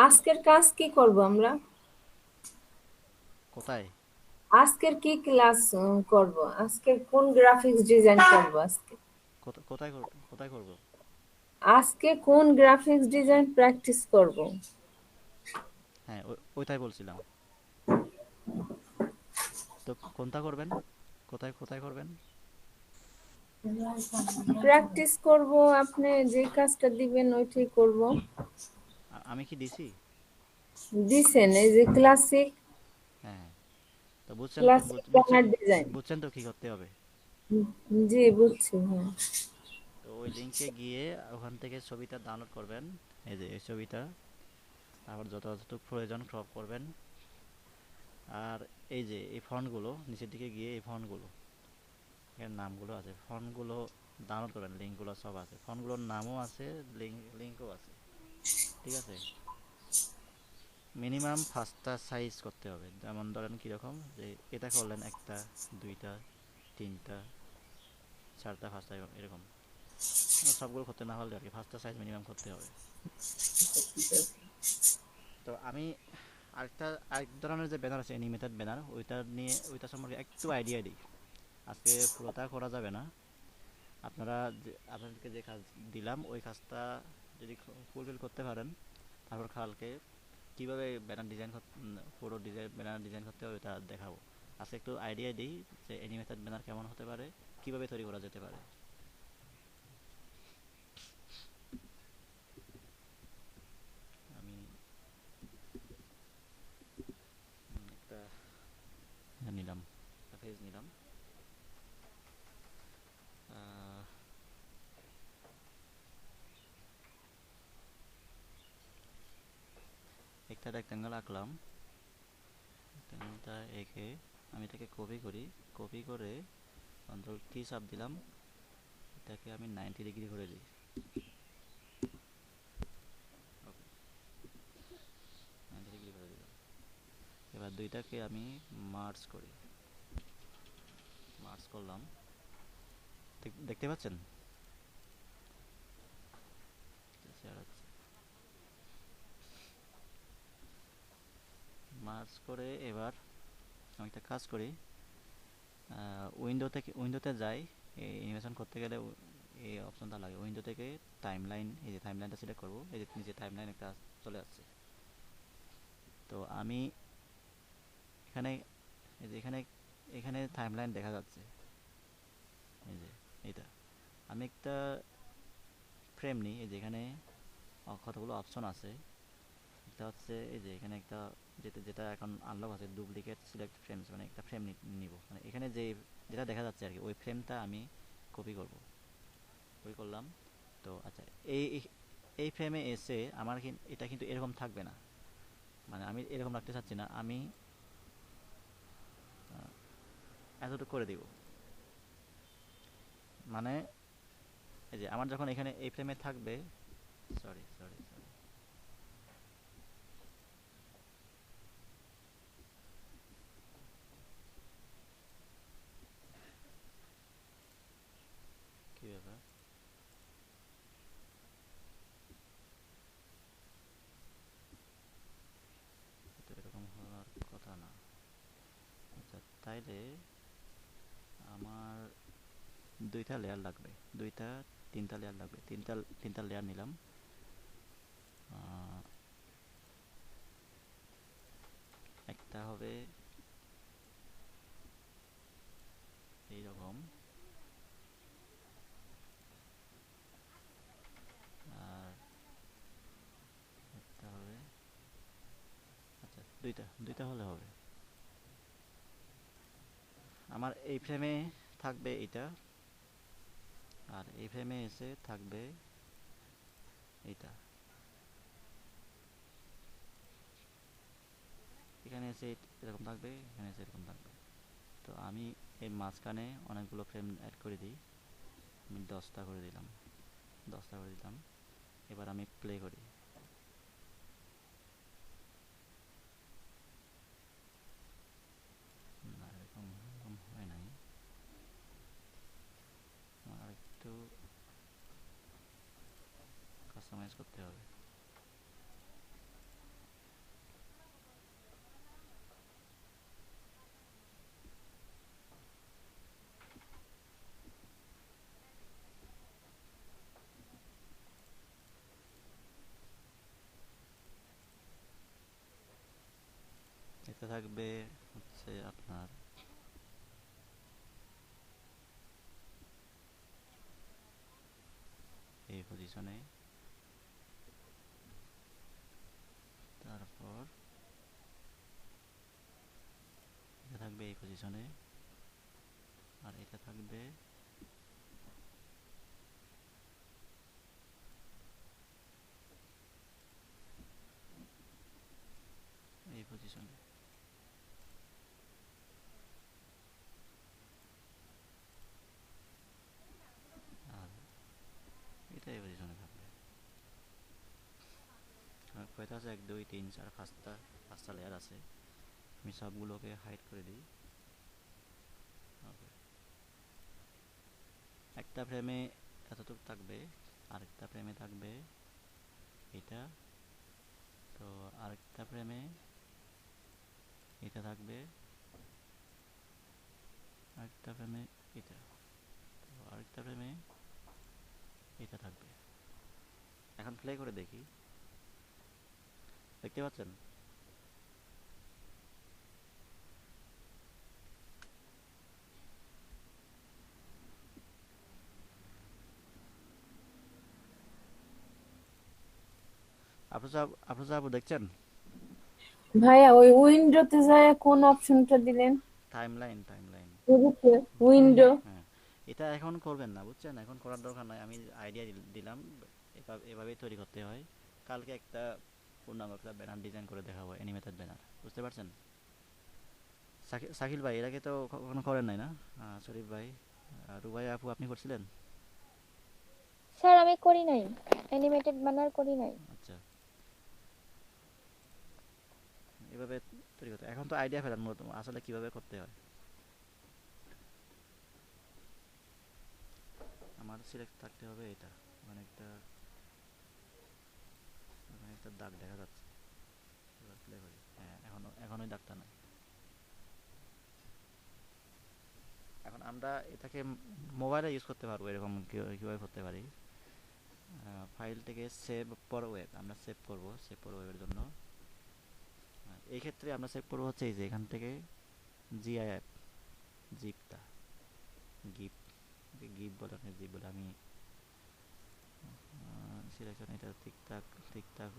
Speaker 3: আজকের কাজ কি করব আমরা?
Speaker 2: কোথায়?
Speaker 3: আজকের কি ক্লাস করব? আজকের কোন গ্রাফিক্স ডিজাইন করব আজকে?
Speaker 2: কোথায় করব?
Speaker 3: আজকে কোন গ্রাফিক্স ডিজাইন প্র্যাকটিস করব?
Speaker 2: হ্যাঁ, ওইটাই বলছিলাম। তো কোনটা করবেন? কোথায় করবেন?
Speaker 3: প্র্যাকটিস করব, আপনি যে কাজটা দিবেন ওইটাই করব।
Speaker 2: আমি কি দিছি?
Speaker 3: দিছেন এই যে ক্লাসিক
Speaker 2: হ্যাঁ, তো
Speaker 3: ব্যানার ডিজাইন।
Speaker 2: বুঝছেন তো কি করতে হবে?
Speaker 3: জি বুঝছি, হ্যাঁ।
Speaker 2: তো ওই লিঙ্কে গিয়ে ওখান থেকে ছবিটা ডাউনলোড করবেন, এই যে এই ছবিটা, তারপর যতটুকু প্রয়োজন ক্রপ করবেন। আর এই যে এই ফন্টগুলো নিচের দিকে গিয়ে এই ফন্টগুলো, এর নামগুলো আছে, ফন্টগুলো ডাউনলোড করবেন, লিঙ্কগুলো সব আছে, ফন্টগুলোর নামও আছে, লিঙ্কও আছে। ঠিক আছে, মিনিমাম 5টা সাইজ করতে হবে। যেমন ধরেন কীরকম, যে এটা করলেন 1টা 2টা 3টা 4টা 5টা এরকম, সবগুলো করতে না হলে আর কি 5টা সাইজ মিনিমাম করতে হবে। তো আমি আরেক ধরনের যে ব্যানার আছে অ্যানিমেটেড ব্যানার, ওইটা সম্পর্কে একটু আইডিয়া দিই। আজকে পুরোটা করা যাবে না, আপনাদেরকে যে কাজ দিলাম ওই কাজটা যদি ফুলফিল করতে পারেন, তারপর কালকে কীভাবে পুরো ব্যানার ডিজাইন করতে হবে ওটা দেখাবো। আজকে একটু আইডিয়া দিই যে অ্যানিমেটেড ব্যানার কেমন হতে পারে, কীভাবে তৈরি করা যেতে পারে। আমি একটা নিলাম, একটা পেজ নিলাম। একটা রেক্ট্যাঙ্গেল আঁকলাম, রেক্ট্যাঙ্গেলটা এঁকে আমি এটাকে কপি করে কন্ট্রোল কি চাপ দিলাম, এটাকে আমি 90 ডিগ্রি করে দিই। ওকে, 90 ডিগ্রি করে দিলাম। এবার দুইটাকে আমি মার্জ করলাম, দেখতে পাচ্ছেন? সার্চ করে এবার আমি একটা কাজ করি, উইন্ডোতে যাই। এই অ্যানিমেশন করতে গেলে এই অপশনটা লাগে, উইন্ডো থেকে টাইমলাইন, এই যে টাইমলাইনটা সিলেক্ট করব, এই যে নিচে টাইমলাইন একটা চলে আসছে। তো আমি এখানে, এই যে এখানে এখানে টাইমলাইন দেখা যাচ্ছে, এই যে এইটা। আমি একটা ফ্রেম নিই, এই যে এখানে কতগুলো অপশন আছে। এটা হচ্ছে এই যে এখানে একটা, যেটা যেটা এখন আনলক আছে, ডুপ্লিকেট সিলেক্ট ফ্রেমস, মানে একটা ফ্রেম নিব, মানে এখানে যে যেটা দেখা যাচ্ছে আর কি, ওই ফ্রেমটা আমি কপি করব। কপি করলাম। তো আচ্ছা, এই এই ফ্রেমে এসে আমার এটা কিন্তু এরকম থাকবে না, মানে আমি এরকম রাখতে চাচ্ছি না, আমি এতটুকু করে দিব। মানে এই যে আমার যখন এখানে এই ফ্রেমে থাকবে, সরি সরি সরি, কি ব্যাপার, তো এরকম হওয়ার কথা না। আচ্ছা, তাইলে আমার দুইটা লেয়ার লাগবে, দুইটা তিনটা লেয়ার লাগবে, তিনটা লেয়ার নিলাম। একটা হবে এইরকম, আর একটা হবে, আচ্ছা দুইটা দুইটা হলে হবে। আমার এই ফ্রেমে থাকবে এটা, আর এই ফ্রেমে এসে থাকবে এইটা, এখানে এসে এরকম থাকবে, এখানে এসে এরকম থাকবে। তো আমি এই মাঝখানে অনেকগুলো ফ্রেম অ্যাড করে দিই, আমি 10টা করে দিলাম, 10টা করে দিলাম। এবার আমি প্লে করি, না এরকম এরকম হয় নাই, আর একটু কাস্টমাইজ করতে হবে। এটা থাকবে হচ্ছে আপনার এই পজিশনে, তারপর এটা থাকবে এই পজিশনে, আর এটা থাকবে এই পজিশনে, আর এটা এই পজিশনে থাকবে। আর কয়টা আছে, 1 2 3 4 5টা লেয়ার আছে, আমি সবগুলোকে হাইড করে দিই। একটা ফ্রেমে এতটুকু থাকবে, আরেকটা ফ্রেমে থাকবে এটা, তো আরেকটা ফ্রেমে এটা থাকবে, আরেকটা ফ্রেমে এটা, তো আরেকটা ফ্রেমে এটা থাকবে। এখন প্লে করে দেখি, দেখতে পাচ্ছেন? আফরোজা আপু দেখছেন?
Speaker 3: ভাইয়া ওই উইন্ডোতে যায় কোন অপশনটা দিলেন?
Speaker 2: Timeline, timeline.
Speaker 3: উইন্ডো।
Speaker 2: হ্যাঁ, এটা এখন করবেন না, বুঝছেন? এখন করার দরকার নাই, আমি আইডিয়া দিলাম, এভাবেই তৈরি করতে হয়। কালকে একটা পূর্ণাঙ্গ একটা ব্যানার ডিজাইন করে দেখাবো, অ্যানিমেটেড ব্যানার, বুঝতে পারছেন? শাকিল ভাই এর আগে তো কখনো করেন নাই না? শরীফ ভাই, রুবাই আপু, আপনি করছিলেন?
Speaker 1: স্যার আমি করি নাই, অ্যানিমেটেড বানার করি নাই।
Speaker 2: আচ্ছা, এভাবে তৈরি করতে, এখন তো আইডিয়া পেলাম মূলত আসলে কিভাবে করতে হয়। আমার সিলেক্ট থাকতে হবে এটা, ওখানে একটা দাগ দেখা যাচ্ছে। এবার প্লে করি, হ্যাঁ এখনোই দাগটা নাই। এখন আমরা এটাকে মোবাইলে ইউজ করতে পারবো, এরকম কিভাবে করতে পারি, ফাইল থেকে সেভ ফর ওয়েব আমরা সেভ করব, সেভ ফর ওয়েবের জন্য এই ক্ষেত্রে আমরা সেভ করবো হচ্ছে এই যে এখান থেকে জিআইএফ জিপটা গিফট গিফট বলে, আপনি জিপ বলে, আমি সিলেকশন এটা ঠিকঠাক হোক, ঠিকঠাক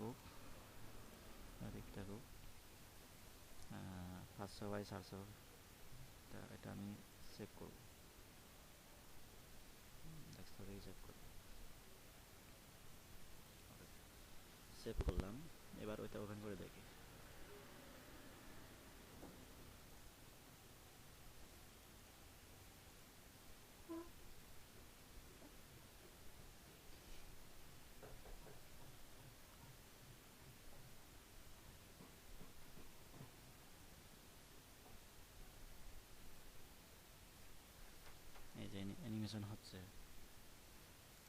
Speaker 2: হোক 500x400, এটা আমি সেভ করব, ডেস্কটপে সেভ করব, সেভ করলাম। এবার ওইটা ওপেন করে দেখি। এই যে অ্যানিমেশন হচ্ছে।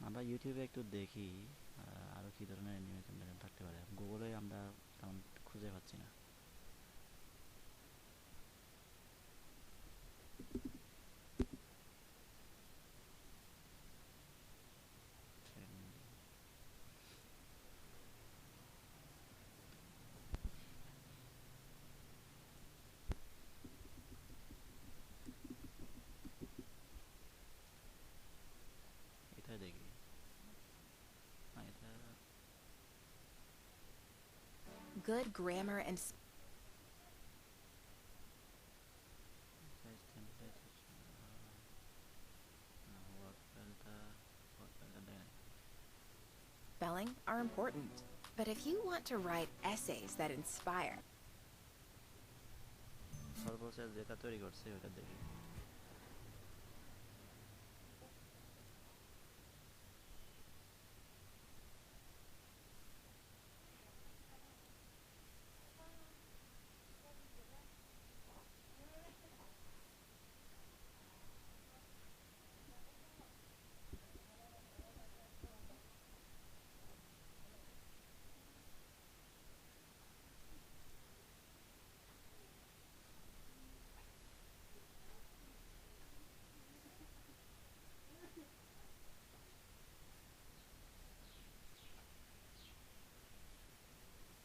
Speaker 2: আমরা ইউটিউবে একটু দেখি আরো কি ধরনের অ্যানিমেশন থাকতে পারে, গুগলে আমরা তেমন খুঁজে পাচ্ছি না। এটা দেখি, এটা
Speaker 8: Good grammar and
Speaker 2: size template ওয়ার্কফেলটা দেয়।
Speaker 8: spelling are important. But if you want to write essays that inspire,
Speaker 2: সর্বশেষ যেটা তৈরি করছে ওটা দেখি।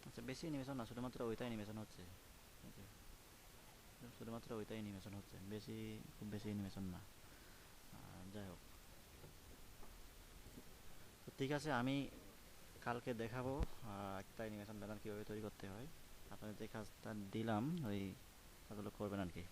Speaker 2: আচ্ছা, বেশি অ্যানিমেশন না, শুধুমাত্র ওইটা অ্যানিমেশন হচ্ছে, এই যে, শুধুমাত্র ওইটাই অ্যানিমেশন হচ্ছে, খুব বেশি অ্যানিমেশন না। যাই হোক, তো ঠিক আছে, আমি কালকে দেখাবো একটা অ্যানিমেশন ব্যানার কীভাবে তৈরি করতে হয়। আপনাদের যে কাজটা দিলাম ওই কাজগুলো করবেন আর কি।